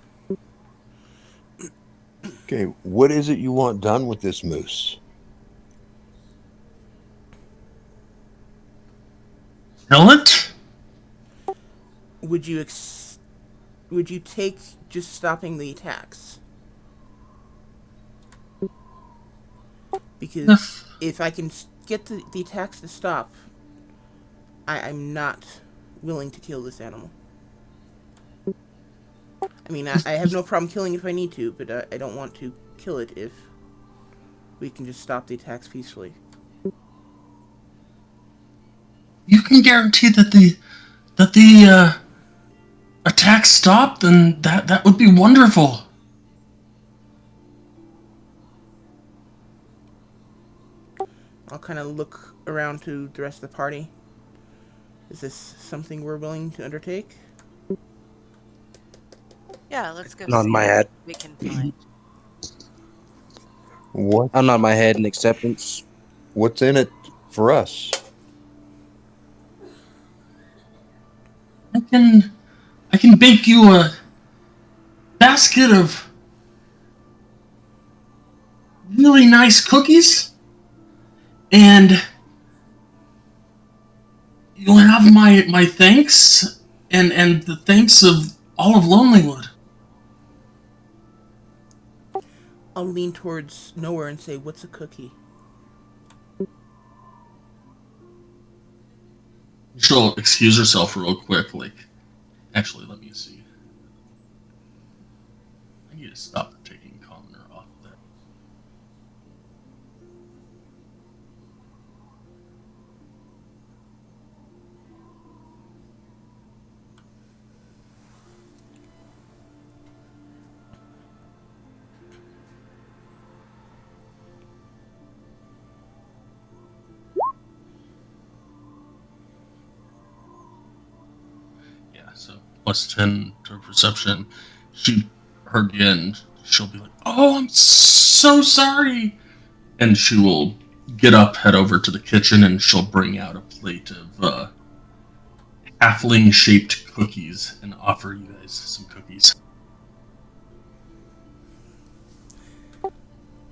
Okay, what is it you want done with this moose? Kill it? Would you take just stopping the attacks? Because if I can get the attacks to stop, I'm not willing to kill this animal. I mean, I have no problem killing it if I need to, but I don't want to kill it if we can just stop the attacks peacefully. You can guarantee that the attacks stop, then that would be wonderful. I'll kind of look around to the rest of the party. Is this something we're willing to undertake? Yeah, let's go Nod see my what head. we can find. What I'm nodding my head in acceptance. what's in it for us? I can I can bake you a basket of really nice cookies, and you'll have my thanks and the thanks of all of Lonelywood. I'll lean towards Nowhere and say, "What's a cookie?" She'll excuse herself real quick, like, actually, let me see. I need to stop taking Commoner off there. Yeah, so +10 to perception. She, her again, she'll be like, "Oh, I'm so sorry," and she will get up, head over to the kitchen, and she'll bring out a plate of halfling-shaped cookies and offer you guys some cookies.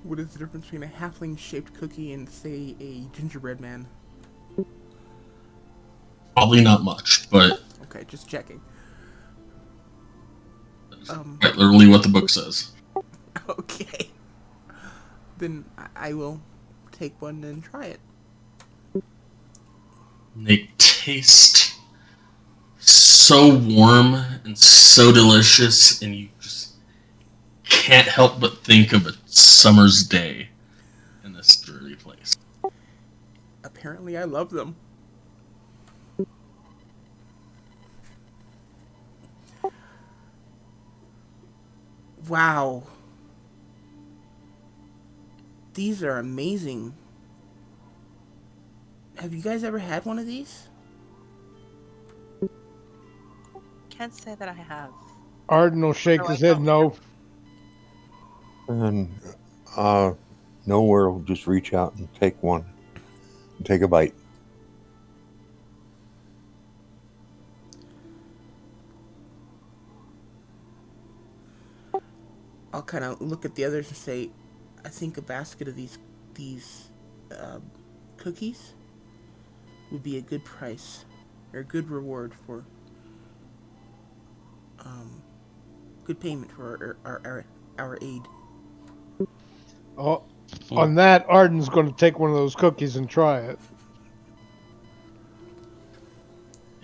What is the difference between a halfling-shaped cookie and, say, a gingerbread man? Probably not much, but Okay, just checking. that's Um, quite literally what the book says. okay. Then I will take one and try it. They taste so warm and so delicious, and you just can't help but think of a summer's day in this dreary place. Apparently, I love them. Wow. These are amazing. Have you guys ever had one of these? Can't say that I have. Arden will shake No, I his head don't. no. And Nowhere will just reach out and take one and take a bite. I'll kind of look at the others and say, I think a basket of these uh, cookies would be a good price or a good reward for um, good payment for our aid. Oh, on that, Arden's going to take one of those cookies and try it.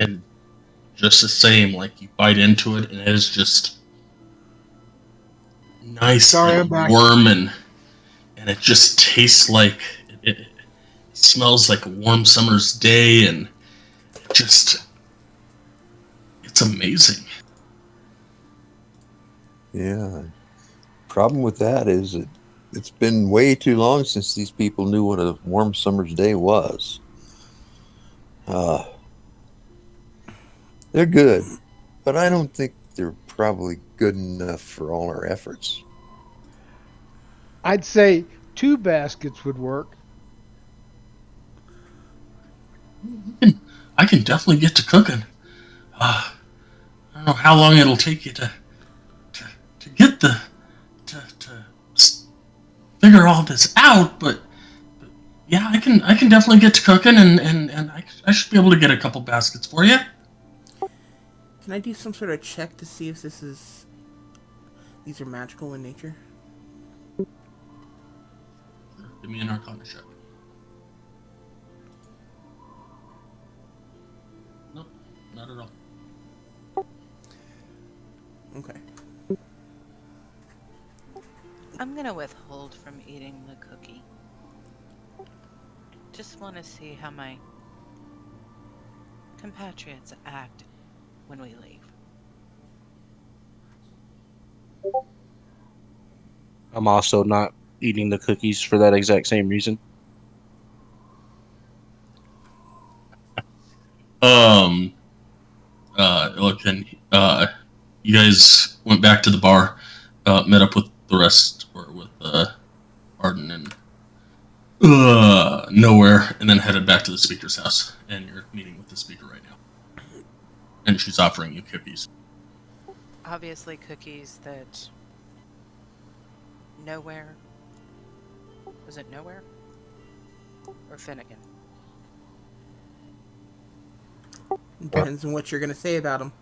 And just the same, like you bite into it, and it is just nice Sorry, I'm and back. warm, and it just tastes like it smells like a warm summer's day, and just it's amazing. Yeah. Problem with that is it's been way too long since these people knew what a warm summer's day was. Uh, they're good, but I don't think they're probably good enough for all our efforts. I'd say 2 baskets would work. I can definitely get to cooking. Uh, I don't know how long it'll take you to, to get to figure all this out, but yeah, I can definitely get to cooking, and I should be able to get a couple baskets for you. Can I do some sort of check to see if these are magical in nature? Give me an Arcana check. Nope, not at all. Okay. I'm gonna withhold from eating the cookie. Just want to see how my compatriots act when we leave. I'm also not eating the cookies for that exact same reason. Um, look, and you guys went back to the bar, met up with the rest, or with Arden and nowhere, and then headed back to the speaker's house. And you're meeting with the speaker right now, and she's offering you cookies. Obviously, cookies that nowhere. Was it nowhere? Or Finnegan? Depends on what you're going to say about him.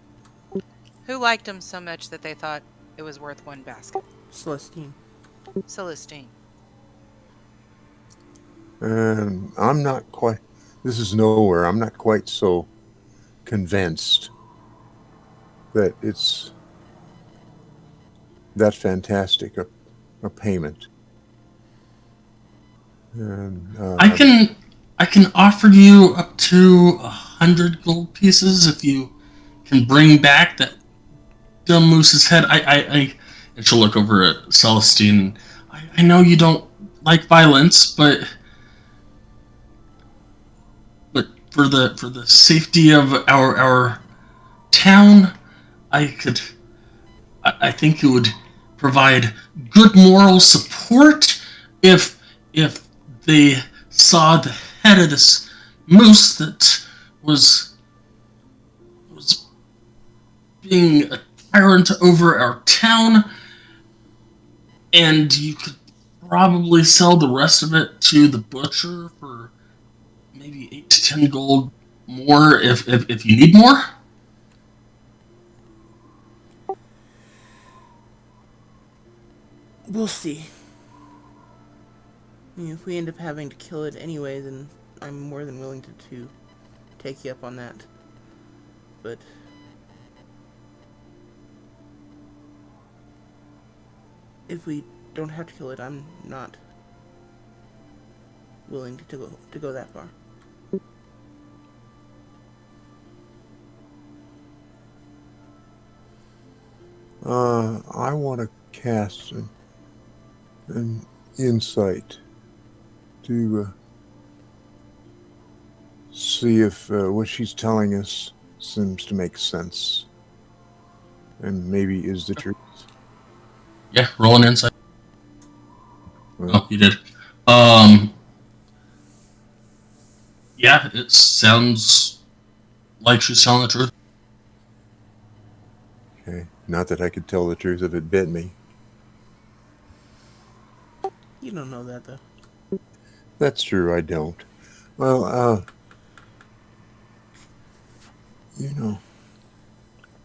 Who liked him so much that they thought it was worth one basket? Celestine. Celestine. And I'm not quite. This is nowhere. I'm not quite so convinced that it's that fantastic a payment. And I can offer you up to 100 gold pieces if you can bring back that dumb moose's head. And she'll look over at Celestine. I know you don't like violence, but for the safety of our town, I think it would provide good moral support if they saw the head of this moose that was being a tyrant over our town, and you could probably sell the rest of it to the butcher for maybe 8 to 10 gold more if you need more. We'll see. I mean, if we end up having to kill it anyway, then I'm more than willing to take you up on that. But if we don't have to kill it, I'm not willing to go that far. I want to cast an insight to see if what she's telling us seems to make sense and maybe is the truth. Yeah, roll an insight. Well, Oh, you did. Yeah, it sounds like she's telling the truth. okay. Not that I could tell the truth if it bit me. You don't know that, though. That's true, I don't. Well,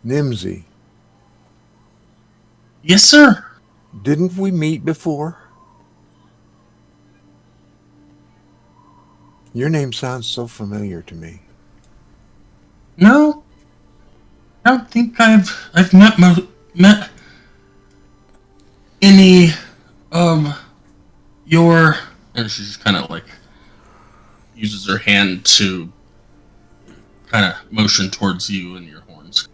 Nimsy, Yes, sir. didn't we meet before? Your name sounds so familiar to me. No, I don't think I've met any of your. And she just kind of like uses her hand to kind of motion towards you and your horns.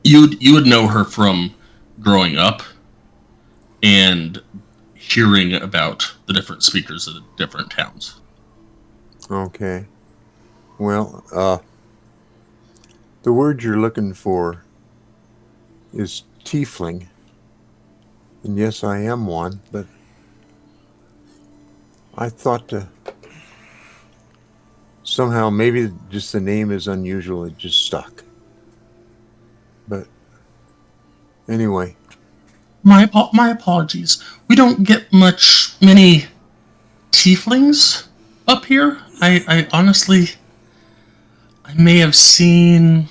You would know her from growing up and hearing about the different speakers of the different towns. Okay. Well, the word you're looking for is tiefling. And yes, I am one, but I thought somehow maybe just the name is unusual. It just stuck. But anyway. My apologies. We don't get many tieflings up here. I honestly, I may have seen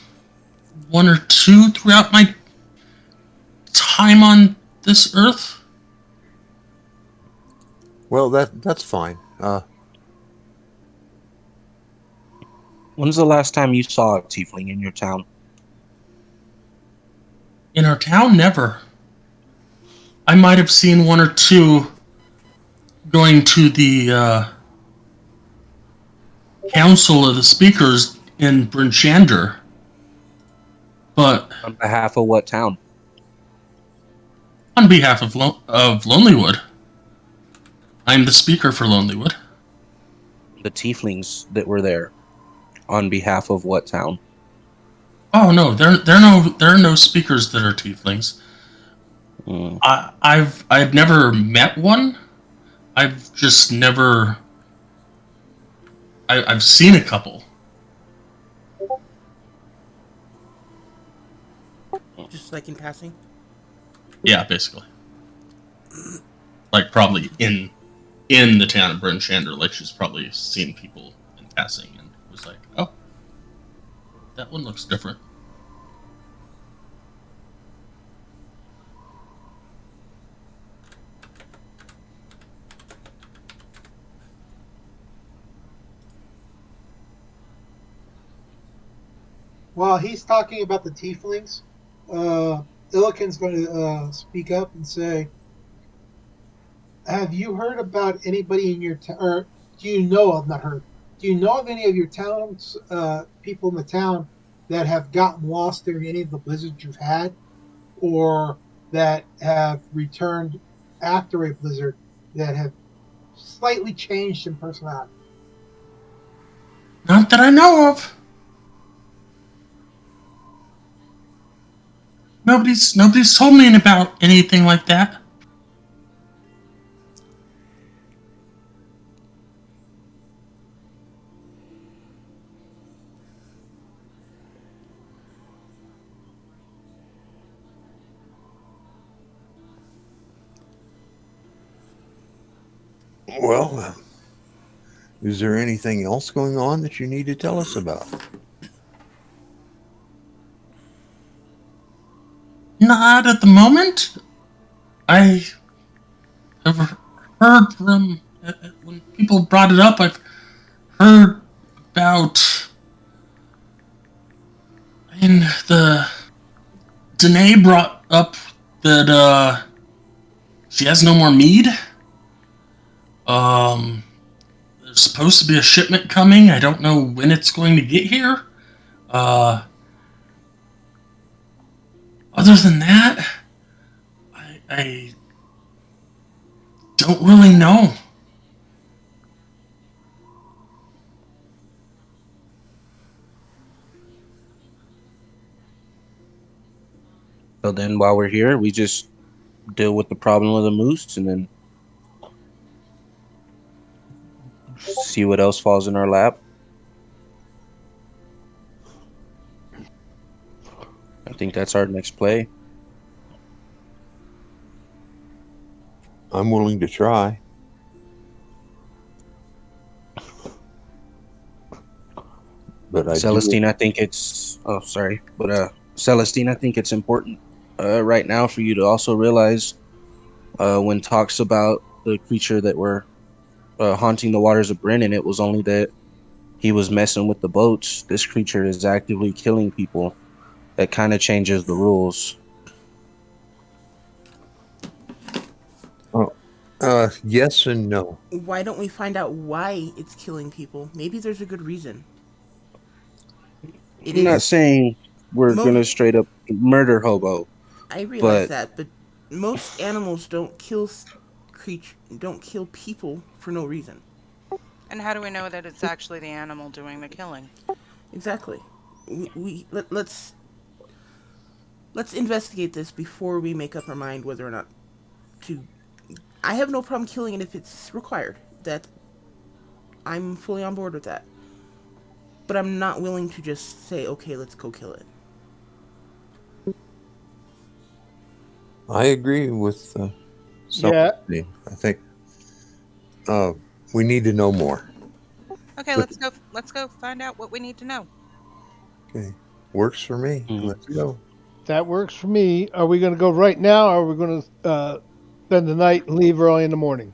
one or two throughout my time on this earth. Well, that's fine. When's the last time you saw a tiefling in your town? In our town, never. I might have seen one or two going to the council of the speakers in Brinchander, but On behalf of what town? on behalf of Lonelywood, I'm the speaker for Lonelywood. The tieflings that were there. on behalf of what town? Oh no, there are no speakers that are tieflings. Mm. I've never met one. I've just never. I've seen a couple. Just like in passing. Yeah, basically. Like probably in the town of Bryn Shander, like she's probably seen people in passing and was like, oh, that one looks different. While he's talking about the tieflings, Illiken's going to speak up and say, "Have you heard about anybody in your town, or do you know of, not heard, do you know of any of your town's people in the town that have gotten lost during any of the blizzards you've had, or that have returned after a blizzard that have slightly changed in personality?" Not that I know of. Nobody's told me about anything like that. Well, is there anything else going on that you need to tell us about? Not at the moment. I have heard from when people brought it up. I've heard about in the Danae brought up that she has no more mead. Um, there's supposed to be a shipment coming. I don't know when it's going to get here. Uh, other than that, I don't really know. So then, while we're here, we just deal with the problem of the moose, and then see what else falls in our lap. I think that's our next play. I'm willing to try. But I do. Celestine, I think it's. Oh, sorry, but Celestine, I think it's important right now for you to also realize when talks about the creature that were haunting the waters of Brennan, it was only that he was messing with the boats. This creature is actively killing people. That kind of changes the rules. Oh, yes and no. Why don't we find out why it's killing people? Maybe there's a good reason. It I'm not is. saying we're Mo- gonna straight up murder hobo, I realize but that, but most animals don't kill people for no reason. And how do we know that it's actually the animal doing the killing? Exactly. Let's investigate this before we make up our mind whether or not to. I have no problem killing it if it's required. That I'm fully on board with that. But I'm not willing to just say, okay, let's go kill it. I agree with Yeah. something. I think uh, we need to know more. Okay, But let's go find out what we need to know. okay, works for me. Mhm. Let's go. That works for me. Are we going to go right now, or are we going to spend the night and leave early in the morning?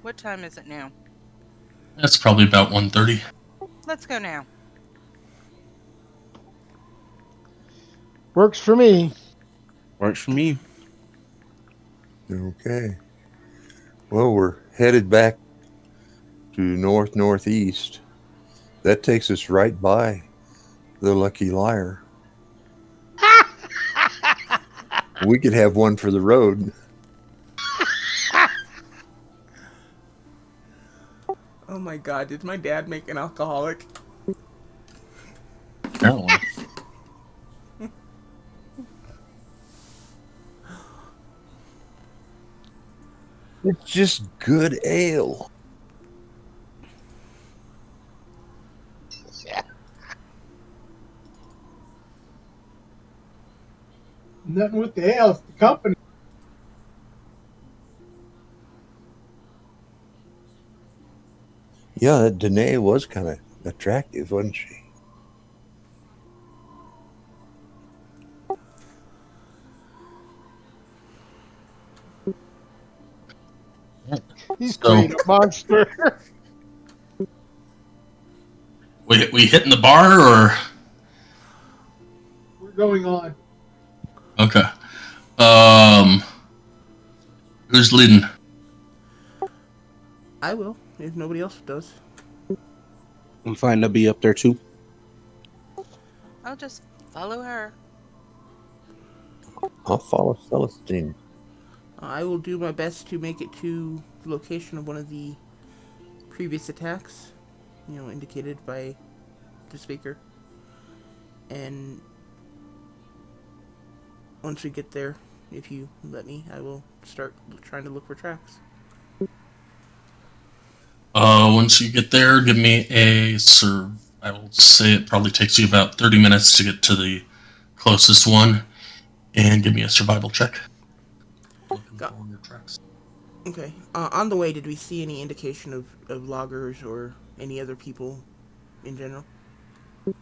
What time is it now? That's probably about 1:30. Let's go now. Works for me. works for me. Okay. Well, we're headed back to northeast. That takes us right by the Lucky Liar. We could have one for the road. Oh my god, did my dad make an alcoholic? Apparently. It's just good ale. Nothing with the ale, it's the company. Yeah, that Danae was kind of attractive, wasn't she? He's So creating a monster. we hitting the bar or We're going on. okay? Who's leading? I will, if nobody else does. I'm fine to be up there too. I'll just follow her. I'll follow Celestine. I will do my best to make it to the location of one of the previous attacks, indicated by the speaker. And once we get there, if you let me, I will start trying to look for tracks. Once you get there, give me a I will say it probably takes you about 30 minutes to get to the closest one, and give me a survival check. Looking Got- for your tracks. Okay. On the way, did we see any indication of loggers or any other people in general? It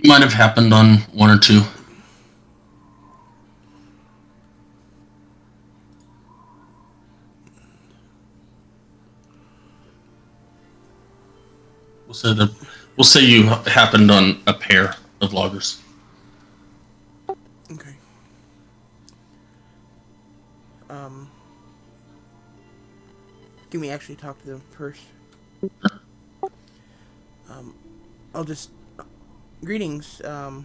might have happened on one or two. We'll say you happened on a pair of loggers. Okay. Can we actually talk to them first? I'll just... Greetings, my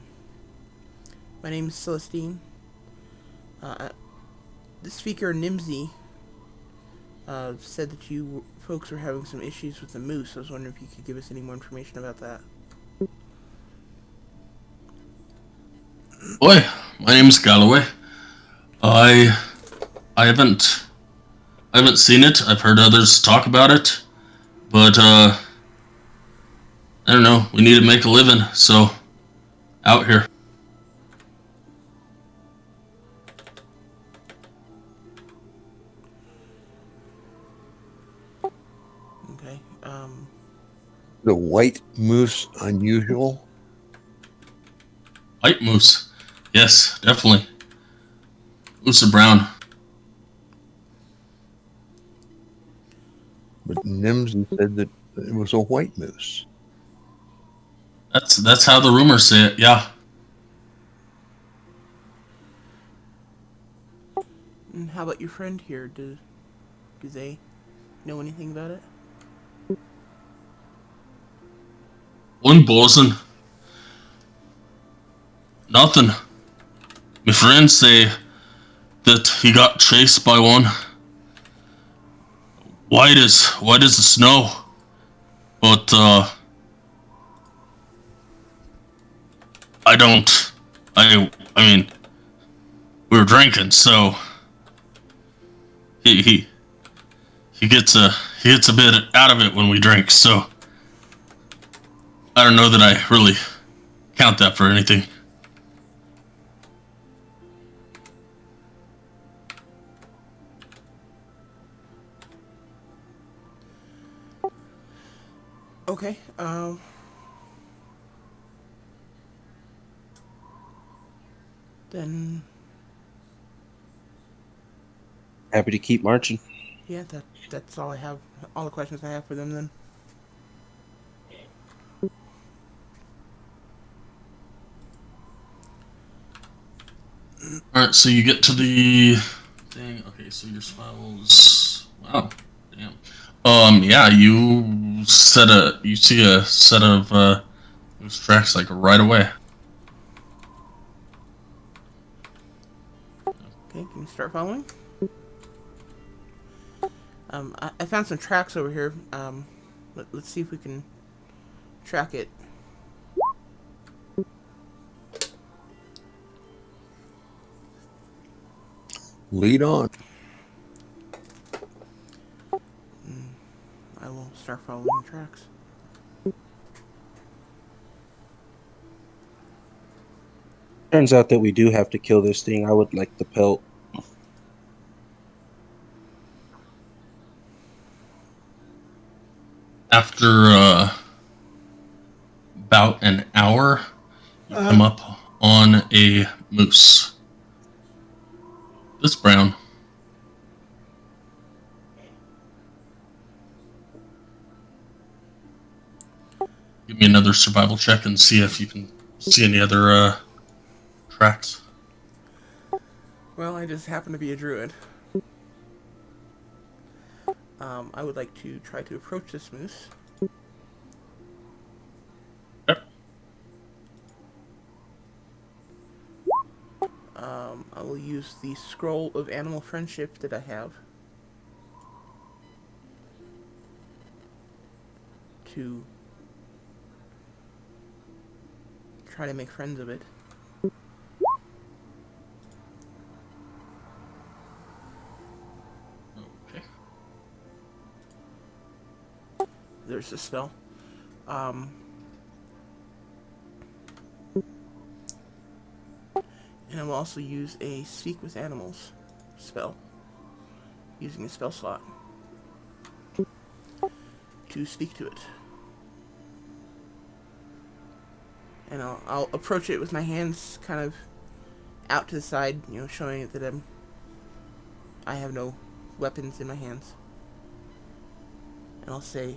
name is Celestine. The speaker, Nimsy, said that you folks were having some issues with the moose. I was wondering if you could give us any more information about that. Boy, my name's Galloway. I haven't seen it. I've heard others talk about it, but I don't know. We need to make a living, so out here. Okay. The white moose unusual? White moose. Yes, definitely. Moose are brown. But Nimsy said that it was a white moose. That's how the rumors say it. Yeah. And how about your friend here? Do they know anything about it? One bosun. Nothing. My friends say that he got chased by one. White as the snow. But I don't. I mean, we were drinking, so he gets a bit out of it when we drink. So I don't know that I really count that for anything. Okay. Then Happy to keep marching. yeah, that's all I have. All the questions I have for them then. All right, so you get to the thing. Okay, so your spells. Wow, damn. Yeah, you see a set of those tracks like right away. Okay, can you start following? I found some tracks over here. Let's see if we can track it. Lead on. I will start following the tracks. Turns out that we do have to kill this thing. I would like the pelt. After about an hour, you come Uh, up on a moose. This brown. Give me another survival check and see if you can see any other tracks. Well, I just happen to be a druid. I would like to try to approach this moose. Yep. I will use the scroll of animal friendship that I have to try to make friends of it. Okay. There's the spell. And I will also use a Speak with Animals spell, using a spell slot to speak to it. And I'll approach it with my hands kind of out to the side, showing it that I have no weapons in my hands. And I'll say,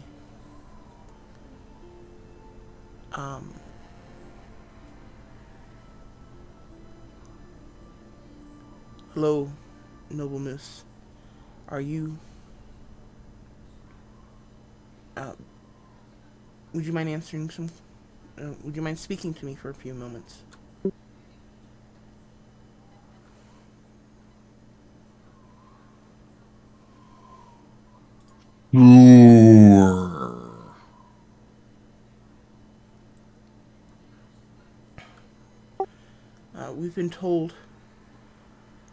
hello, noble moose. Are you... would you mind answering some... would you mind speaking to me for a few moments? We've been told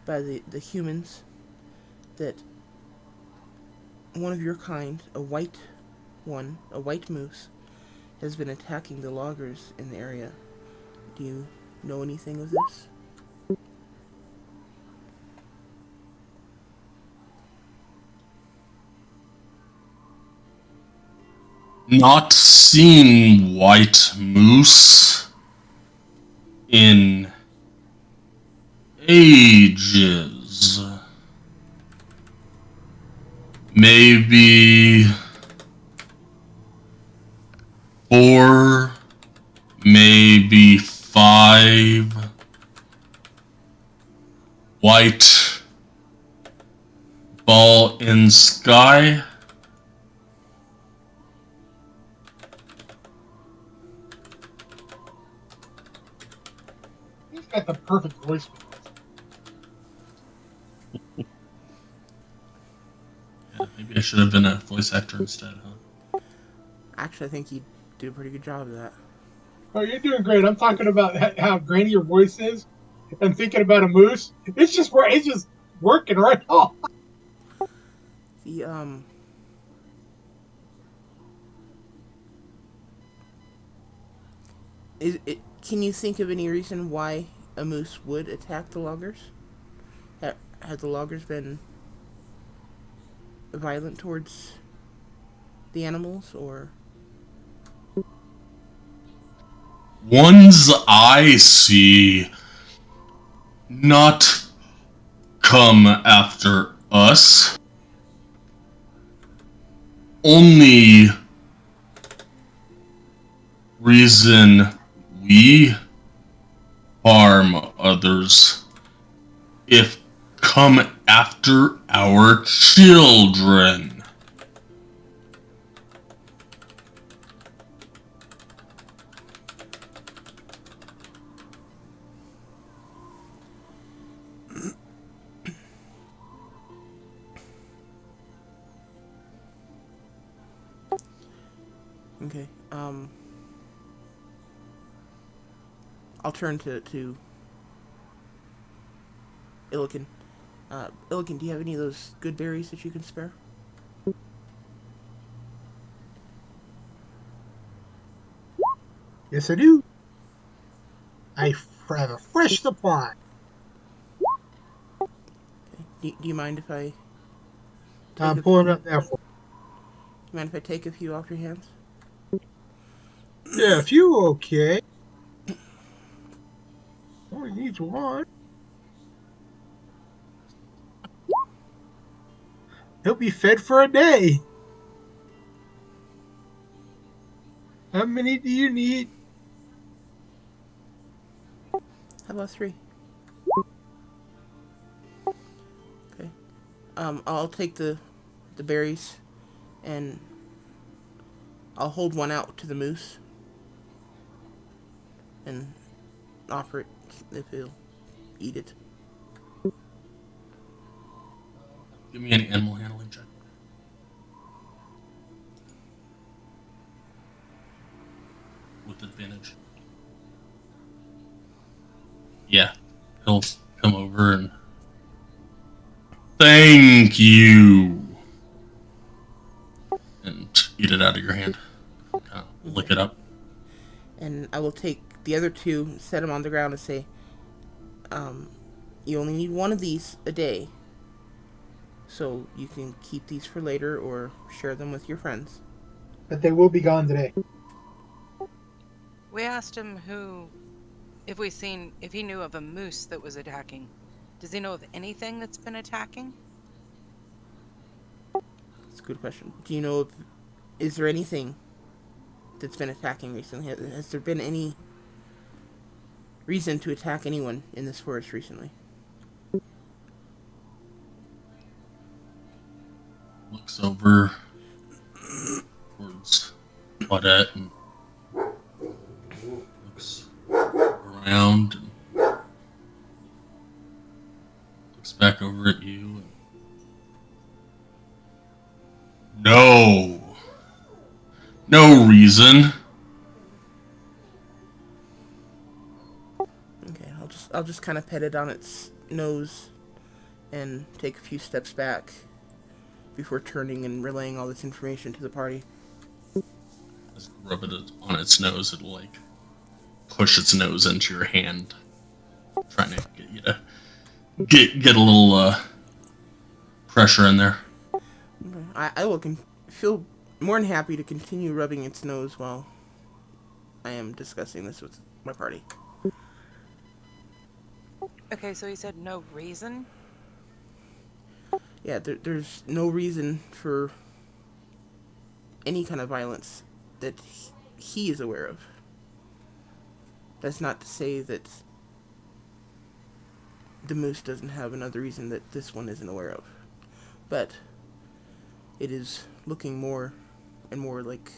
by the humans that one of your kind, a white moose, has been attacking the loggers in the area. Do you know anything of this? Not seen white moose in ages. Maybe 4, maybe 5. White ball in sky. he's got the perfect voice for this. Yeah, maybe I should have been a voice actor instead, huh? Actually, I think you do a pretty good job of that. Oh, you're doing great. I'm talking about how grainy your voice is, and thinking about a moose. It's just working right off. The can you think of any reason why a moose would attack the loggers? Have the loggers been violent towards the animals, or... Ones I see not come after us. Only reason we harm others if come after our children. Okay. I'll turn to Illiken. Illiken, do you have any of those good berries that you can spare? Yes, I do. Have a fresh supply. Okay. Do you mind if I take I'm a pulling few? up there for. Do you mind if I take a few off your hands? Yeah, if you okay. Only needs one. He'll be fed for a day. How many do you need? How about 3? Okay. I'll take the berries, and I'll hold one out to the moose and offer it if he'll eat it. Give me an animal handling check. With advantage. Yeah. He'll come over and thank you. And eat it out of your hand. Kind of lick it up. And I will take the other 2, set them on the ground, and say, you only need one of these a day, so you can keep these for later or share them with your friends. But they will be gone today. We asked him if he knew of a moose that was attacking. Does he know of anything that's been attacking? That's a good question. Do you know is there anything that's been attacking recently? Has there been any reason to attack anyone in this forest recently? Looks over towards Claudette and looks around and looks back over at you. And no reason. Okay, I'll just kind of pet it on its nose and take a few steps back before turning and relaying all this information to the party. Just rub it on its nose. It'll like push its nose into your hand, trying to get you to get a little pressure in there. I will feel more than happy to continue rubbing its nose while I am discussing this with my party. Okay, so he said no reason. Yeah, there's no reason for any kind of violence that he is aware of. That's not to say that the moose doesn't have another reason that this one isn't aware of. But it is looking more and more like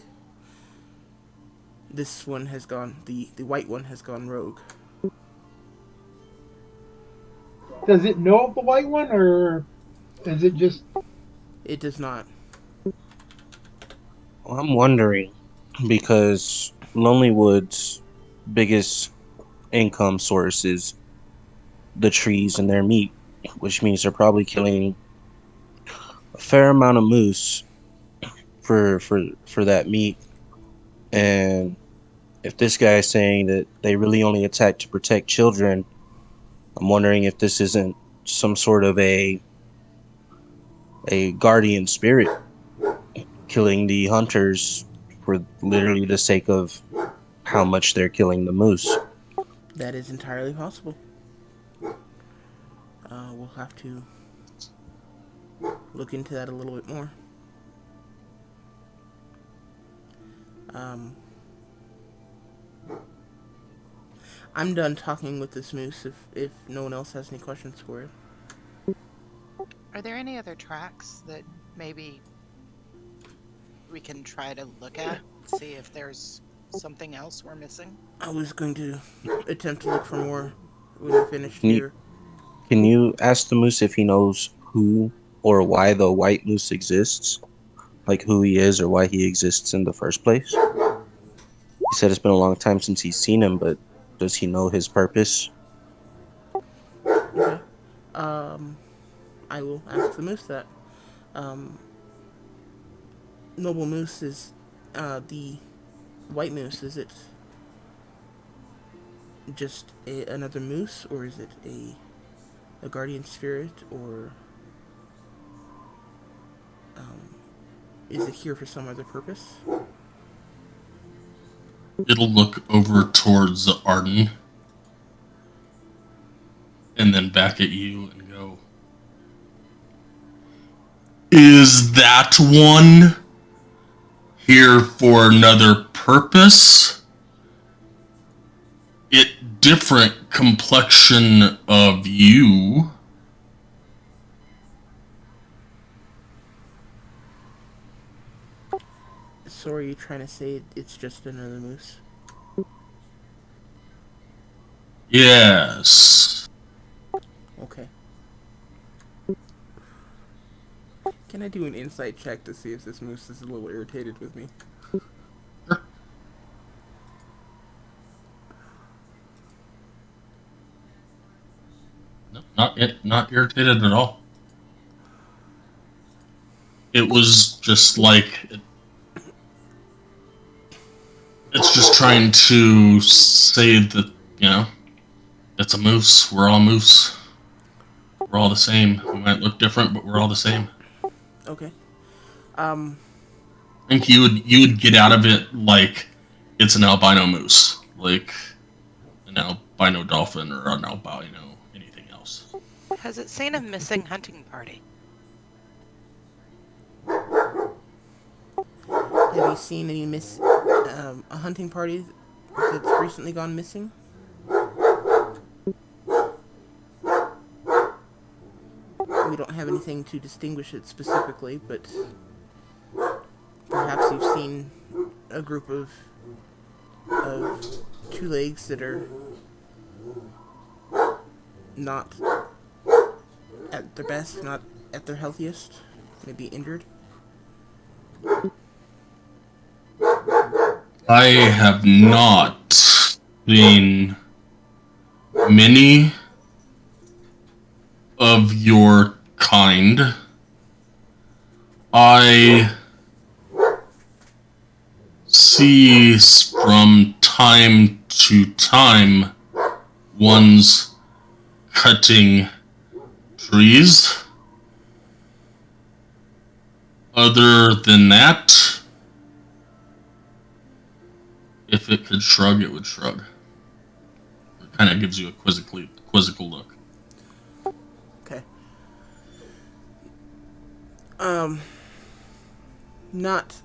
this one has gone, the white one has gone rogue. Does it know of the white one, or is it just? It does not. Well, I'm wondering because Lonelywood's biggest income source is the trees and their meat, which means they're probably killing a fair amount of moose for that meat. And if this guy is saying that they really only attack to protect children, I'm wondering if this isn't some sort of a guardian spirit killing the hunters for literally the sake of how much they're killing the moose. That is entirely possible. We'll have to look into that a little bit more. I'm done talking with this moose if no one else has any questions for it. Are there any other tracks that maybe we can try to look at, see if there's something else we're missing? I was going to attempt to look for more when we're finished Can you, here. can you ask the moose if he knows who or why the white moose exists? like who he is or why he exists in the first place. He said it's been a long time since he's seen him, but does he know his purpose? Okay. I will ask the moose that. Um, Noble Moose is the white moose. Is it just another moose, or is it a guardian spirit, or is it here for some other purpose? It'll look over towards Arden and then back at you and go, "Is that one here for another purpose? It different complexion of you." So are you trying to say it's just another moose? Yes. Okay. Can I do an insight check to see if this moose is a little irritated with me? No, not irritated at all. It was just like it's just trying to say that, it's a moose. We're all moose. We're all the same. We might look different, but we're all the same. Okay. Um, I think you would get out of it like it's an albino moose, like an albino dolphin or an albino anything else. Has it seen a missing hunting party? have you seen any a hunting party that's recently gone missing? We don't have anything to distinguish it specifically, but perhaps you've seen a group of two legs that are not at their best, not at their healthiest, maybe injured. I have not seen many of your kind. I see from time to time ones cutting trees. Other than that, if it could shrug, it would shrug. It kind of gives you a quizzical look. Okay. Not.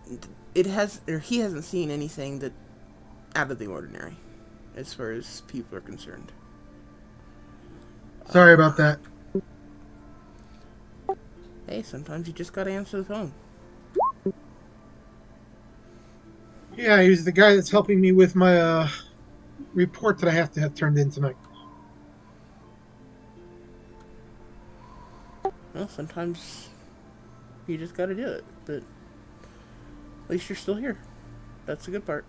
It has, or he hasn't seen anything that out of the ordinary, as far as people are concerned. Sorry about that. Hey, sometimes you just gotta answer the phone. Yeah, he's the guy that's helping me with my report that I have to have turned in tonight. Well, sometimes you just gotta do it, but at least you're still here. That's the good part.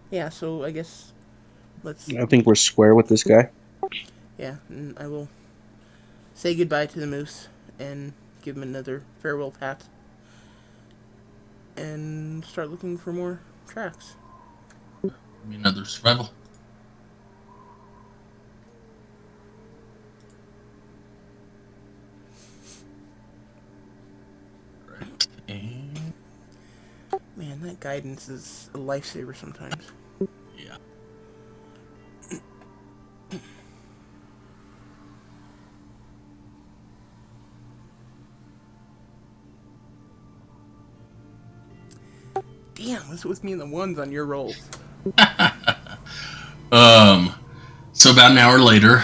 Yeah, so I guess let's. I think we're square with this guy. Yeah, and I will say goodbye to the moose and give him another farewell pat and start looking for more tracks. Maybe another survival. Right. And Man, that guidance is a lifesaver sometimes. yeah. Damn, this was me in the ones on your rolls. So about an hour later,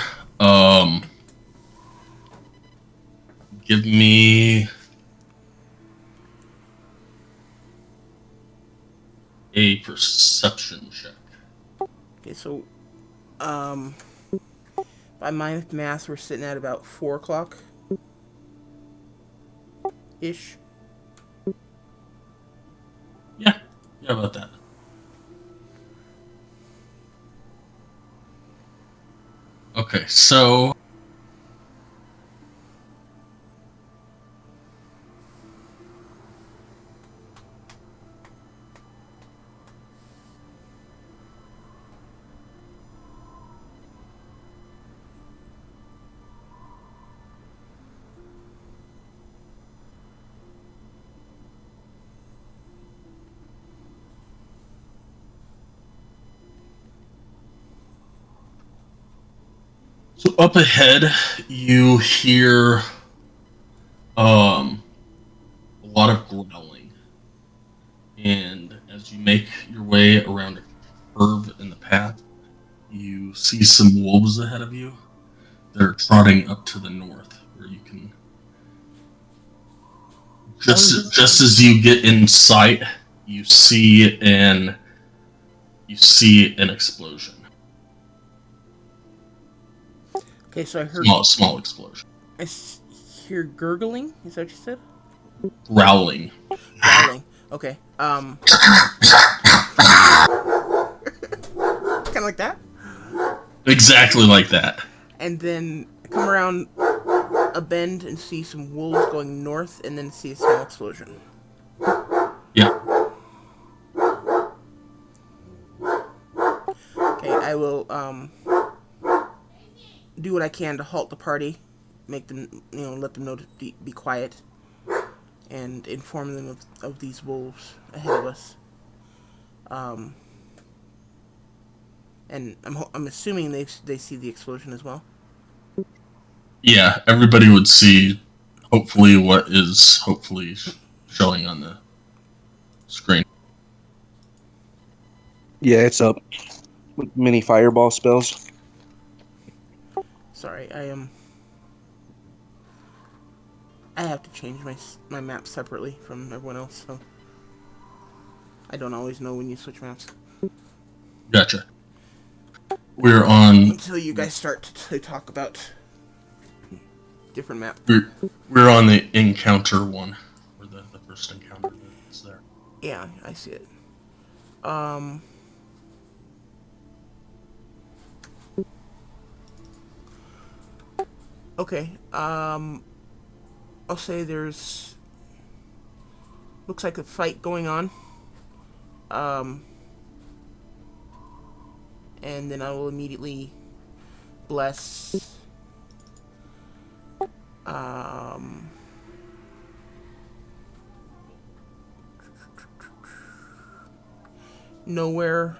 give me a perception check. Okay, so, um, By my math, we're sitting at about 4 o'clock ish. Yeah, about that. Okay, so up ahead, you hear a lot of growling, and as you make your way around a curve in the path, you see some wolves ahead of you. They're trotting up to the north, where you can just as you get in sight, you see an explosion. Okay, so I heard. Small explosion. I hear gurgling. Is that what you said? Growling. Growling. Okay. Kind of like that. Exactly like that. And then come around a bend and see some wolves going north, and then see a small explosion. Yeah. Okay, I will do what I can to halt the party, make them, let them know to be quiet, and inform them of these wolves ahead of us. And I'm assuming they see the explosion as well. Yeah, everybody would see, hopefully, what is showing on the screen. Yeah, it's up with mini fireball spells. Sorry, I have to change my map separately from everyone else, so I don't always know when you switch maps. Gotcha. We're on. Until you guys start to talk about different map. We're on the encounter one, or the first encounter that's there. Yeah, I see it. Okay. I'll say there's looks like a fight going on. And then I will immediately bless nowhere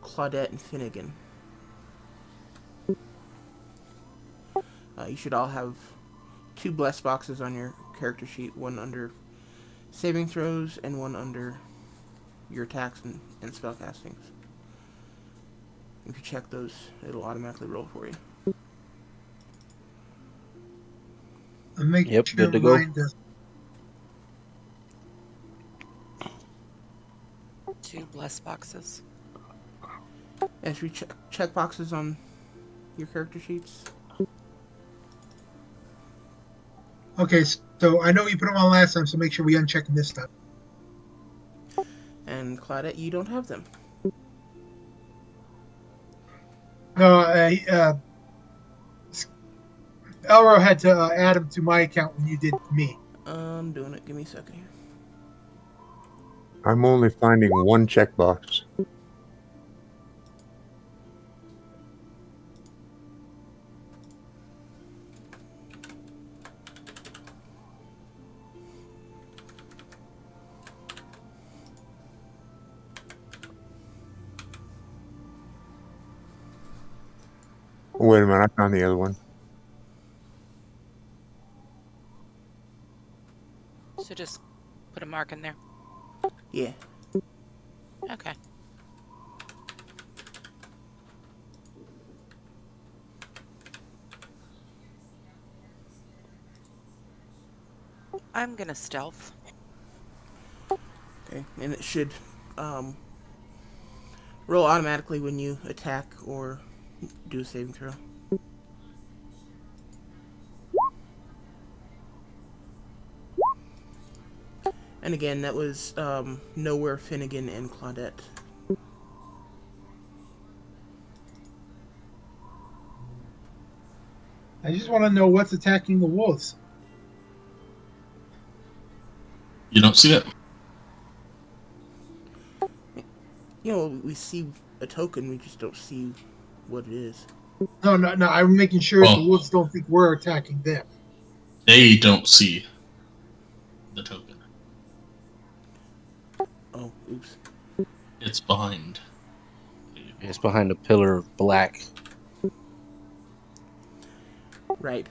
Claudette and Finnegan. You should all have 2 bless boxes on your character sheet, one under saving throws and one under your attacks and spell castings. If you check those, it'll automatically roll for you. Yep, good to go. Does. 2 bless boxes. And should we check boxes on your character sheets? Okay, so I know you put them on last time, so make sure we uncheck them this time. And Claudette, you don't have them. No, Elro had to add them to my account when you did me. I'm doing it. Give me a second here. I'm only finding one checkbox. Wait a minute, I found the other one. So just put a mark in there. Yeah. Okay. I'm gonna stealth. Okay, and it should um, roll automatically when you attack or do a saving throw. And again, that was Nowhere, Finnegan, and Claudette. I just want to know what's attacking the wolves. You don't see it? You know, we see a token, we just don't see what it is. No, no, no. I'm making sure the Well, wolves don't think we're attacking them. they don't see the token. Oh, oops. It's behind. It's behind a pillar of black. Right.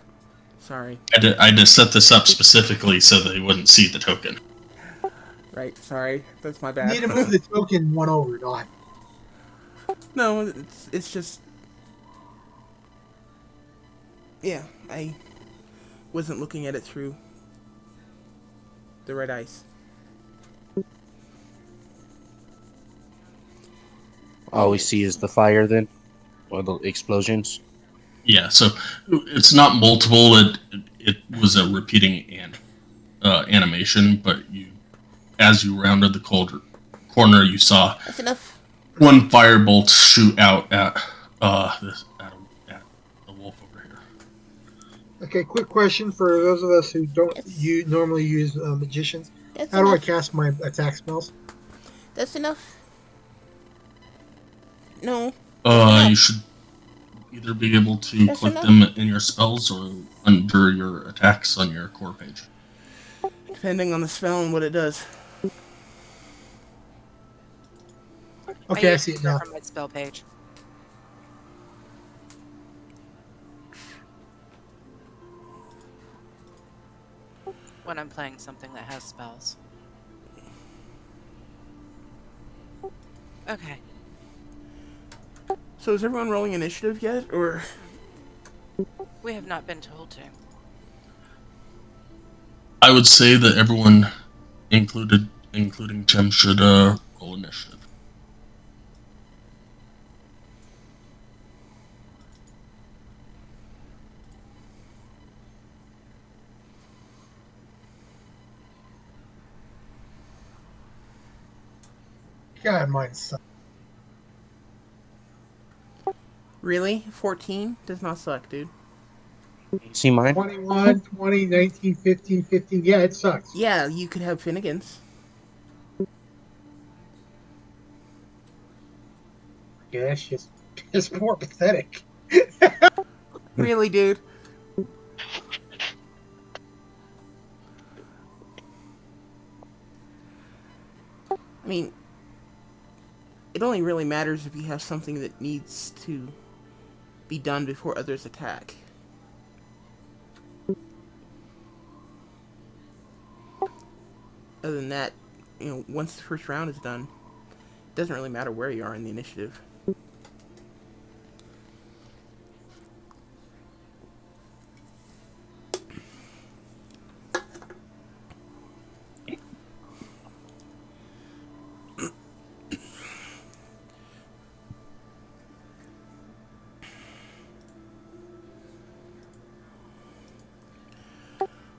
Sorry. I just set this up specifically so they wouldn't see the token. Right, sorry. That's my You bad. need to move the token one over, Don. No, it's just... Yeah, I wasn't looking at it through the red eyes. All we see is the fire then, or the explosions. Yeah, so it's not multiple. It was a repeating animation, but as you rounded the corner, you saw That's enough. one firebolt shoot out at at the wolf over here. Okay, quick question for those of us who don't Yes. normally use magicians. That's How do I enough. cast my attack spells? That's enough. No. That's You enough. should either be able to That's click enough. them in your spells or under your attacks on your core page. Depending on the spell and what it does. Okay, I usually see it go now. from my spell page. When I'm playing something that has spells. Okay. So is everyone rolling initiative yet, or... We have not been told to. I would say that everyone, including Tim, should roll initiative. God, mine sucks. Really? 14? Does not suck, dude. You see mine? 21, 20, 19, 15, 15. Yeah, it sucks. Yeah, you could have Finnegan's. Yeah, that's just it's more pathetic. Really, dude? I mean, it only really matters if you have something that needs to be done before others attack. Other than that, once the first round is done, it doesn't really matter where you are in the initiative.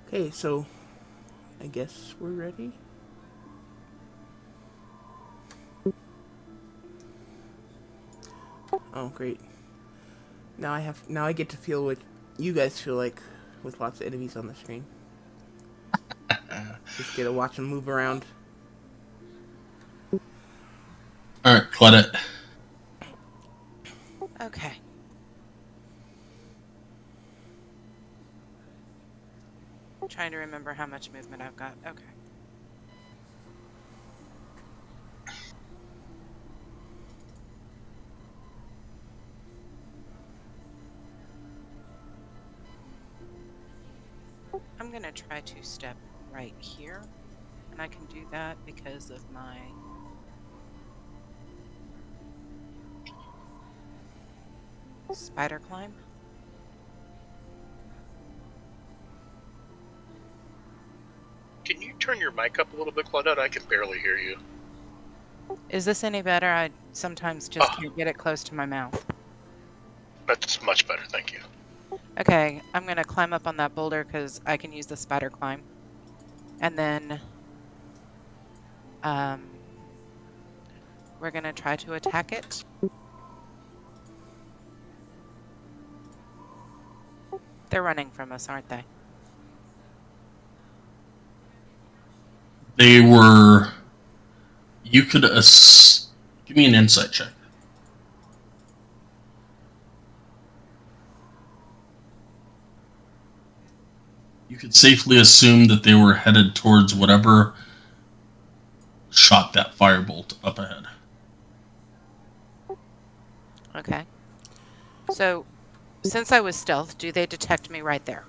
Okay, so I guess we're ready. Oh, great. Now I get to feel what you guys feel like with lots of enemies on the screen. Just get to watch them move around. All right, Claudette. Okay. Trying to remember how much movement I've got. Okay. I'm going to try to step right here. And I can do that because of my spider climb. Can you turn your mic up a little bit, Claudette? I can barely hear you. Is this any better? I sometimes just Ah. can't get it close to my mouth. That's much better, thank you. Okay, I'm gonna climb up on that boulder because I can use the spider climb. And then we're gonna try to attack it. They're running from us, aren't they? They were. You could give me an insight check. You could safely assume that they were headed towards whatever shot that firebolt up ahead. Okay. So, since I was stealth, do they detect me right there?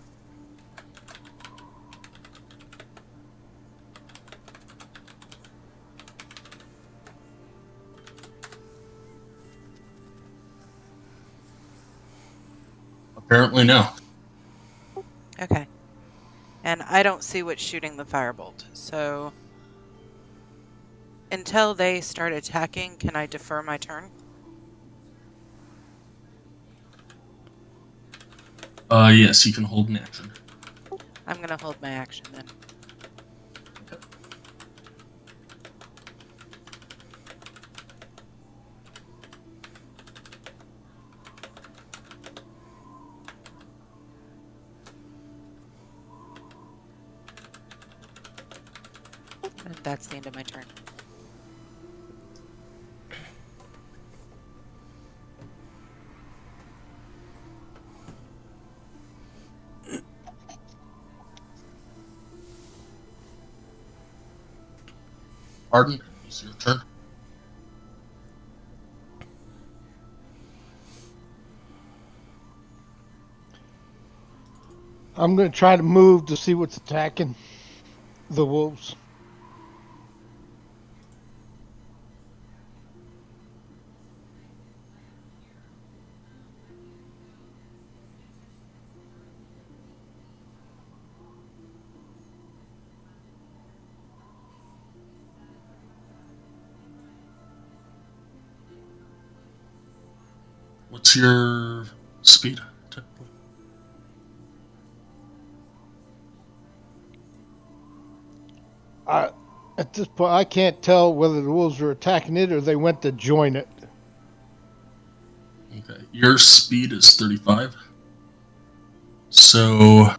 Apparently, no. Okay. And I don't see what's shooting the firebolt. So, until they start attacking, can I defer my turn? Yes, you can hold an action. I'm gonna hold my action then. And that's the end of my turn. Arden, it's your turn. I'm going to try to move to see what's attacking the wolves. What's your speed? Typically? At this point, I can't tell whether the wolves are attacking it or they went to join it. Okay. Your speed is 35. So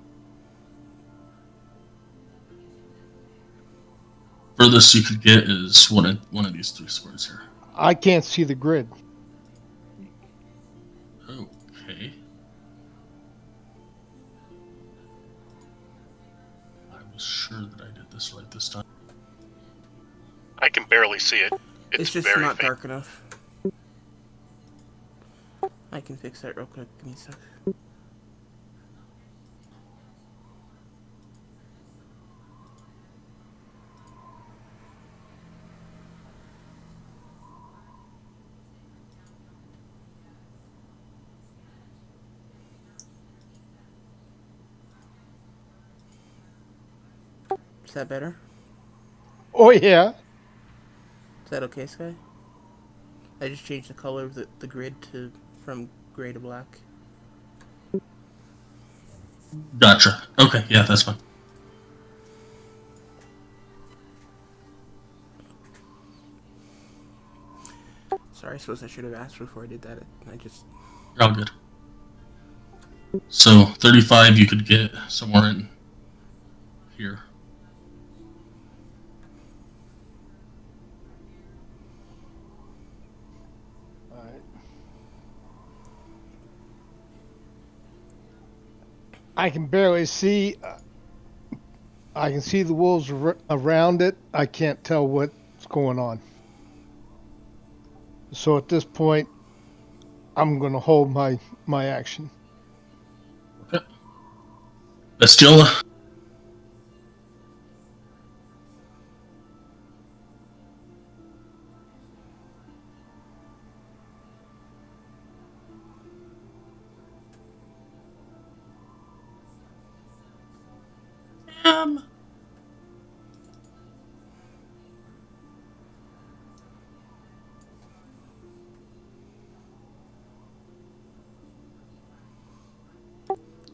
furthest you could get is one of these three squares here. I can't see the grid. Okay. I was sure that I did this right this time. I can barely see it. It's just very not faint. dark enough. I can fix that real quick. Give me a sec. Is that better? Oh, yeah. Is that okay, Sky? I just changed the color of the grid from gray to black. Gotcha. Okay, yeah, that's fine. Sorry, I suppose I should have asked before I did that. I just... You're all good. So 35 you could get somewhere in here. All right. I can barely see. I can see the wolves around it. I can't tell what's going on. So at this point, I'm going to hold my action. Okay. Bestiola.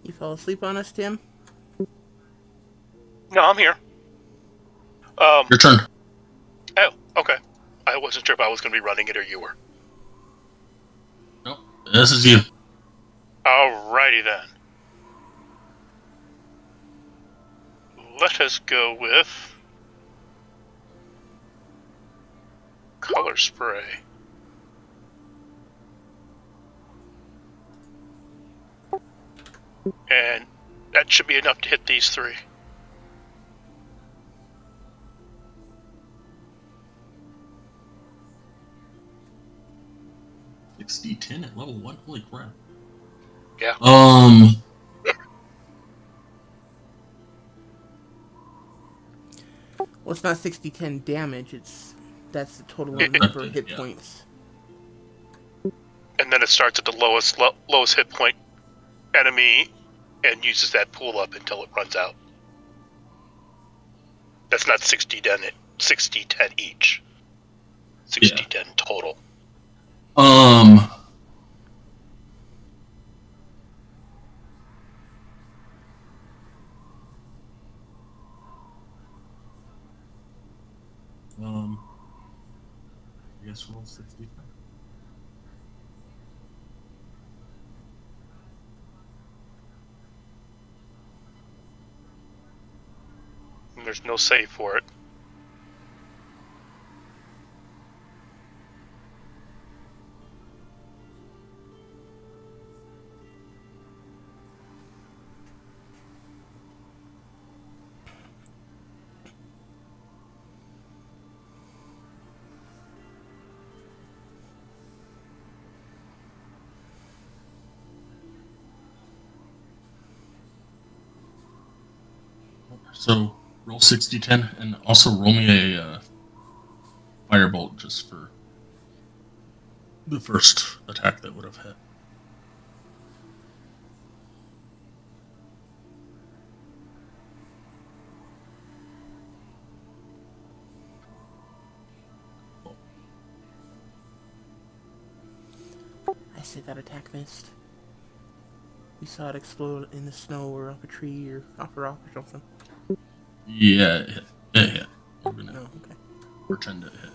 You fell asleep on us, Tim? No, I'm here. Oh, Your turn. okay. I wasn't sure if I was going to be running it or you were. Nope. This is you. Alrighty then. Let us go with color spray. And that should be enough to hit these three. D10 at level 1. Holy crap. Yeah. Well, it's not 60-10 damage. That's the total number of hit points. And then it starts at the lowest hit point enemy and uses that pool up until it runs out. That's not 60-10 each. 60-10 total. I guess roll 60. And there's no save for it. So roll 60-10 and also roll me a firebolt just for the first attack that would have hit. I say that attack missed. We saw it explode in the snow or up a tree or off a rock or something. Yeah, it hit. It hit. We're gonna okay. pretend it hit.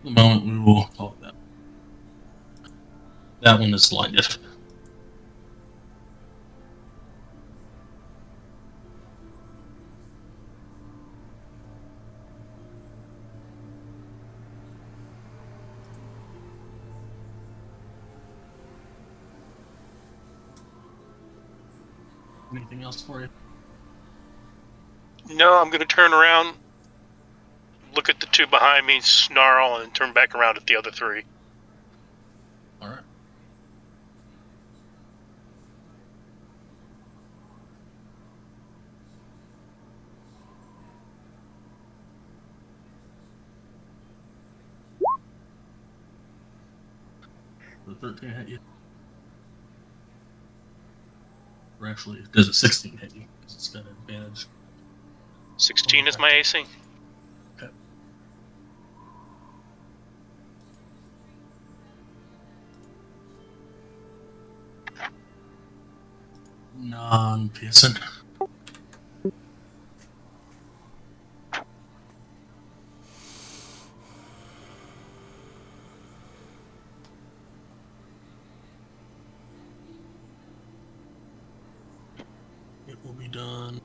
The moment we will call it that. That one is blinded. Anything else for you? No, I'm going to turn around, look at the two behind me, snarl, and turn back around at the other three. All right. The 13 hit you. Or actually, does a 16 hit you? Because it's got an advantage. 16 is my AC. Okay. Non-piercing. It will be done.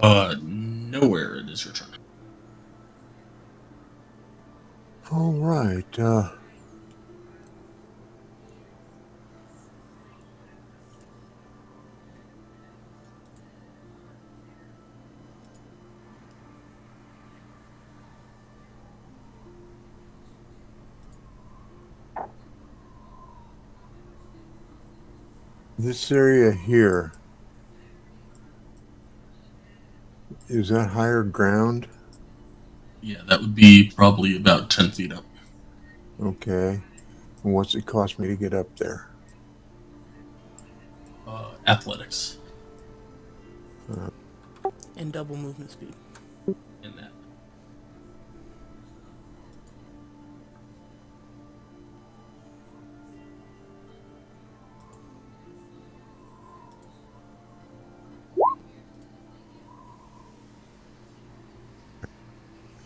Nowhere. It is your turn. All right. This area here, is that higher ground? Yeah, that would be probably about 10 feet up. Okay. And what's it cost me to get up there? Athletics And double movement speed. in that.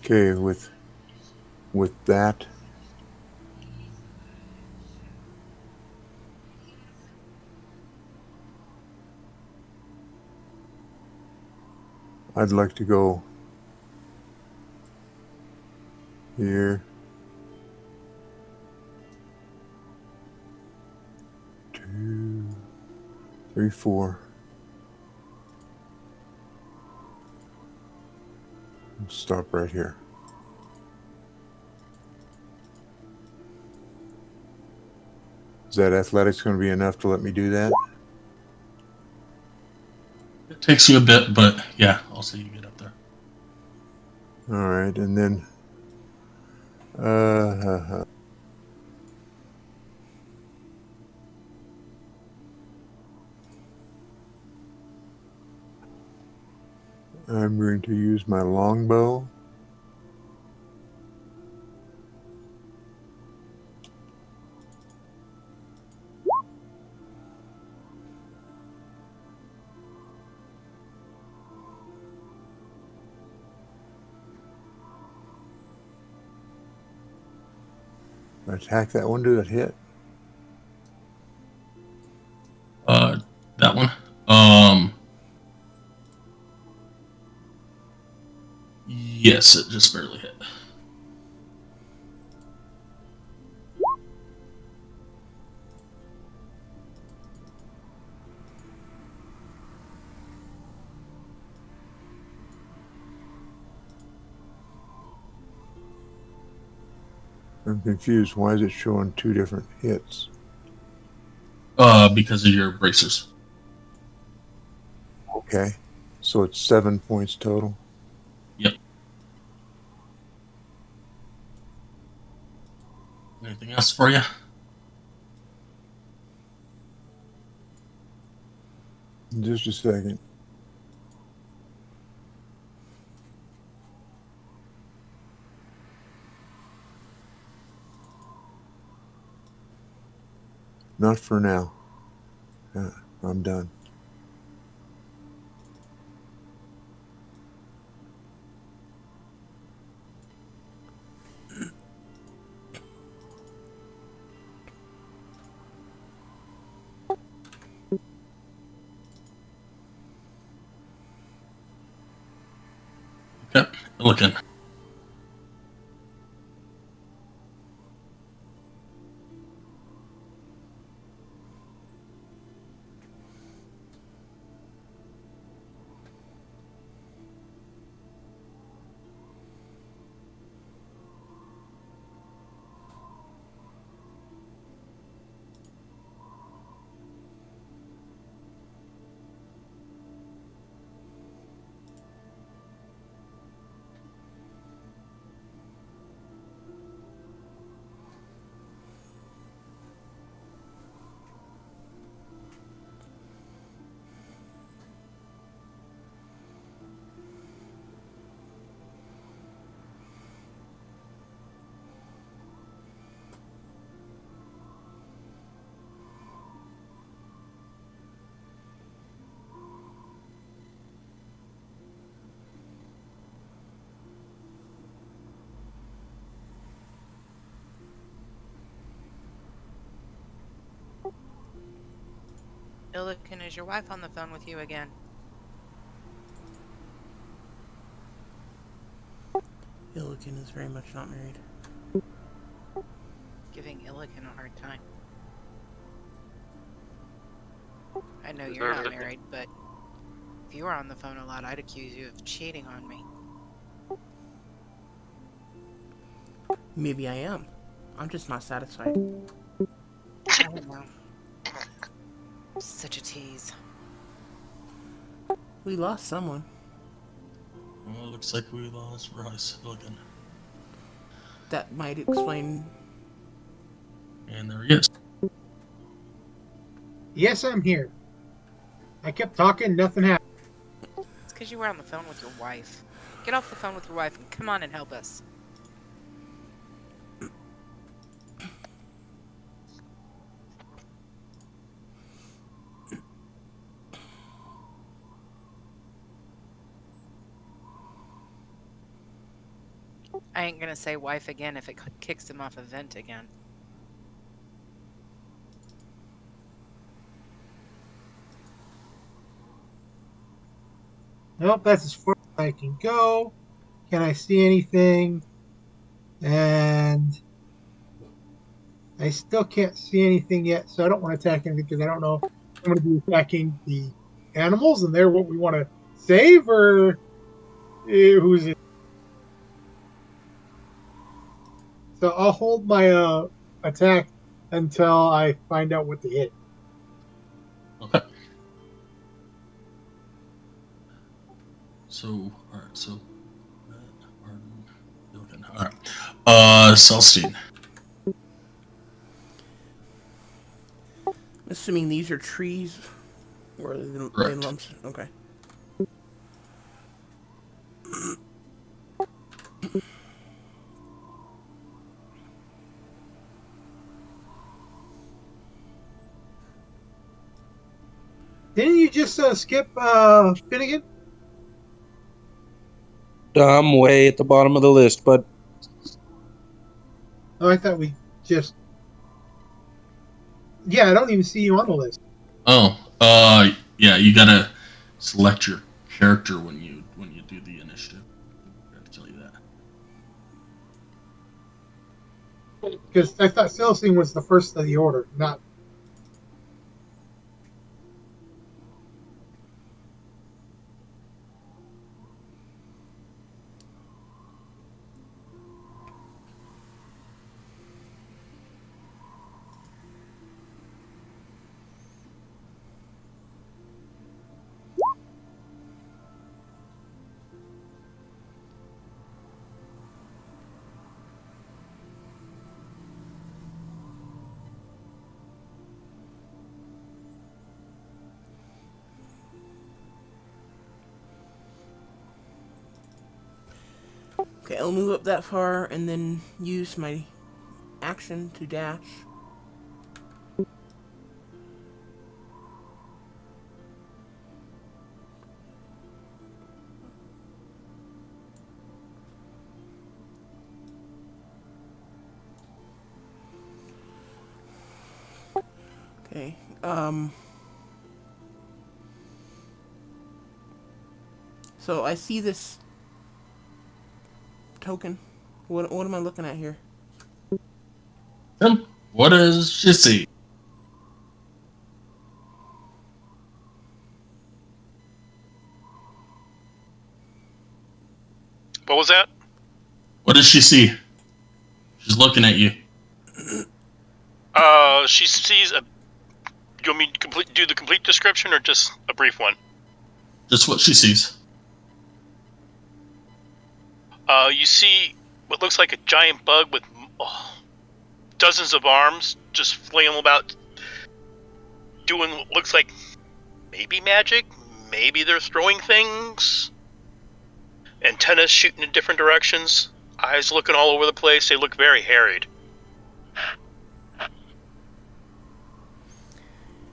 Okay, with that, I'd like to go here. 2, 3, 4. Stop right here. Is that athletics going to be enough to let me do that? It takes you a bit, but yeah, I'll say you get up there. All right, and then uh, I'm going to use my longbow. Attack that one. Did it hit? That one. Yes, it just barely hit. I'm confused. Why is it showing 2 different hits? Because of your bracers. Okay, so it's 7 points total. Yep. Anything else for you? Just a second. Not for now. I'm done. Okay. Looking. Illican, is your wife on the phone with you again? Illigan is very much not married. Giving Illigan a hard time. I know you're Deserves not it. married, but if you were on the phone a lot, I'd accuse you of cheating on me. Maybe I am. I'm just not satisfied. I don't know. Such a tease. We lost someone. Well, it looks like we lost Rice Illigan. That might explain. And there he is. Yes, I'm here. I kept talking, nothing happened. It's because you were on the phone with your wife. Get off the phone with your wife and come on and help us. I ain't gonna say wife again if it kicks him off a vent again. Nope, that's as far as I can go. Can I see anything? And I still can't see anything yet, so I don't want to attack anything because I don't know if I'm going to be attacking the animals and they're what we want to save, or who's it? So I'll hold my attack until I find out what to hit. Okay. So, alright, so Illigan. Alright. Celestine. Assuming these are trees, or are they Correct. lumps? Okay. Didn't you just skip Finnegan? I'm way at the bottom of the list, but Oh, I thought we just. Yeah, I don't even see you on the list. Oh, yeah, you gotta select your character when you do the initiative. I have to tell you that. Because I thought Celestine was the first of the order, not. Okay, I'll move up that far and then use my action to dash. Okay. So I see this token. What am I looking at here? Tim, what does she see? What was that? What does she see? She's looking at you. She sees a. You want me to do the complete description or just a brief one? Just what she sees. You see what looks like a giant bug with dozens of arms just flailing about, doing what looks like maybe magic, maybe they're throwing things. Antennas shooting in different directions, eyes looking all over the place. They look very harried.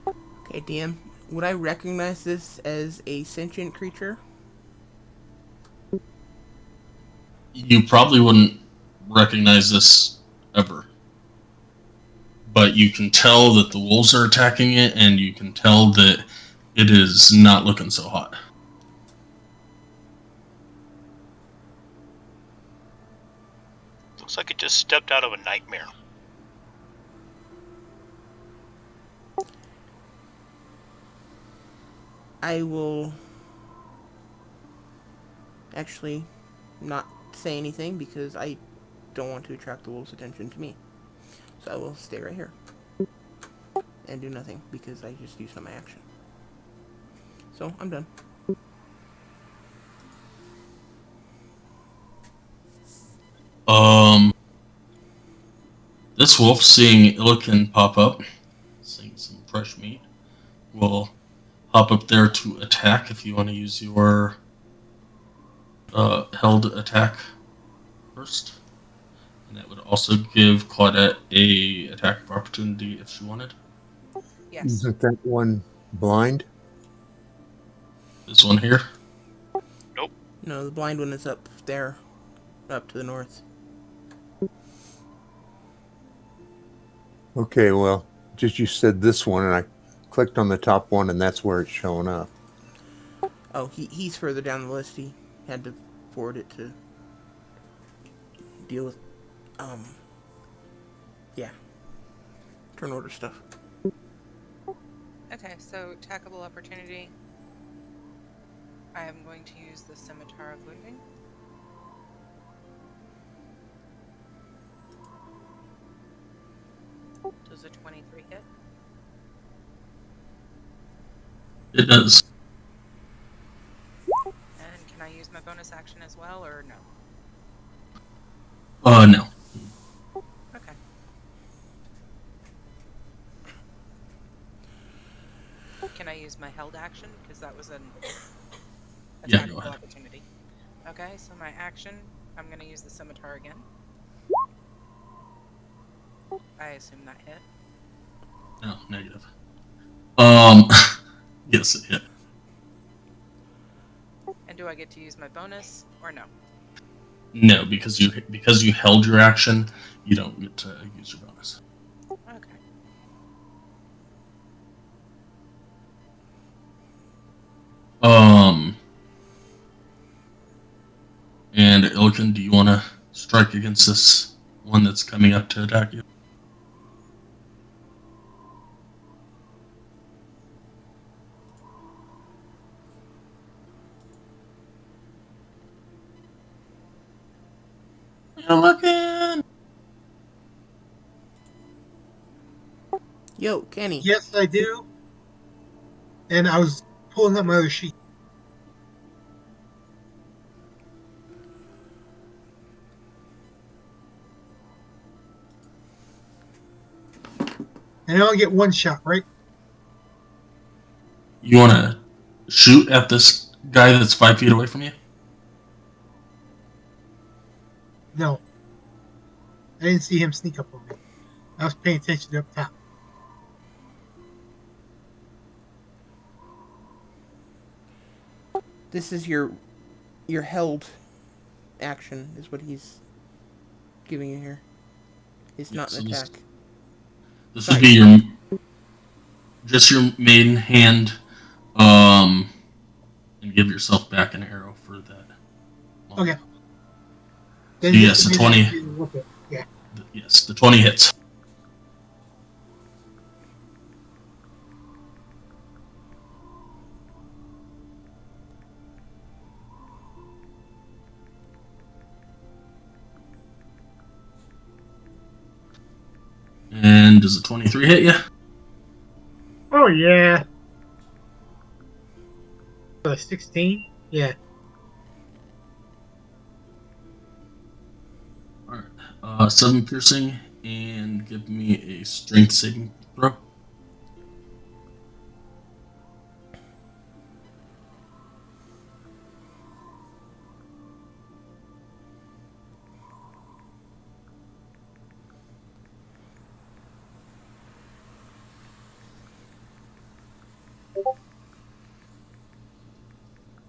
Okay, DM. Would I recognize this as a sentient creature? You probably wouldn't recognize this ever. But you can tell that the wolves are attacking it, and you can tell that it is not looking so hot. Looks like it just stepped out of a nightmare. I will actually not say anything because I don't want to attract the wolves' attention to me. So I will stay right here and do nothing because I just used up my action. So I'm done. This wolf, seeing Illican pop up, seeing some fresh meat, will hop up there to attack if you want to use your held attack first. And that would also give Claudette a attack of opportunity if she wanted. Yes. Isn't that one blind? This one here. No, the blind one is up there, up to the north. Okay, well, just you said this one, and I clicked on the top one, and that's where it's showing up. Oh, he's further down the list. He had to forward it to deal with, yeah, turn order stuff. Okay, so attackable opportunity. I am going to use the Scimitar of Looting. Does a 23 hit? It does. And can I use my bonus action as well, or no? No. Okay. Can I use my held action? Because that was an Yeah, go attackable ahead. opportunity. Okay, so my action, I'm going to use the Scimitar again. I assume that hit. No, negative. Yes, it hit. And do I get to use my bonus, or no? No, because you held your action, you don't get to use your bonus. Okay. And Illican, do you want to strike against this one that's coming up to attack you? Illican! Yo, Kenny. Yes, I do. And I was pulling up my other sheet. And I only get one shot, right? You want to shoot at this guy that's 5 feet away from you? No. I didn't see him sneak up on me. I was paying attention to up top. This is your held action, is what he's giving you here. It's not an attack. This would be your maiden hand, and give yourself back an arrow for that. Okay. So Then yes, the 20. Yeah. Yes, the 20 hits. And does a 23 hit you? Oh, yeah. 16? Yeah. Alright. 7 piercing, and give me a strength saving throw.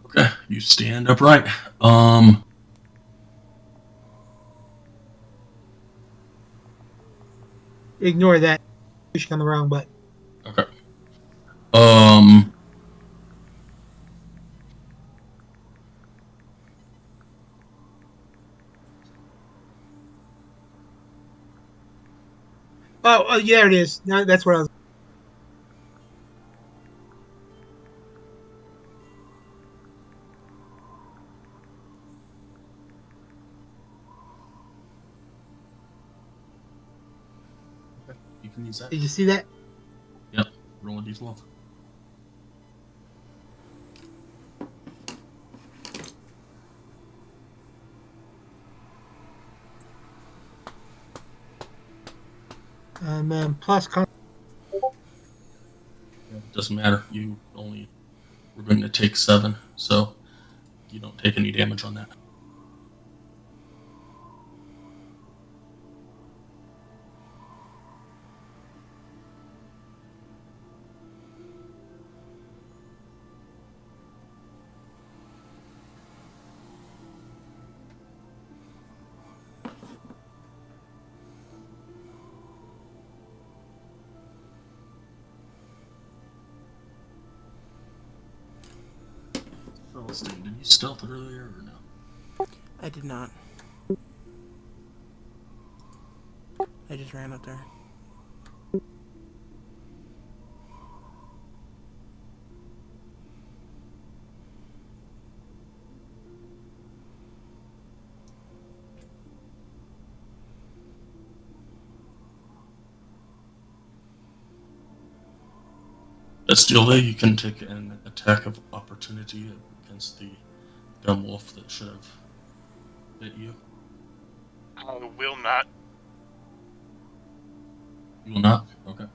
Okay, you stand upright. Ignore that. Pushing on the wrong button. Okay. Oh, yeah, there it is. No, that's what I was. Okay. You can use that. Did you see that? Yep. Roll a d12. And then plus con. Doesn't matter. You only we're going to take 7, so you don't take any damage on that. Philistine, did you stealth earlier or no? I did not. I just ran up there. Bestiole, you can take an attack of opportunity against the dumb wolf that should have bit you. I will not. You will not? Okay.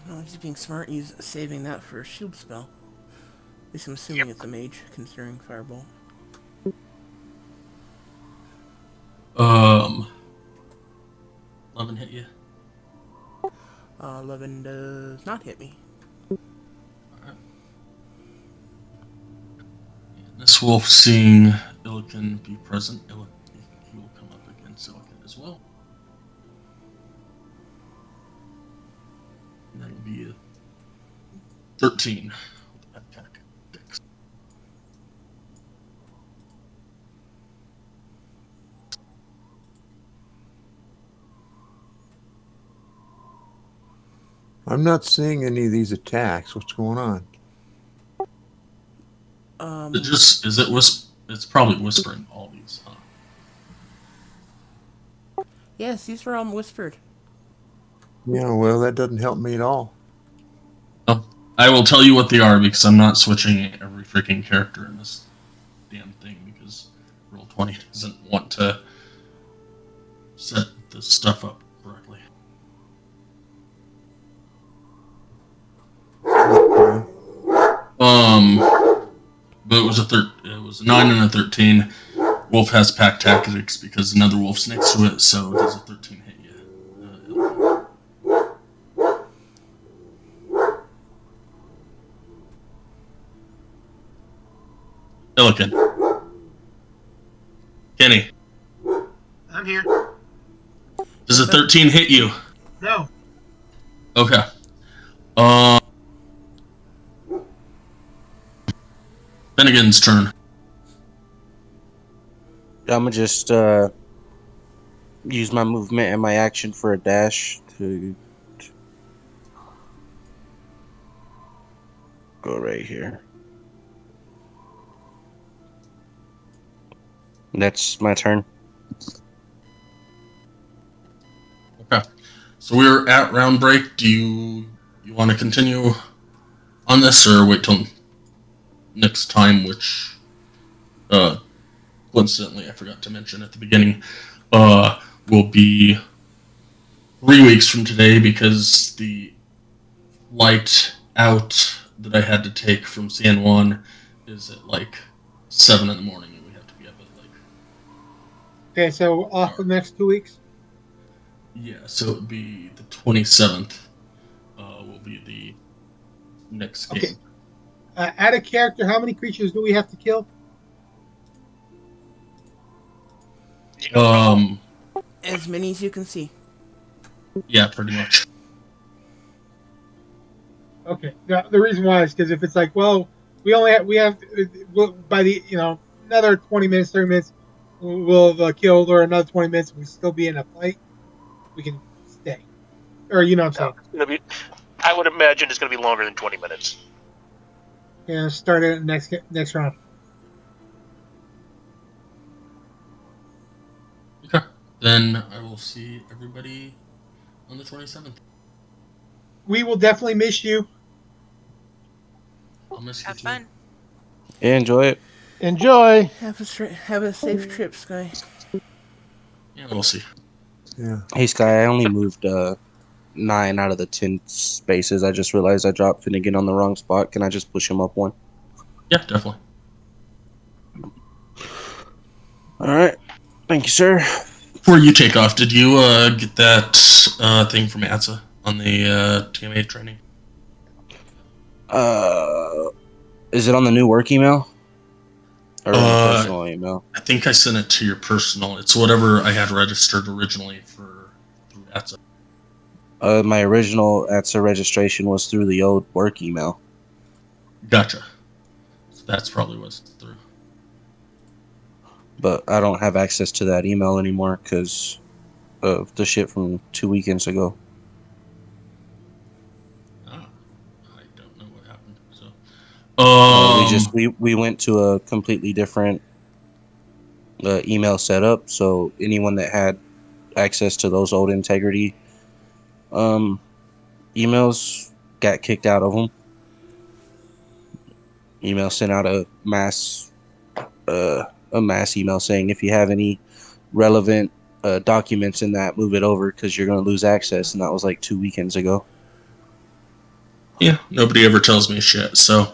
No, he's being smart. He's saving that for a shield spell. At least I'm assuming it's a mage, considering Firebolt. 11 hit you. 11 does not hit me. Alright. This wolf, seeing Illican be present, he will come up against Illican as well. And that'll be a 13 with attack. Dex. I'm not seeing any of these attacks. What's going on? It's probably whispering all these, huh? Yes, these were all whispered. Yeah, well, that doesn't help me at all. Oh, I will tell you what they are because I'm not switching every freaking character in this damn thing because Roll20 doesn't want to set this stuff up correctly. Okay. But it was it was a 9 and a 13. Wolf has pack tactics because another wolf's next to it, so does a 13 hit you? Illican. Kenny. I'm here. Does a 13 hit you? No. Okay. Finnegan's turn. I'm gonna just use my movement and my action for a dash to go right here. That's my turn. Okay. So we're at round break. Do you want to continue on this or wait till next time, which coincidentally I forgot to mention at the beginning, will be 3 weeks from today because the flight out that I had to take from San Juan is at like 7 in the morning and we have to be up at like... Okay, so off for the next 2 weeks. Yeah, so it would be the 27th will be the next game. Okay. Add a character. How many creatures do we have to kill? As many as you can see. Yeah, pretty much. Okay. Now, the reason why is because if it's like, well, we have by the another 20 minutes, 30 minutes, we'll have killed or another 20 minutes. We still be in a fight. We can stay, or you know what I'm No, saying. it's gonna be. I would imagine it's going to be longer than 20 minutes. Yeah, start it next round. Okay. Then I will see everybody on the 27th. We will definitely miss you. I'll miss you Have too. fun. Yeah, enjoy it. Enjoy. Have a safe trip, Sky. Yeah, we'll see. Yeah. Hey, Sky, I only moved 9 out of the 10 spaces. I just realized I dropped Finnegan on the wrong spot. Can I just push him up one? Yeah, definitely. All right. Thank you, sir. Before you take off, did you get that thing from ATSA on the TMA training? Uh, is it on the new work email or on the Uh, personal email? I think I sent it to your personal. It's whatever I had registered originally for through ATSA. My original ATSA registration was through the old work email, Gotcha. So that's probably what's through. but I don't have access to that email anymore because of the shit from 2 weekends ago. Ah, I don't know what happened. So, We went to a completely different email setup, so anyone that had access to those old integrity um, emails got kicked out of them. Email sent out a mass email saying if you have any relevant documents in that, move it over because you're going to lose access, and that was like 2 weekends ago. yeah, nobody ever tells me shit. So,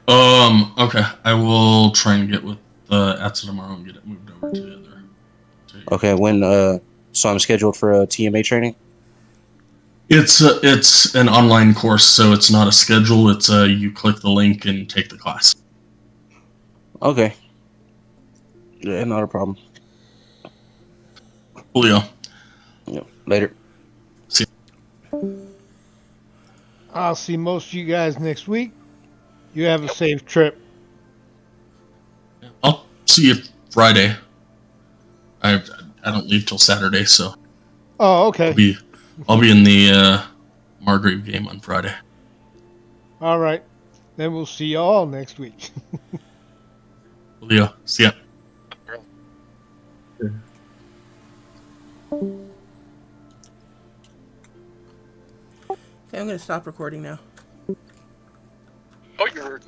okay, I will try and get with ATSA tomorrow and get it moved over to the other. Okay, so I'm scheduled for a TMA training. It's an online course, so it's not a schedule. It's you click the link and take the class. Okay, yeah, not a problem. Julio, Yeah, later. see, I'll see most of you guys next week. You have a safe trip. I'll see you Friday. I I don't leave till Saturday, so Oh, I'll okay. be I'll be in the Margrave game on Friday. All right. Then we'll see you all next week. Julio, see ya. Okay, I'm gonna stop recording now.